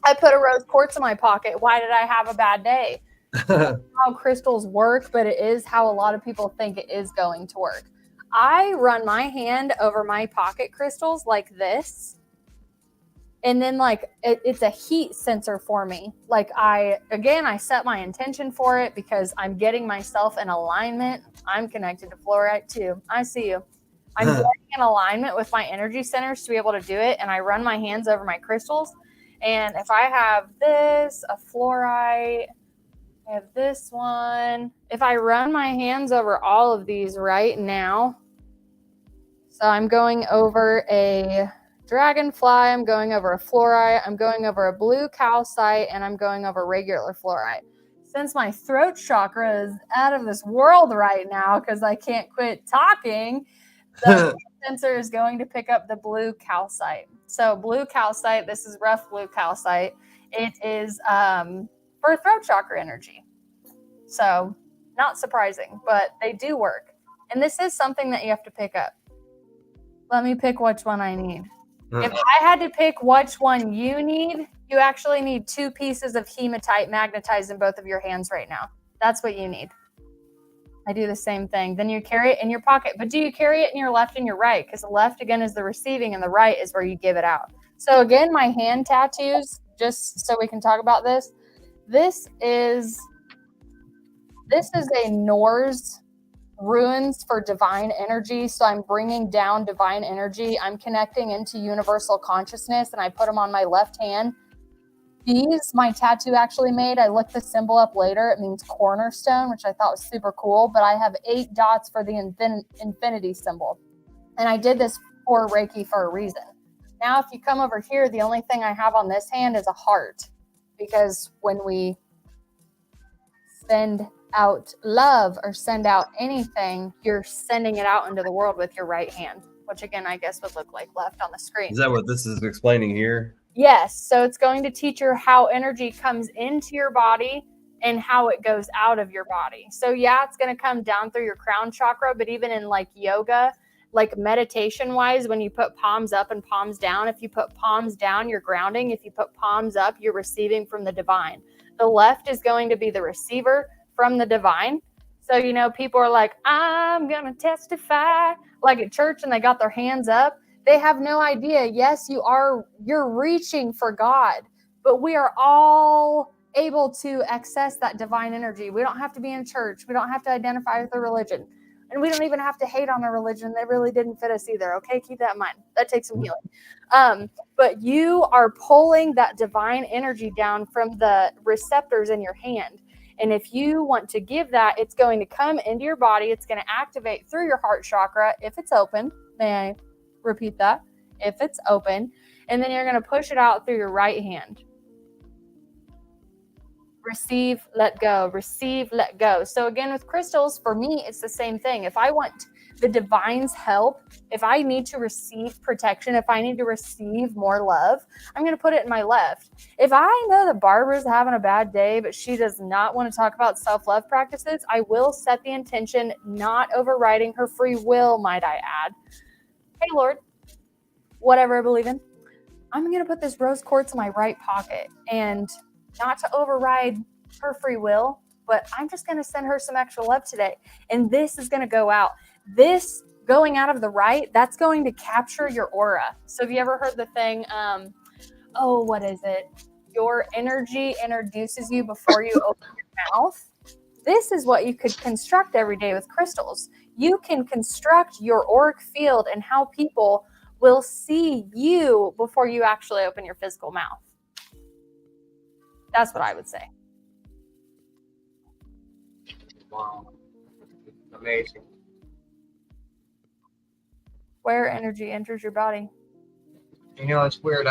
I put a rose quartz in my pocket. Why did I have a bad day? That's how crystals work, but it is how a lot of people think it is going to work. I run my hand over my pocket crystals like this. And then like it's a heat sensor for me. Like I set my intention for it because I'm getting myself in alignment. I'm connected to fluorite too. I see you. I'm getting in alignment with my energy centers to be able to do it. And I run my hands over my crystals. And if I have this, a fluorite, I have this one. If I run my hands over all of these right now, so I'm going over a dragonfly, I'm going over a fluorite, I'm going over a blue calcite, and I'm going over regular fluorite. Since my throat chakra is out of this world right now because I can't quit talking, the sensor is going to pick up the blue calcite. So blue calcite, this is rough blue calcite. It is for throat chakra energy. So not surprising, but they do work. And this is something that you have to pick up. Let me pick which one I need. If I had to pick which one you need, you actually need 2 pieces of hematite magnetized in both of your hands right now. That's what you need. I do the same thing. Then you carry it in your pocket. But do you carry it in your left and your right? Because the left, again, is the receiving and the right is where you give it out. So again, my hand tattoos, just so we can talk about this. This is a Norse runes for divine energy. So I'm bringing down divine energy. I'm connecting into universal consciousness and I put them on my left hand. These, my tattoo actually made, I looked the symbol up later. It means cornerstone, which I thought was super cool, but I have 8 dots for the infinity symbol. And I did this for Reiki for a reason. Now, if you come over here, the only thing I have on this hand is a heart, because when we send out love or send out anything, you're sending it out into the world with your right hand, which again, I guess would look like left on the screen. Is that what this is explaining here? Yes. So it's going to teach you how energy comes into your body and how it goes out of your body. So yeah, it's going to come down through your crown chakra, but even in like yoga, like meditation wise, when you put palms up and palms down, if you put palms down, you're grounding. If you put palms up, you're receiving from the divine. The left is going to be the receiver from the divine. So, you know, people are like, I'm going to testify, like at church, and they got their hands up. They have no idea. Yes, you're reaching for God, but we are all able to access that divine energy. We don't have to be in church. We don't have to identify with a religion. And we don't even have to hate on a religion that really didn't fit us either. Okay, keep that in mind. That takes some healing. But you are pulling that divine energy down from the receptors in your hand. And if you want to give that, it's going to come into your body. It's going to activate through your heart chakra if it's open. May I repeat that? If it's open. And then you're going to push it out through your right hand. Receive, let go, receive, let go. So again, with crystals, for me, it's the same thing. If I want the divine's help, if I need to receive protection, if I need to receive more love, I'm going to put it in my left. If I know that Barbara's having a bad day, but she does not want to talk about self-love practices, I will set the intention, not overriding her free will, might I add. Hey, Lord, whatever I believe in, I'm going to put this rose quartz in my right pocket, and not to override her free will, but I'm just going to send her some extra love today. And this is going to go out. This going out of the right, that's going to capture your aura. So have you ever heard the thing, what is it? Your energy introduces you before you open your mouth. This is what you could construct every day with crystals. You can construct your auric field and how people will see you before you actually open your physical mouth. That's what I would say. Wow. Amazing. Where energy enters your body. You know, it's weird.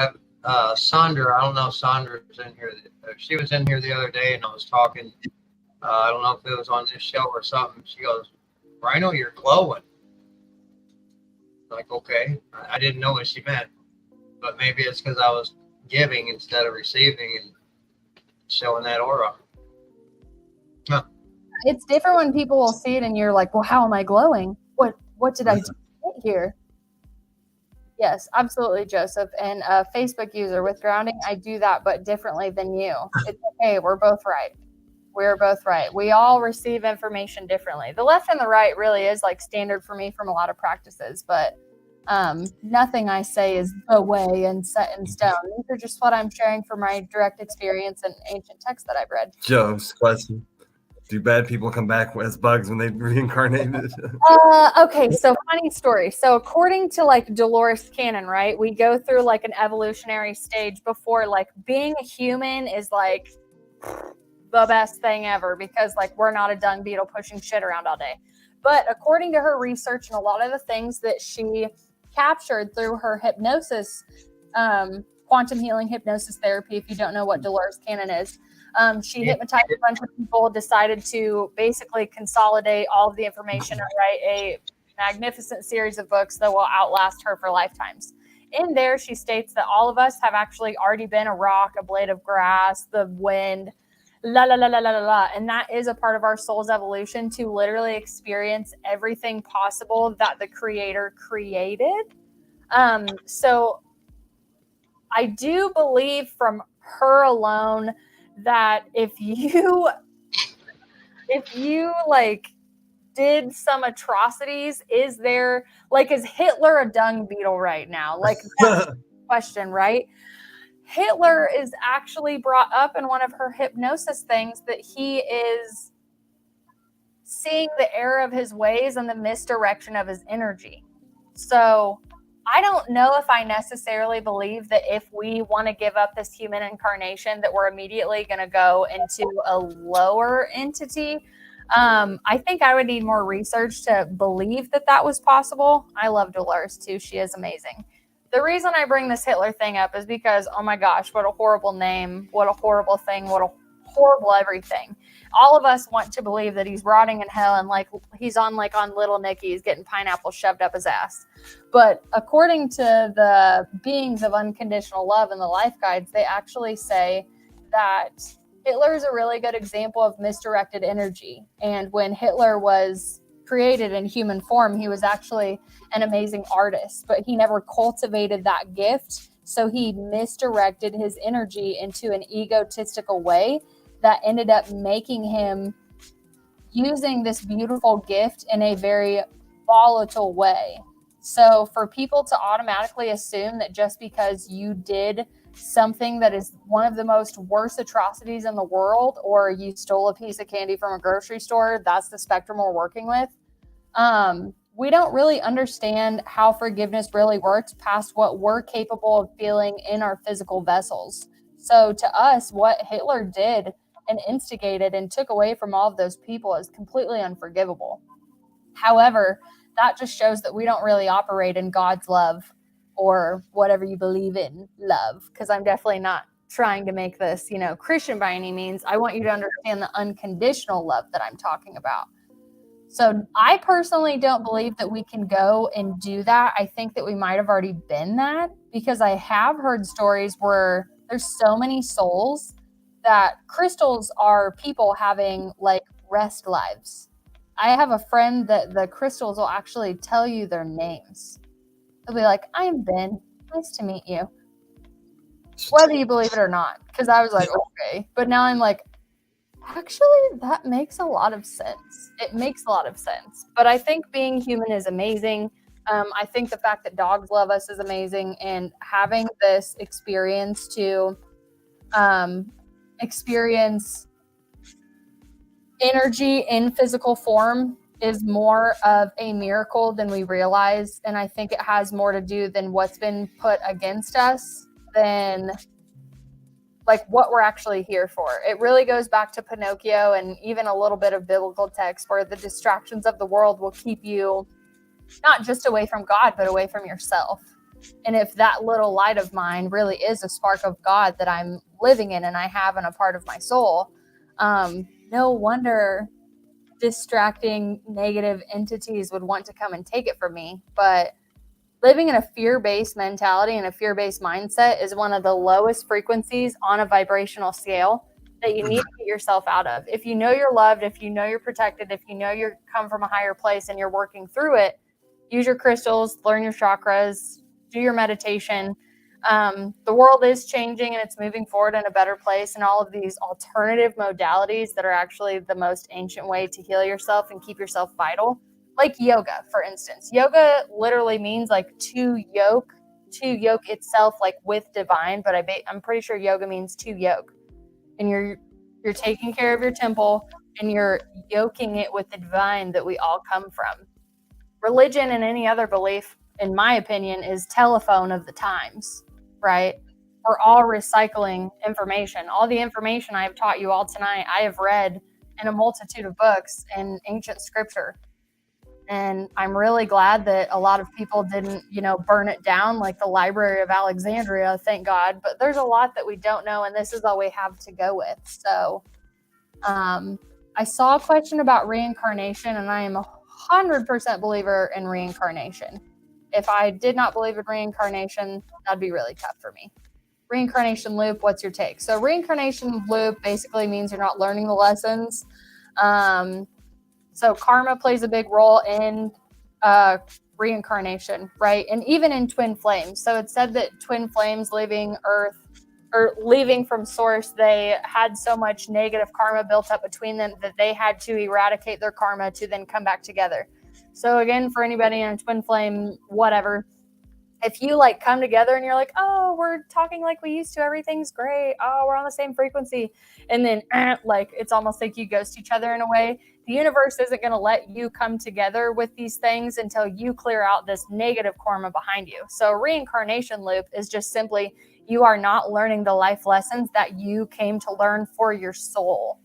Sandra, I don't know if Sandra's in here. She was in here the other day and I was talking. I don't know if it was on this show or something. She goes, Rhino, you're glowing. Like, okay. I didn't know what she meant. But maybe it's because I was giving instead of receiving and showing that aura. Huh. It's different when people will see it and you're like, well, how am I glowing? What did I do here? Yes, absolutely, Joseph. And a Facebook user with grounding, I do that, but differently than you. It's okay. We're both right. We're both right. We all receive information differently. The left and the right really is like standard for me from a lot of practices, but nothing I say is the way and set in stone. These are just what I'm sharing from my direct experience and ancient texts that I've read. Joe's question. Do bad people come back as bugs when they reincarnated? Okay, so funny story. So according to like Dolores Cannon, right, we go through like an evolutionary stage before like being a human is like the best thing ever because like we're not a dung beetle pushing shit around all day. But according to her research and a lot of the things that she captured through her hypnosis, quantum healing hypnosis therapy, if you don't know what Dolores Cannon is, she hypnotized a bunch of people, decided to basically consolidate all of the information and write a magnificent series of books that will outlast her for lifetimes. In there, she states that all of us have actually already been a rock, a blade of grass, the wind, la la la la la la, and that is a part of our soul's evolution to literally experience everything possible that the Creator created. So I do believe from her alone that if you like did some atrocities, is Hitler a dung beetle right now? Like that's the question, right? Hitler is actually brought up in one of her hypnosis things that he is seeing the error of his ways and the misdirection of his energy. So I don't know if I necessarily believe that if we want to give up this human incarnation that we're immediately going to go into a lower entity. I think I would need more research to believe that that was possible. I love Dolores too. She is amazing. The reason I bring this Hitler thing up is because, oh my gosh, what a horrible name. What a horrible thing. What a horrible everything. All of us want to believe that he's rotting in hell and like he's on Little Nicky, he's getting pineapple shoved up his ass. But according to the beings of unconditional love and the life guides, they actually say that Hitler is a really good example of misdirected energy. And when Hitler was created in human form, he was actually an amazing artist, but he never cultivated that gift. So he misdirected his energy into an egotistical way that ended up making him using this beautiful gift in a very volatile way. So for people to automatically assume that just because you did something that is one of the most worst atrocities in the world, or you stole a piece of candy from a grocery store, that's the spectrum we're working with. We don't really understand how forgiveness really works past what we're capable of feeling in our physical vessels. So to us, what Hitler did and instigated and took away from all of those people is completely unforgivable. However, that just shows that we don't really operate in God's love, or whatever you believe in love, because I'm definitely not trying to make this, Christian by any means. I want you to understand the unconditional love that I'm talking about. So I personally don't believe that we can go and do that. I think that we might have already been that, because I have heard stories where there's so many souls that crystals are people having like rest lives. I have a friend that the crystals will actually tell you their names. They'll be like, I'm Ben. Nice to meet you. Whether you believe it or not. Because I was like, okay. But now I'm like, actually, that makes a lot of sense. It makes a lot of sense. But I think being human is amazing. I think the fact that dogs love us is amazing. And having this experience to experience energy in physical form is more of a miracle than we realize. And I think it has more to do than what's been put against us than like what we're actually here for. It really goes back to Pinocchio and even a little bit of biblical text, where the distractions of the world will keep you not just away from God, but away from yourself. And if that little light of mine really is a spark of God that I'm living in and I have in a part of my soul, no wonder distracting negative entities would want to come and take it from me. But living in a fear-based mentality and a fear-based mindset is one of the lowest frequencies on a vibrational scale that you need to get yourself out of. If you know you're loved, if you know you're protected, if you know you're come from a higher place and you're working through it, use your crystals, learn your chakras, do your meditation. The world is changing and it's moving forward in a better place, and all of these alternative modalities that are actually the most ancient way to heal yourself and keep yourself vital, like yoga, for instance. Yoga literally means like to yoke itself like with divine, but I'm pretty sure yoga means to yoke. And you're taking care of your temple and you're yoking it with the divine that we all come from. Religion and any other belief, in my opinion, is telephone of the times, right? We're all recycling information. All the information I have taught you all tonight, I have read in a multitude of books in ancient scripture. And I'm really glad that a lot of people didn't, burn it down like the Library of Alexandria, thank God. But there's a lot that we don't know, and this is all we have to go with. So I saw a question about reincarnation, and I am 100% believer in reincarnation. If I did not believe in reincarnation, that'd be really tough for me. Reincarnation loop, what's your take? So reincarnation loop basically means you're not learning the lessons. So karma plays a big role in reincarnation, right? And even in twin flames. So it's said that twin flames leaving Earth or leaving from source, they had so much negative karma built up between them that they had to eradicate their karma to then come back together. So again, for anybody in a twin flame, whatever, if you like come together and you're like, oh, we're talking like we used to, everything's great, oh, we're on the same frequency, and then like it's almost like you ghost each other in a way, the universe isn't going to let you come together with these things until you clear out this negative karma behind you. So reincarnation loop is just simply you are not learning the life lessons that you came to learn for your soul.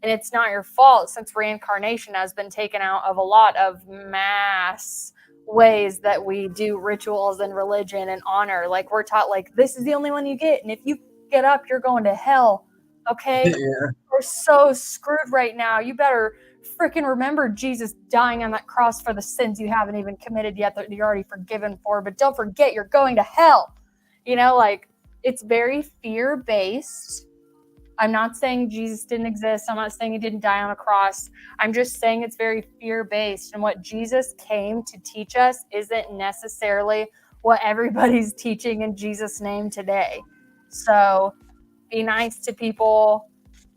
And it's not your fault, since reincarnation has been taken out of a lot of mass ways that we do rituals and religion and honor. Like we're taught like this is the only one you get, and if you get up you're going to hell. Okay. Yeah. we're so screwed right now. You better freaking remember Jesus dying on that cross for the sins you haven't even committed yet that you're already forgiven for. But don't forget, you're going to hell. You know, like, it's very fear-based. I'm not saying Jesus didn't exist. I'm not saying he didn't die on a cross. I'm just saying it's very fear-based. And what Jesus came to teach us isn't necessarily what everybody's teaching in Jesus' name today. So be nice to people.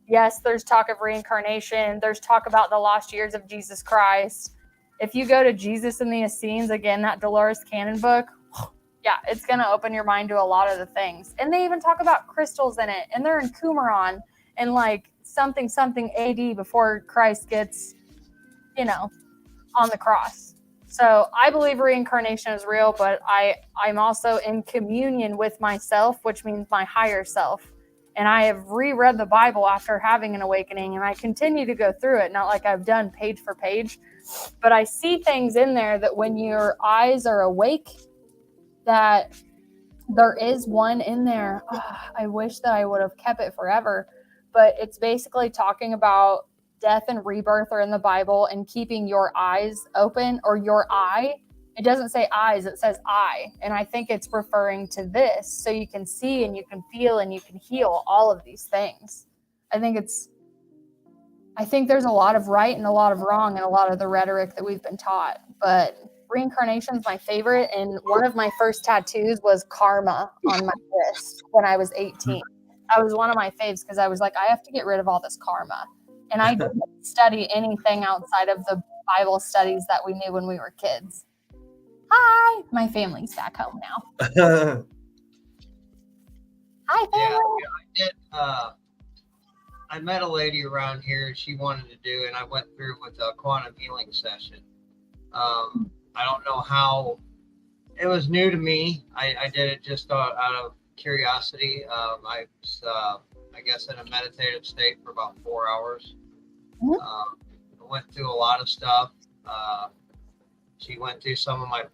Yes, there's talk of reincarnation. There's talk about the lost years of Jesus Christ. If you go to Jesus and the Essenes, again, that Dolores Cannon book, yeah, it's going to open your mind to a lot of the things. And they even talk about crystals in it. And they're in Qumran and like something AD before Christ gets, you know, on the cross. So I believe reincarnation is real, but I'm also in communion with myself, which means my higher self. And I have reread the Bible after having an awakening, and I continue to go through it, not like I've done page for page, but I see things in there that when your eyes are awake, that there is one in there. I wish that I would have kept it forever, but it's basically talking about death and rebirth are in the Bible and keeping your eyes open, or your eye. It doesn't say eyes, it says eye. And I think it's referring to this. So you can see and you can feel and you can heal all of these things. I think there's a lot of right and a lot of wrong in a lot of the rhetoric that we've been taught. But reincarnation is my favorite. And one of my first tattoos was karma on my wrist when I was 18. That was one of my faves because I was like, I have to get rid of all this karma. And I didn't study anything outside of the Bible studies that we knew when we were kids. Hi, my family's back home now. Hi, family. Yeah, I met a lady around here. She wanted to do, and I went through with a quantum healing session. I don't know how. It was new to me. I did it just out of curiosity. I was, I guess, in a meditative state for about 4 hours. I went through a lot of stuff. She went through some of my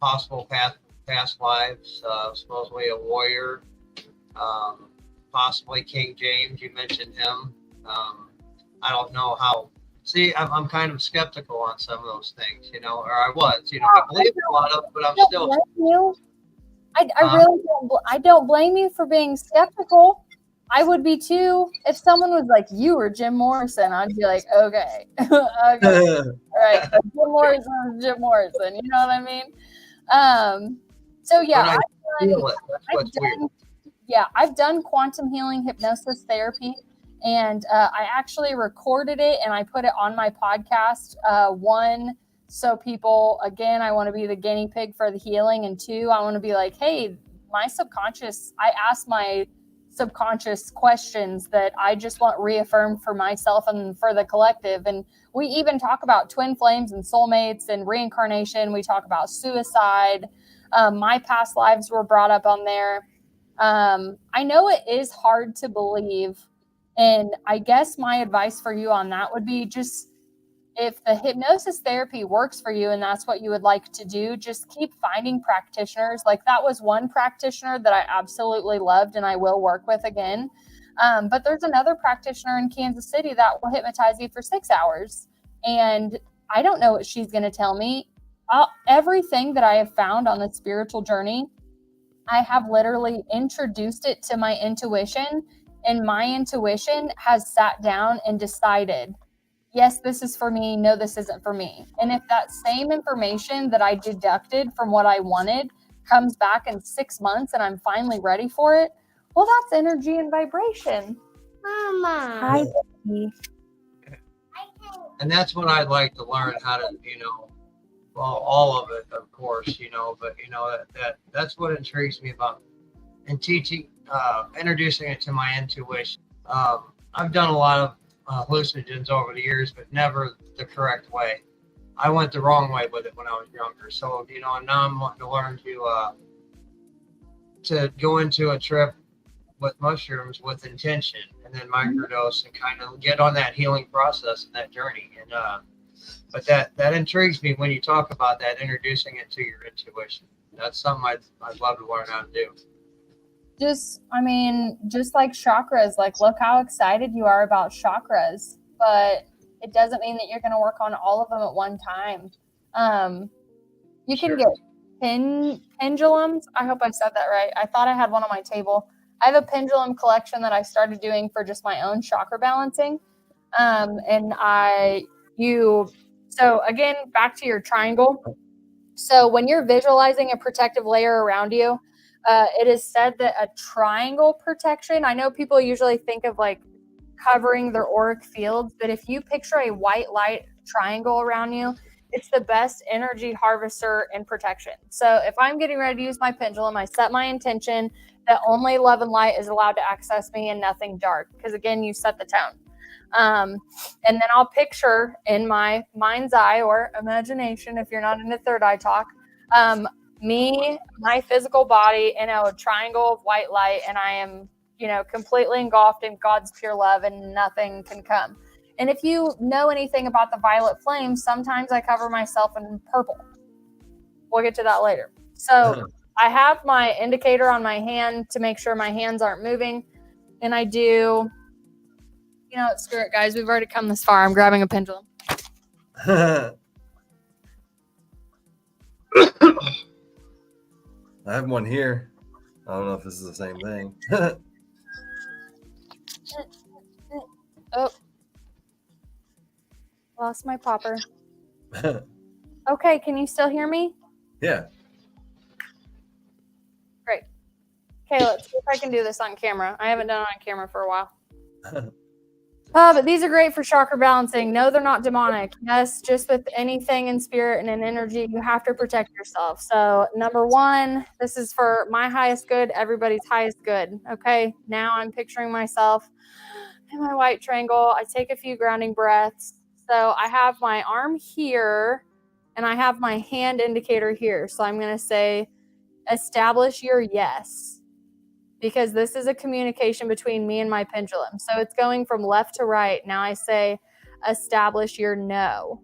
possible past lives, supposedly a warrior, possibly King James. You mentioned him. I don't know how. See, I'm kind of skeptical on some of those things, you know, or I was, you know, I believe in a lot of, but I'm still. I really don't blame you for being skeptical. I would be too. If someone was like, you were Jim Morrison, I'd be like, okay. Okay. All right. So Jim Morrison is Jim Morrison. You know what I mean? So yeah, I've done quantum healing hypnosis therapy, and I actually recorded it and I put it on my podcast. One, so people, again, I want to be the guinea pig for the healing, and two, I want to be like, hey, my subconscious, I ask my subconscious questions that I just want reaffirmed for myself and for the collective. And we even talk about twin flames and soulmates and reincarnation. We talk about suicide. My past lives were brought up on there. I know it is hard to believe. And I guess my advice for you on that would be just, if the hypnosis therapy works for you and that's what you would like to do, just keep finding practitioners. Like, that was one practitioner that I absolutely loved and I will work with again. But there's another practitioner in Kansas City that will hypnotize you for 6 hours. And I don't know what she's going to tell me. Everything that I have found on the spiritual journey, I have literally introduced it to my intuition, and my intuition has sat down and decided, yes, this is for me. No, this isn't for me. And if that same information that I deducted from what I wanted comes back in 6 months and I'm finally ready for it, well, that's energy and vibration. Mama. Hi, baby. And that's what I'd like to learn how to, you know, well, all of it, of course, you know, but, you know, that's what intrigues me about and teaching, introducing it to my intuition. I've done a lot of hallucinogens over the years, but never the correct way. I went the wrong way with it when I was younger. So, you know, now I'm wanting to learn to go into a trip with mushrooms with intention, and then microdose and kind of get on that healing process and that journey. And but that intrigues me when you talk about that, introducing it to your intuition. That's something I'd love to learn how to do. just like chakras, like look how excited you are about chakras, but it doesn't mean that you're going to work on all of them at one time. You can get pendulums. I hope I said that right. I thought I had one on my table. I have a pendulum collection that I started doing for just my own chakra balancing. So again, back to your triangle. So when you're visualizing a protective layer around you, it is said that a triangle protection, I know people usually think of like covering their auric fields, but if you picture a white light triangle around you, it's the best energy harvester and protection. So if I'm getting ready to use my pendulum, I set my intention that only love and light is allowed to access me and nothing dark, because again, you set the tone. And then I'll picture in my mind's eye or imagination, if you're not into third eye talk, me, my physical body in a triangle of white light, and I am, completely engulfed in God's pure love, and nothing can come. And if you know anything about the violet flame, sometimes I cover myself in purple. We'll get to that later. So I have my indicator on my hand to make sure my hands aren't moving. And I do, screw it, guys. We've already come this far. I'm grabbing a pendulum. I have one here. I don't know if this is the same thing. Oh. Lost my popper. Okay, can you still hear me? Yeah. Great. Okay, let's see if I can do this on camera. I haven't done it on camera for a while. But these are great for chakra balancing. No, they're not demonic. Yes, just with anything in spirit and in energy, you have to protect yourself. So number one, this is for my highest good, everybody's highest good. Okay, now I'm picturing myself in my white triangle. I take a few grounding breaths. So I have my arm here and I have my hand indicator here. So I'm going to say, establish your yes, because this is a communication between me and my pendulum. So it's going from left to right. Now I say, establish your no.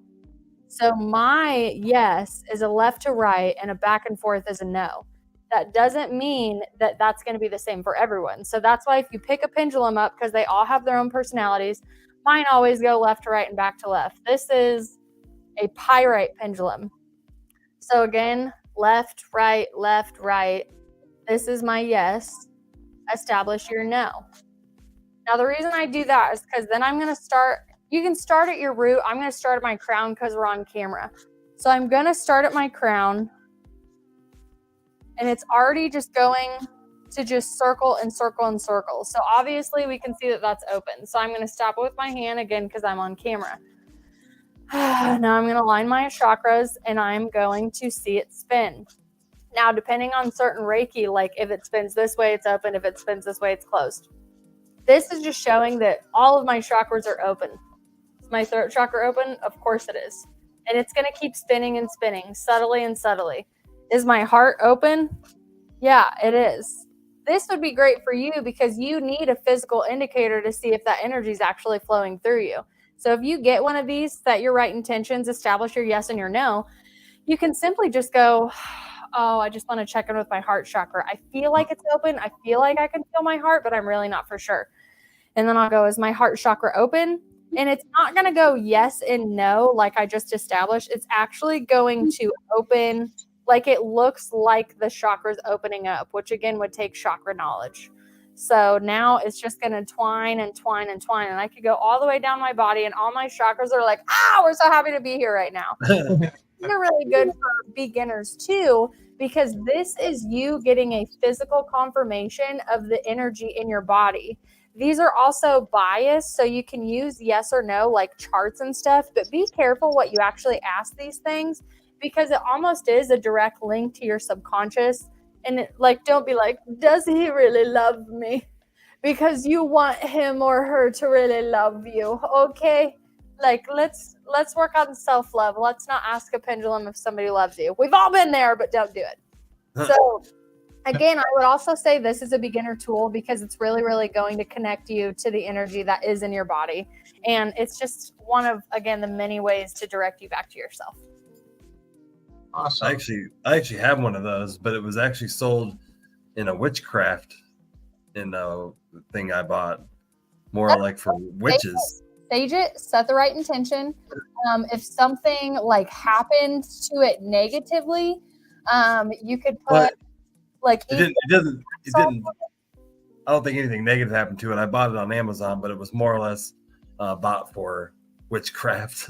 So my yes is a left to right and a back and forth is a no. That doesn't mean that that's going to be the same for everyone. So that's why if you pick a pendulum up, because they all have their own personalities, mine always go left to right and back to left. This is a pyrite pendulum. So again, left, right, left, right. This is my yes. Establish your no. Now, the reason I do that is because then I'm going to start, you can start at your root. I'm going to start at my crown because we're on camera. So I'm going to start at my crown. And it's already just going to just circle and circle and circle. So obviously we can see that that's open. So I'm going to stop it with my hand again because I'm on camera. Now I'm going to line my chakras and I'm going to see it spin. Now, depending on certain Reiki, like if it spins this way, it's open. If it spins this way, it's closed. This is just showing that all of my chakras are open. Is my throat chakra open? Of course it is. And it's going to keep spinning and spinning, subtly and subtly. Is my heart open? Yeah, it is. This would be great for you because you need a physical indicator to see if that energy is actually flowing through you. So if you get one of these, set your right intentions, establish your yes and your no, you can simply just go, oh, I just want to check in with my heart chakra. I feel like it's open. I feel like I can feel my heart, but I'm really not for sure. And then I'll go, is my heart chakra open? And it's not going to go yes and no like I just established. It's actually going to open like it looks like the chakras opening up, which again would take chakra knowledge. So now it's just going to twine and twine and twine. And I could go all the way down my body and all my chakras are like, we're so happy to be here right now. They're really good for beginners too, because this is you getting a physical confirmation of the energy in your body. These are also biased, so you can use yes or no like charts and stuff, but be careful what you actually ask these things because it almost is a direct link to your subconscious. And don't be like, does he really love me? Because you want him or her to really love you, okay? Let's work on self-love. Let's not ask a pendulum if somebody loves you. We've all been there, but don't do it. So again, I would also say this is a beginner tool because it's really, really going to connect you to the energy that is in your body. And it's just one of, again, the many ways to direct you back to yourself. Awesome. I actually have one of those, but it was actually sold in a witchcraft in the thing I bought. More like for witches. Sage it, set the right intention. If something like happened to it negatively, you could put But like it didn't. I don't think anything negative happened to it. I bought it on Amazon, but it was more or less bought for witchcraft.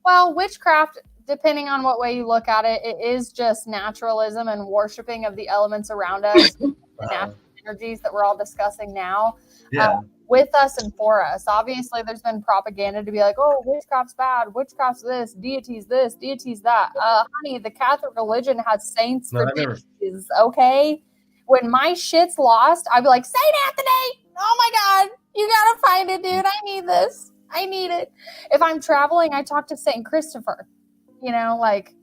Well, witchcraft, depending on what way you look at it, it is just naturalism and worshiping of the elements around us, the natural energies that we're all discussing now. Yeah. With us and for us. Obviously, there's been propaganda to be like, oh, witchcraft's bad, witchcraft's this, deity's that. Honey, the Catholic religion has saints for deities, okay? When my shit's lost, I'd be like, Saint Anthony, oh my God, you gotta find it, dude. I need this. I need it. If I'm traveling, I talk to Saint Christopher. You know, like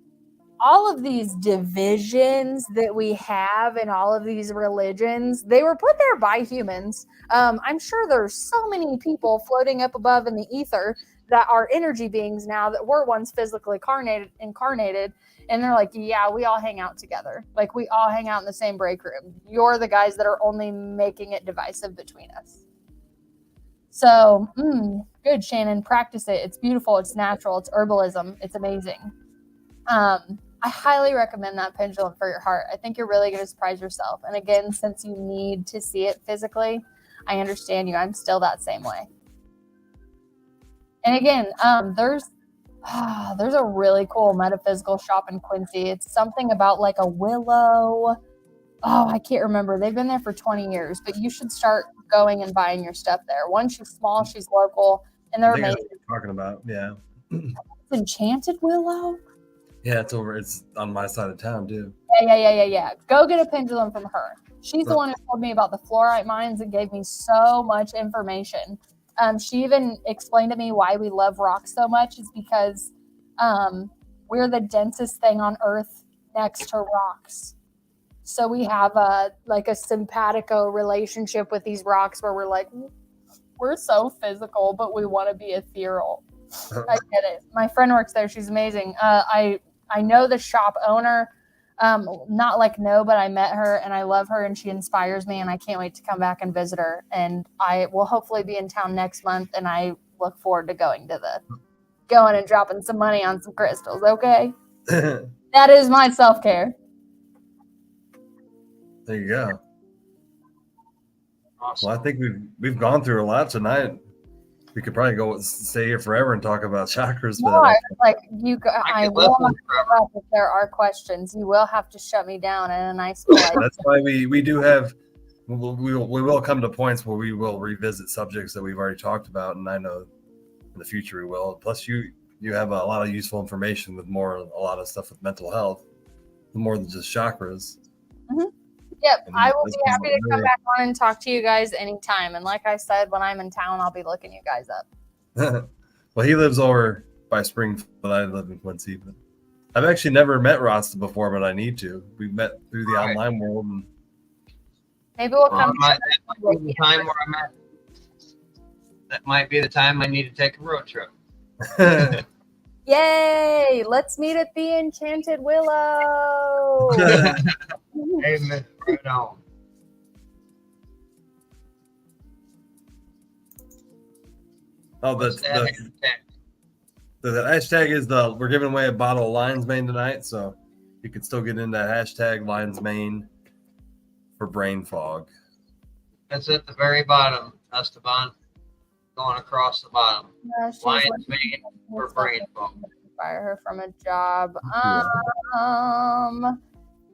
all of these divisions that we have in all of these religions, they were put there by humans. I'm sure there's so many people floating up above in the ether that are energy beings now that were once physically incarnated. And they're like, yeah, we all hang out together. Like we all hang out in the same break room. You're the guys that are only making it divisive between us. So, good, Shannon. Practice it. It's beautiful. It's natural. It's herbalism. It's amazing. I highly recommend that pendulum for your heart. I think you're really going to surprise yourself. And again, since you need to see it physically, I understand you. I'm still that same way. And again, there's a really cool metaphysical shop in Quincy. It's something about like a willow. Oh, I can't remember. They've been there for 20 years, but you should start going and buying your stuff there. One, she's small, she's local, and they're amazing. What you're talking about, yeah. It's Enchanted Willow. Yeah, it's on my side of town too. Yeah. Go get a pendulum from her. She's the one who told me about the fluorite mines and gave me so much information. She even explained to me why we love rocks so much is because we're the densest thing on Earth next to rocks. So we have a simpatico relationship with these rocks where we're like, we're so physical, but we want to be ethereal. I get it. My friend works there. She's amazing. I know the shop owner, but I met her and I love her and she inspires me and I can't wait to come back and visit her. And I will hopefully be in town next month and I look forward to going and dropping some money on some crystals. Okay. That is my self-care. There you go. Awesome. Well, I think we've gone through a lot tonight. We could probably stay here forever and talk about chakras. But I will if there are questions. You will have to shut me down in a nice way. That's why we do have. We will come to points where we will revisit subjects that we've already talked about, and I know in the future we will. Plus, you have a lot of useful information with a lot of stuff with mental health, more than just chakras. Mm-hmm. Yep, and I will be happy to come back on and talk to you guys anytime. And like I said, when I'm in town, I'll be looking you guys up. Well, he lives over by Springfield, but I live in Quincy. But I've actually never met Rasta before, but I need to. We met through the online world. And maybe we'll come. That might be the time where I'm at. That might be the time I need to take a road trip. Yay! Let's meet at the Enchanted Willow. Amen. Right on. Oh, the hashtag is we're giving away a bottle of Lion's Mane tonight, so you can still get into hashtag Lion's Mane for brain fog. That's at the very bottom, Esteban. Going across the bottom. Lion's Mane for brain fog. Fire her from a job.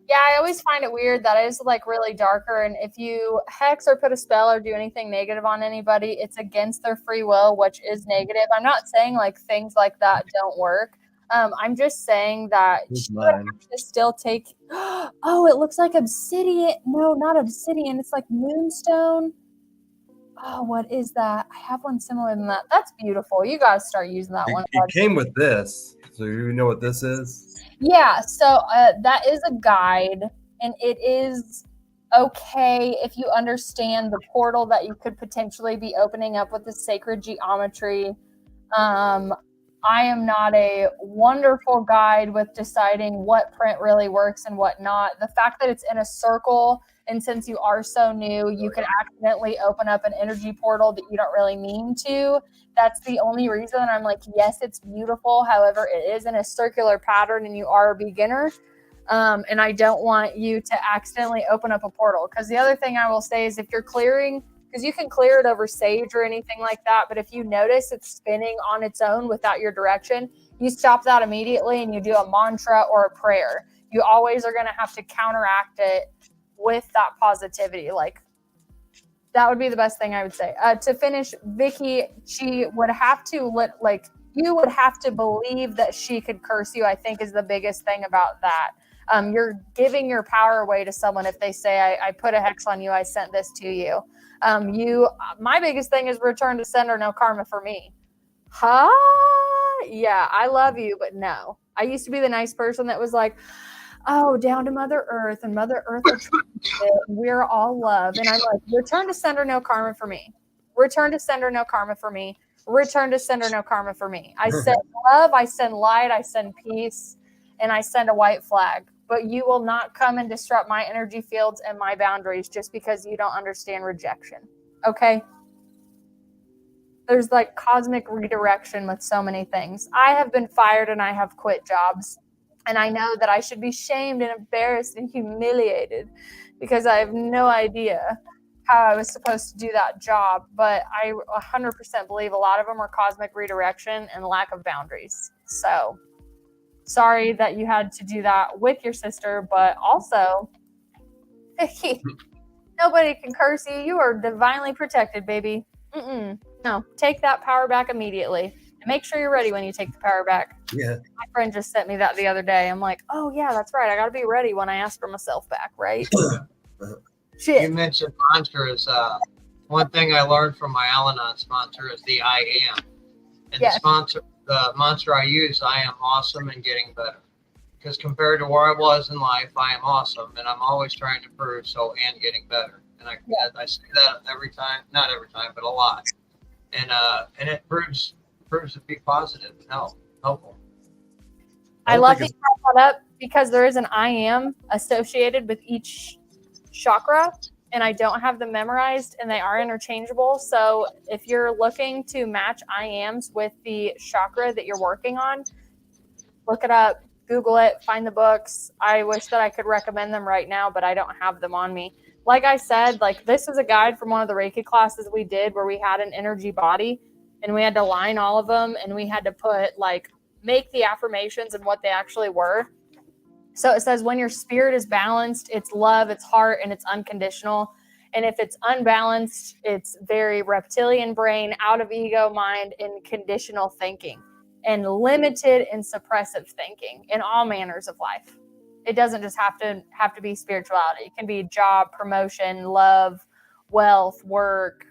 Yeah, I always find it weird that is really darker. And if you hex or put a spell or do anything negative on anybody, it's against their free will, which is negative. I'm not saying things like that don't work. I'm just saying that she would have to still take. Oh, it looks like obsidian. No, not obsidian. It's like moonstone. Oh, what is that? I have one similar than that. That's beautiful. You guys start using that one. It came with this. So you know what this is? Yeah, so that is a guide, and it is okay if you understand the portal that you could potentially be opening up with the sacred geometry. I I am not a wonderful guide with deciding what print really works and what not. The fact that it's in a circle, and since you are so new, you could accidentally open up an energy portal that you don't really mean to. That's the only reason I'm like, yes, it's beautiful. However, it is in a circular pattern and you are a beginner. And I don't want you to accidentally open up a portal. Because the other thing I will say is if you're clearing, because you can clear it over sage or anything like that, but if you notice it's spinning on its own without your direction, you stop that immediately and you do a mantra or a prayer. You always are going to have to counteract it with that positivity. Like, that would be the best thing I would say. To finish, Vicky, she would have to you would have to believe that she could curse you, I think, is the biggest thing about that. You're giving your power away to someone if they say, I put a hex on you, I sent this to you. My biggest thing is return to sender, no karma for me. Huh? Yeah, I love you, but no. I used to be the nice person that was like, oh, down to Mother Earth, and Mother Earth, we're all love. And I'm like, return to sender, no karma for me. Return to sender, no karma for me. Return to sender, no karma for me. I send love, I send light, I send peace, and I send a white flag. But you will not come and disrupt my energy fields and my boundaries just because you don't understand rejection. Okay? There's like cosmic redirection with so many things. I have been fired and I have quit jobs. And I know that I should be shamed and embarrassed and humiliated because I have no idea how I was supposed to do that job. But I 100% believe a lot of them are cosmic redirection and lack of boundaries. So sorry that you had to do that with your sister, but also, nobody can curse you. You are divinely protected, baby. No, take that power back immediately. And make sure you're ready when you take the power back. Yeah. My friend just sent me that the other day. I'm like, oh, yeah, that's right. I got to be ready when I ask for myself back, right? Shit. You mentioned mantras. One thing I learned from my Al-Anon sponsor is the I am. And Yes. the mantra I use, I am awesome and getting better. Because compared to where I was in life, I am awesome. And I'm always trying to prove so and getting better. And I say that every time, not every time, but a lot. And it proves to be positive, helpful. I love that you brought that up because there is an I am associated with each chakra, and I don't have them memorized, and they are interchangeable. So if you're looking to match I ams with the chakra that you're working on, look it up, Google it, find the books. I wish that I could recommend them right now, but I don't have them on me. Like I said, like this is a guide from one of the Reiki classes we did where we had an energy body and we had to line all of them and we had to put make the affirmations and what they actually were. So it says when your spirit is balanced, it's love, it's heart, and it's unconditional. And if it's unbalanced, it's very reptilian brain, out of ego mind, and conditional thinking, and limited and suppressive thinking in all manners of life. It doesn't just have to be spirituality. It can be job, promotion, love, wealth, work,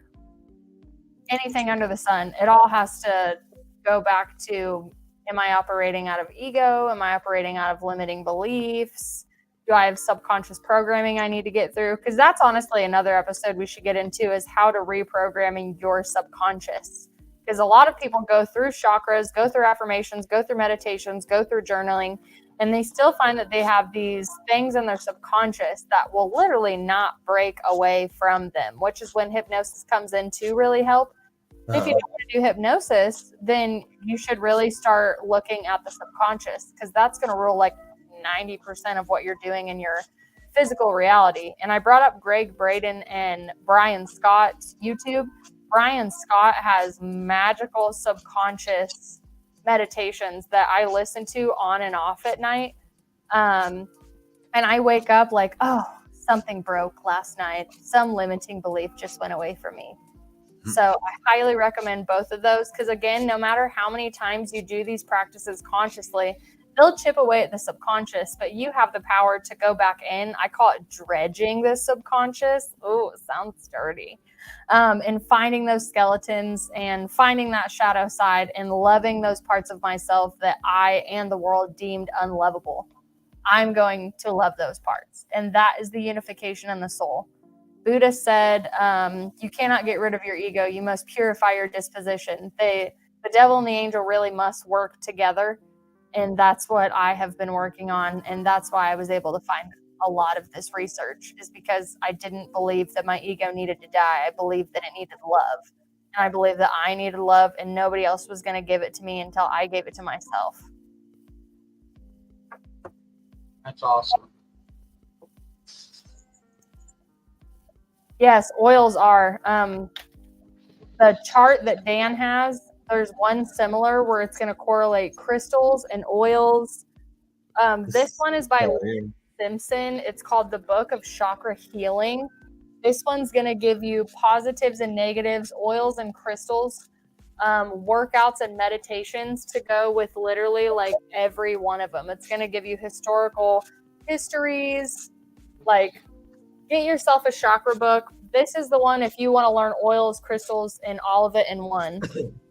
anything under the sun. It all has to go back to, am I operating out of ego? Am I operating out of limiting beliefs? Do I have subconscious programming I need to get through? Because that's honestly another episode we should get into is how to reprogramming your subconscious. Because a lot of people go through chakras, go through affirmations, go through meditations, go through journaling, and they still find that they have these things in their subconscious that will literally not break away from them, which is when hypnosis comes in to really help. If you don't want to do hypnosis, then you should really start looking at the subconscious because that's going to rule 90% of what you're doing in your physical reality. And I brought up Greg Braden and Brian Scott's YouTube. Brian Scott has magical subconscious meditations that I listen to on and off at night. And I wake up like, oh, something broke last night. Some limiting belief just went away from me. So I highly recommend both of those because, again, no matter how many times you do these practices consciously, they'll chip away at the subconscious, but you have the power to go back in. I call it dredging the subconscious. Oh, it sounds dirty. And finding those skeletons and finding that shadow side and loving those parts of myself that I and the world deemed unlovable. I'm going to love those parts. And that is the unification in the soul. Buddha said, you cannot get rid of your ego. You must purify your disposition. The the devil and the angel really must work together. And that's what I have been working on. And that's why I was able to find a lot of this research, is because I didn't believe that my ego needed to die. I believed that it needed love. And I believed that I needed love and nobody else was going to give it to me until I gave it to myself. That's awesome. Yes, oils are. The chart that Dan has, there's one similar where it's going to correlate crystals and oils. This one is by Simpson. It's called The Book of Chakra Healing. This one's going to give you positives and negatives, oils and crystals, workouts and meditations to go with literally like every one of them. It's going to give you historical histories. Like, get yourself a chakra book. This is the one if you want to learn oils, crystals, and all of it in one.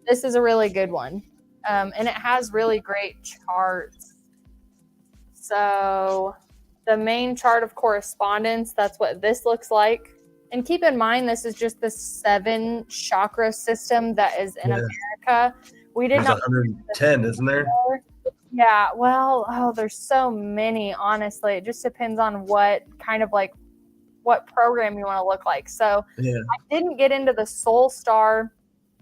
This is a really good one. And it has really great charts. So the main chart of correspondence, that's what this looks like. And keep in mind, this is just the 7 chakra system that is in America. We did not 110, isn't there? Yeah, well, there's so many, honestly. It just depends on what kind of like what program you want to look like. So I didn't get into the soul star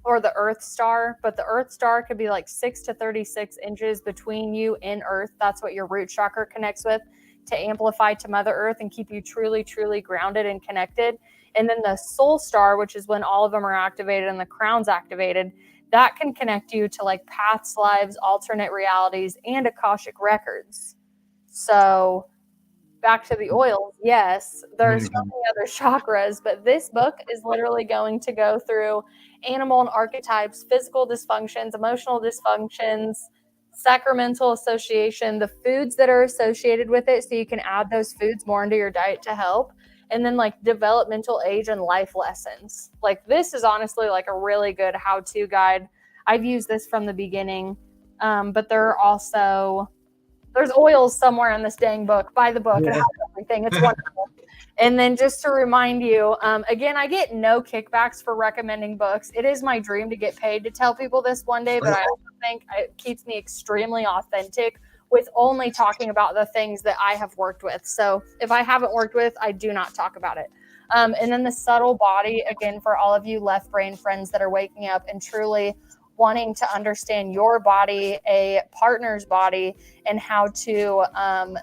or the earth star, but the earth star could be like 6 to 36 inches between you and earth. That's what your root chakra connects with, to amplify to Mother Earth and keep you truly, truly grounded and connected. And then the soul star, which is when all of them are activated and the crown's activated, that can connect you to like past lives, alternate realities, and Akashic records. So back to the oils, yes, there's so many other chakras, but this book is literally going to go through animal and archetypes, physical dysfunctions, emotional dysfunctions, sacramental association, the foods that are associated with it, so you can add those foods more into your diet to help, and then like developmental age and life lessons. Like, this is honestly like a really good how-to guide. I've used this from the beginning, but there are also... there's oils somewhere in this dang book. Buy the book. It has everything. It's wonderful. And then just to remind you, again, I get no kickbacks for recommending books. It is my dream to get paid to tell people this one day, but I also think it keeps me extremely authentic with only talking about the things that I have worked with. So if I haven't worked with, I do not talk about it. And then the subtle body, again, for all of you left brain friends that are waking up and truly wanting to understand your body, a partner's body, and how to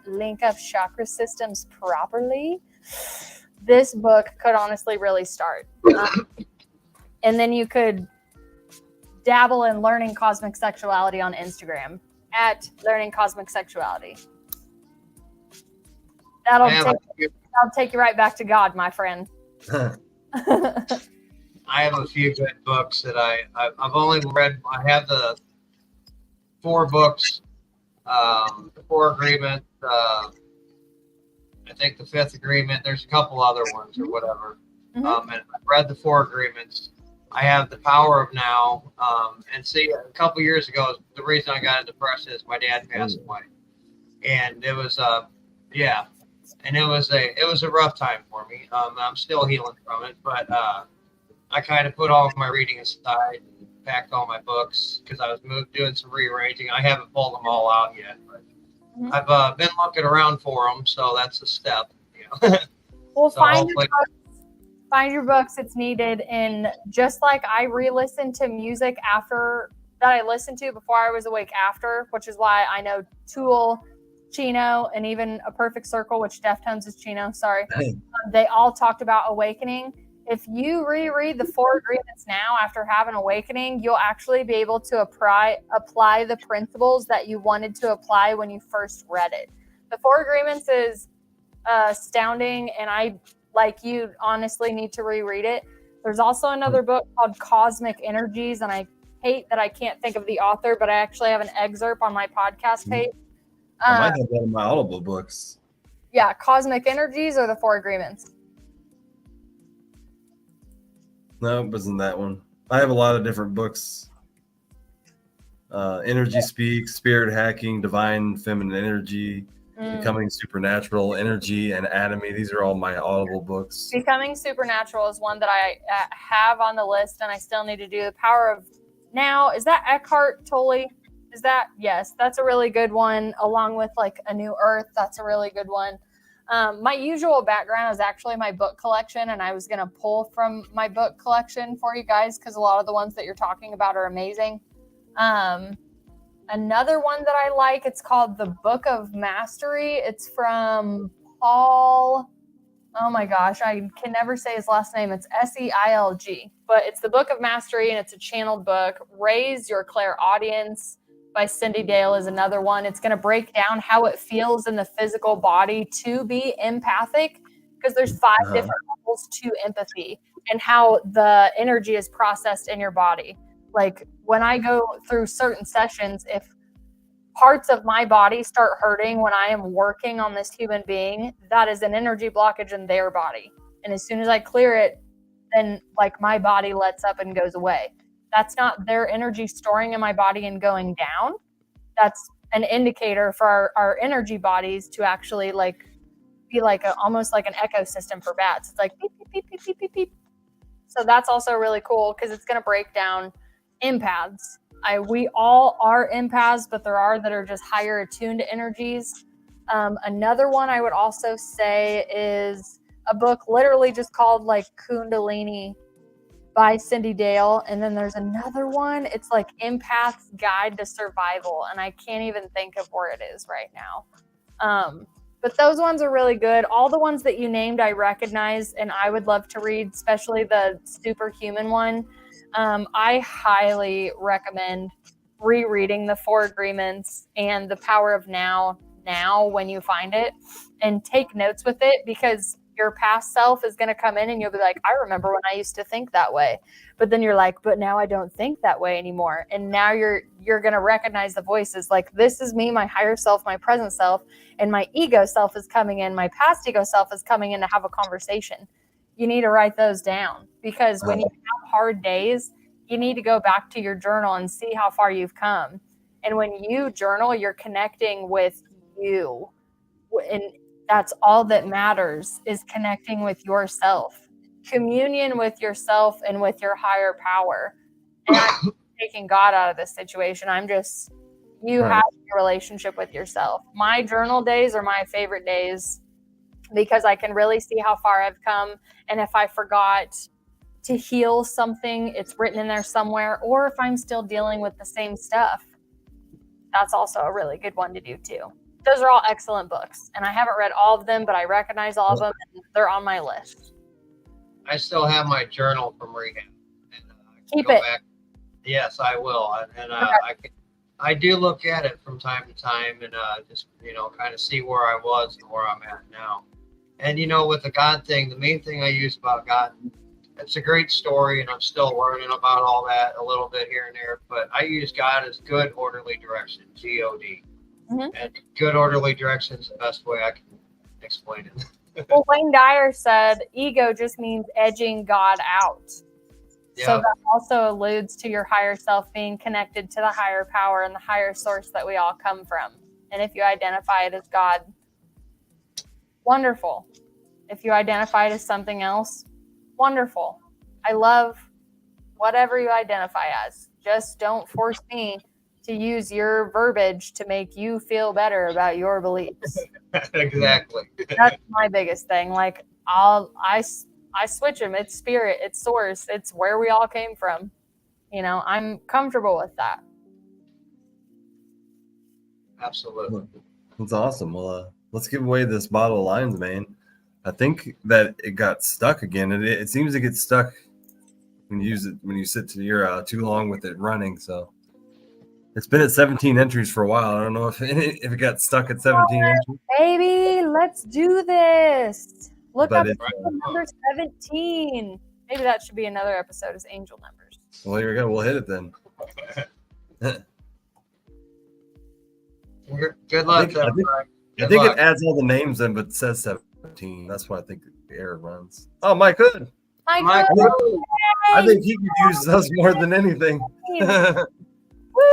link up chakra systems properly, this book could honestly really start. And then you could dabble in learning cosmic sexuality on Instagram at Learning Cosmic Sexuality. That'll take you right back to God, my friend. I have a few good books that I've only read. I have the 4 books, the 4 Agreement, I think the 5th Agreement. There's a couple other ones or whatever. And I've read the 4 Agreements. I have The Power of Now. And see, a couple years ago, the reason I got depressed is my dad passed away. And it was, and it was a rough time for me. I'm still healing from it, but I kind of put all of my reading aside and packed all my books because I was doing some rearranging. I haven't pulled them all out yet, but I've been looking around for them, so that's a step. Well, so find your books. It's needed, and just like I re-listened to music after that I listened to before I was awake after, which is why I know Tool, Chino, and even A Perfect Circle, which Deftones is Chino. Sorry, they all talked about awakening. If you reread the 4 Agreements now after having awakening, you'll actually be able to apply the principles that you wanted to apply when you first read it. The 4 Agreements is astounding, and you honestly need to reread it. There's also another book called Cosmic Energies, and I hate that I can't think of the author, but I actually have an excerpt on my podcast page. I might have that in my Audible books. Yeah, Cosmic Energies or the 4 Agreements. No, it wasn't that one. I have a lot of different books. Energy Speaks, Spirit Hacking, Divine Feminine Energy, Becoming Supernatural, Energy, and Anatomy. These are all my Audible books. Becoming Supernatural is one that I have on the list, and I still need to do. The Power of Now, is that Eckhart Tolle? Is that? Yes, that's a really good one, along with like A New Earth. That's a really good one. My usual background is actually my book collection, and I was going to pull from my book collection for you guys because a lot of the ones that you're talking about are amazing. Another one that I like, it's called The Book of Mastery. It's from Paul. Oh my gosh, I can never say his last name. It's Seilg. But it's The Book of Mastery, and it's a channeled book. Raise Your Clairaudience by Cindy Dale is another one. It's going to break down how it feels in the physical body to be empathic, because there's 5 different levels to empathy and how the energy is processed in your body. Like when I go through certain sessions, if parts of my body start hurting when I am working on this human being, that is an energy blockage in their body. And as soon as I clear it, then like my body lets up and goes away. That's not their energy storing in my body and going down. That's an indicator for our energy bodies to actually like be like almost like an ecosystem for bats. It's like beep, beep, beep, beep, beep, beep, beep. So that's also really cool because it's going to break down empaths. We all are empaths, but there are that are just higher attuned to energies. Another one I would also say is a book literally just called like Kundalini by Cindy Dale. And then there's another one. It's like Empath's Guide to Survival. And I can't even think of where it is right now. But those ones are really good. All the ones that you named, I recognize, and I would love to read, especially the superhuman one. I highly recommend rereading the 4 Agreements and The Power of Now when you find it, and take notes with it, because your past self is going to come in and you'll be like, I remember when I used to think that way. But then you're like, but now I don't think that way anymore. And now you're going to recognize the voices. Like, this is me, my higher self, my present self, and my ego self is coming in. My past ego self is coming in to have a conversation. You need to write those down, because when you have hard days, you need to go back to your journal and see how far you've come. And when you journal, you're connecting with you. And that's all that matters, is connecting with yourself, communion with yourself and with your higher power. And I'm taking God out of this situation. I'm just, you have a relationship with yourself. My journal days are my favorite days, because I can really see how far I've come. And if I forgot to heal something, it's written in there somewhere. Or if I'm still dealing with the same stuff, that's also a really good one to do too. Those are all excellent books, and I haven't read all of them, but I recognize all of them, and they're on my list. I still have my journal from rehab. And, keep it. Back. Yes, I will. And Okay. I do look at it from time to time, and just, kind of see where I was and where I'm at now. And, with the God thing, the main thing I use about God, it's a great story, and I'm still learning about all that a little bit here and there, but I use God as good orderly direction, G-O-D. Mm-hmm. And good orderly direction is the best way I can explain it. Well, Wayne Dyer said ego just means edging God out. Yeah. So that also alludes to your higher self being connected to the higher power and the higher source that we all come from. And if you identify it as God, wonderful. If you identify it as something else, wonderful. I love whatever you identify as. Just don't force me to use your verbiage to make you feel better about your beliefs. Exactly. That's my biggest thing. Like I switch them. It's spirit, it's source, it's where we all came from. I'm comfortable with that. Absolutely. That's awesome. Well, let's give away this bottle of Lion's Mane. I think that it got stuck again, and it seems to get stuck when you sit to your too long with it running. So it's been at 17 entries for a while. I don't know if it got stuck at 17 entries. Baby, let's do this. Look up Right. number 17. Maybe that should be another episode, is angel numbers. Well, here we go. We'll hit it then. Good luck. I think it adds all the names in, but it says 17. That's why I think the error runs. Oh, Mike Hood. Mike Hood. I think he could use us more than anything.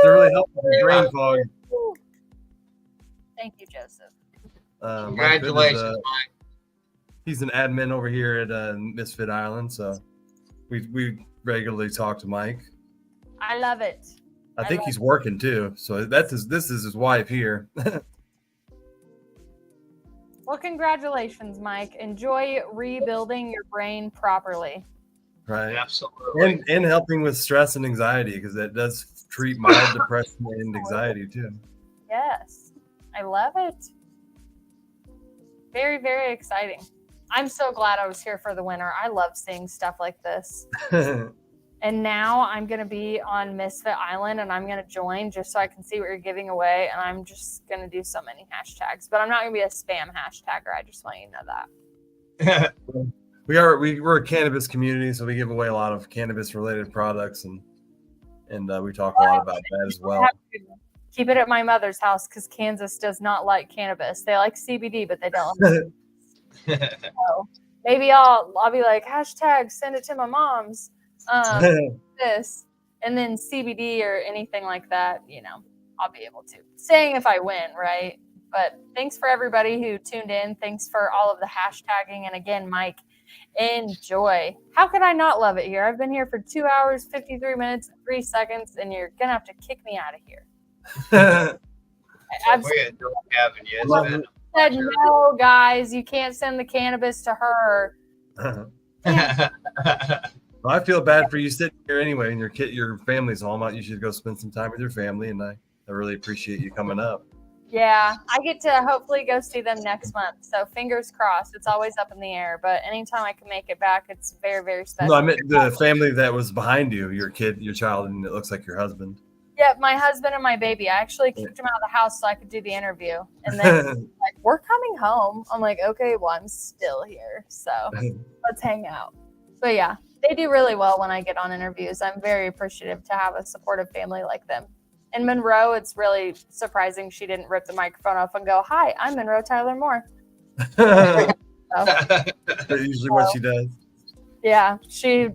To really help with the brain fog. Thank you, Joseph. Congratulations, Mike. He's an admin over here at Misfit Island, so we regularly talk to Mike. I love it. I think he's working too. So this is his wife here. Well, congratulations, Mike. Enjoy rebuilding your brain properly. Right. Absolutely. And helping with stress and anxiety, because that does treat mild depression and anxiety too. Yes. I love it. Very, very exciting. I'm so glad I was here for the winter. I love seeing stuff like this. And now I'm going to be on Misfit Island and I'm going to join just so I can see what you're giving away. And I'm just going to do so many hashtags, but I'm not going to be a spam hashtagger. I just want you to know that. We're a cannabis community, so we give away a lot of cannabis related products and we talk a lot about that as well. Keep it at my mother's house because Kansas does not like cannabis. They like CBD, but they don't like it. So maybe I'll be like, hashtag send it to my mom's. This and then CBD or anything like that, I'll be able to. Saying if I win, right? But thanks for everybody who tuned in. Thanks for all of the hashtagging. And again, Mike, enjoy. How could I not love it here? I've been here for 2 hours, 53 minutes, 3 seconds, and you're going to have to kick me out of here. We enjoy having you. It's been said, no, guys, you can't send the cannabis to her. Well, I feel bad for you sitting here anyway, and your family's home. You should go spend some time with your family, and I really appreciate you coming up. Yeah, I get to hopefully go see them next month. So fingers crossed. It's always up in the air, but anytime I can make it back, it's very, very special. No, I meant the family that was behind you, your child, and it looks like your husband. Yeah, my husband and my baby. I actually kicked him out of the house so I could do the interview. And then like, we're coming home. I'm like, okay, well, I'm still here. So let's hang out. But yeah, they do really well when I get on interviews. I'm very appreciative to have a supportive family like them. And Monroe, it's really surprising she didn't rip the microphone off and go, hi, I'm Monroe Tyler Moore. That's usually what she does. Yeah, she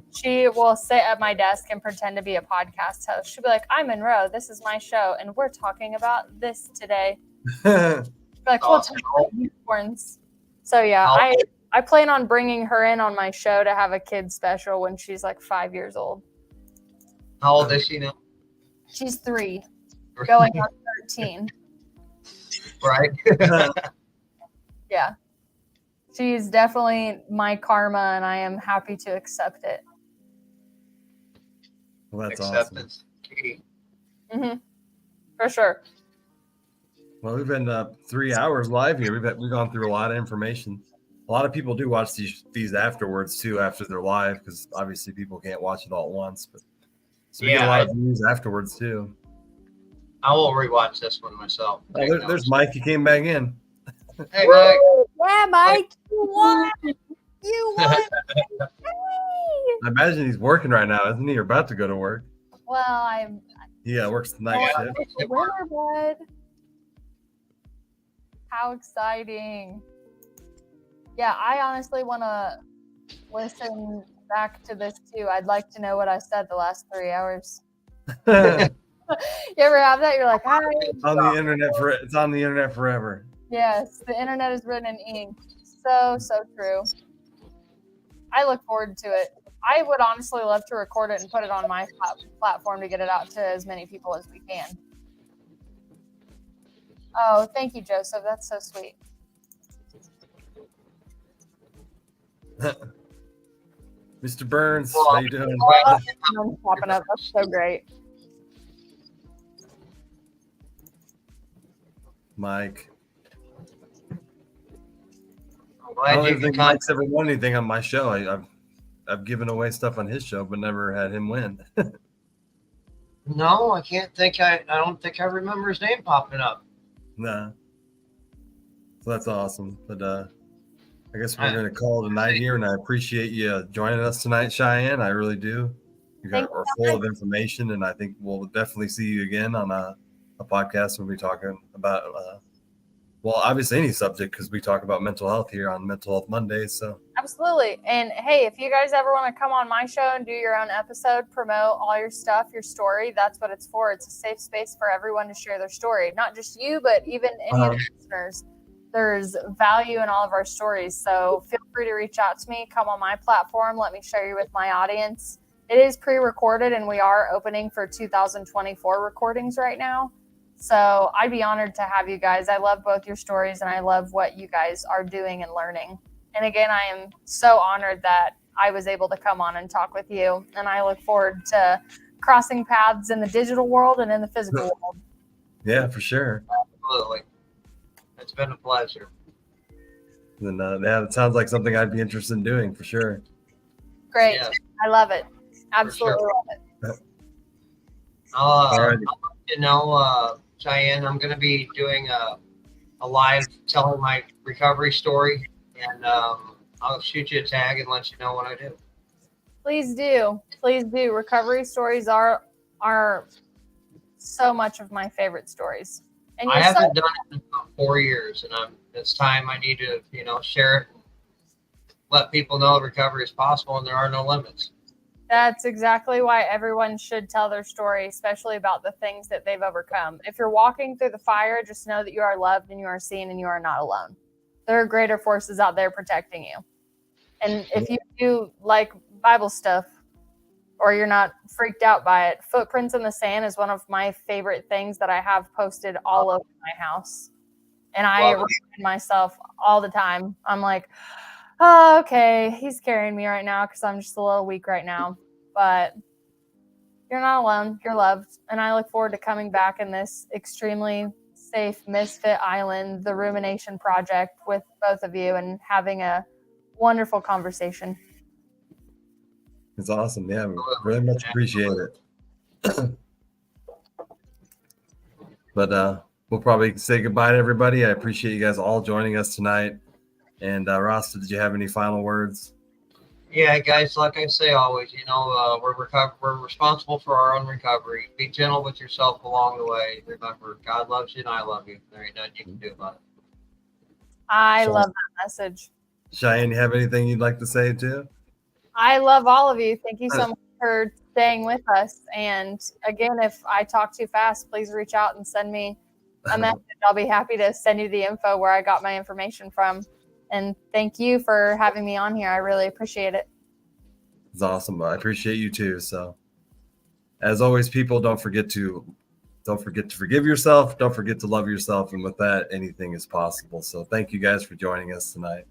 will sit at my desk and pretend to be a podcast host. She'll be like, I'm Monroe, this is my show, and we're talking about this today. Like, we'll talk about unicorns. So yeah, I plan on bringing her in on my show to have a kid special when she's like 5 years old. How old is she now? She's 3, going on 13. Right. Yeah. She's definitely my karma, and I am happy to accept it. Well, that's Acceptance. Mm-hmm. For sure. Well, we've been 3 hours live here. We've gone through a lot of information. A lot of people do watch these afterwards too, after they're live, because obviously people can't watch it all at once. But so we get a lot of views afterwards too. I will rewatch this one myself. Oh, there's Mike. He came back in. Hey, Mike. Yeah, Mike. You won. You won. I imagine he's working right now, isn't he? Or about to go to work. Well, works the night shift. Winner, bud. How exciting. Yeah, I honestly want to listen back to this too. I'd like to know what I said the last 3 hours. You ever have that? You're like, hi. It's on the internet it's on the internet forever. Yes, the internet is written in ink. So true. I look forward to it. I would honestly love to record it and put it on my platform to get it out to as many people as we can. Oh, thank you, Joseph. That's so sweet. Mr. Burns, how you doing? Popping up. That's so great. Mike. I don't think Mike's ever won anything on my show. I've given away stuff on his show, but never had him win. No, I can't think. I don't think I remember his name popping up. Nah. So that's awesome. But I guess we're going to call it a night here, and I appreciate you joining us tonight, Cheyenne. I really do. You are full of information, and I think we'll definitely see you again on a podcast. We'll be talking about, obviously any subject, because we talk about mental health here on Mental Health Mondays. So absolutely. And hey, if you guys ever want to come on my show and do your own episode, promote all your stuff, your story, that's what it's for. It's a safe space for everyone to share their story. Not just you, but even any of the listeners. There's value in all of our stories. So feel free to reach out to me, come on my platform, let me share you with my audience. it is pre-recorded, and we are opening for 2024 recordings right now. So I'd be honored to have you guys. I love both your stories, and I love what you guys are doing and learning. And again, I am so honored that I was able to come on and talk with you. And I look forward to crossing paths in the digital world and in the physical world. Yeah, for sure. Absolutely. It's been a pleasure. And yeah, it sounds like something I'd be interested in doing for sure. Great. Yes. I love it. Absolutely sure. love it. All right. You know, Cheyenne, I'm going to be doing a live telling my recovery story, and I'll shoot you a tag and let you know what I do. Please do. Please do. Recovery stories are so much of my favorite stories. And I haven't done it in about 4 years, and it's time I need to, share it, and let people know recovery is possible and there are no limits. That's exactly why everyone should tell their story, especially about the things that they've overcome. If you're walking through the fire, just know that you are loved and you are seen and you are not alone. There are greater forces out there protecting you. And if you do like Bible stuff, or you're not freaked out by it, footprints in the sand is one of my favorite things that I have posted all over my house. And I remind myself all the time. I'm like, oh, okay, he's carrying me right now because I'm just a little weak right now. But you're not alone. You're loved. And I look forward to coming back in this extremely safe Misfit Island, the Rumination Project, with both of you and having a wonderful conversation. It's awesome. Yeah, we really much appreciate it. But we'll probably say goodbye to everybody. I appreciate you guys all joining us tonight. And Rasta, did you have any final words? Yeah, guys, like I say always, we're responsible for our own recovery. Be gentle with yourself along the way. Remember, God loves you and I love you. There ain't nothing you can do about it. I love that message. Cheyenne, you have anything you'd like to say too? I love all of you. Thank you so much for staying with us. And again, if I talk too fast, please reach out and send me a message. I'll be happy to send you the info where I got my information from. And thank you for having me on here. I really appreciate it. It's awesome. I appreciate you too. So as always, people, don't forget to forgive yourself. Don't forget to love yourself. And with that, anything is possible. So thank you guys for joining us tonight.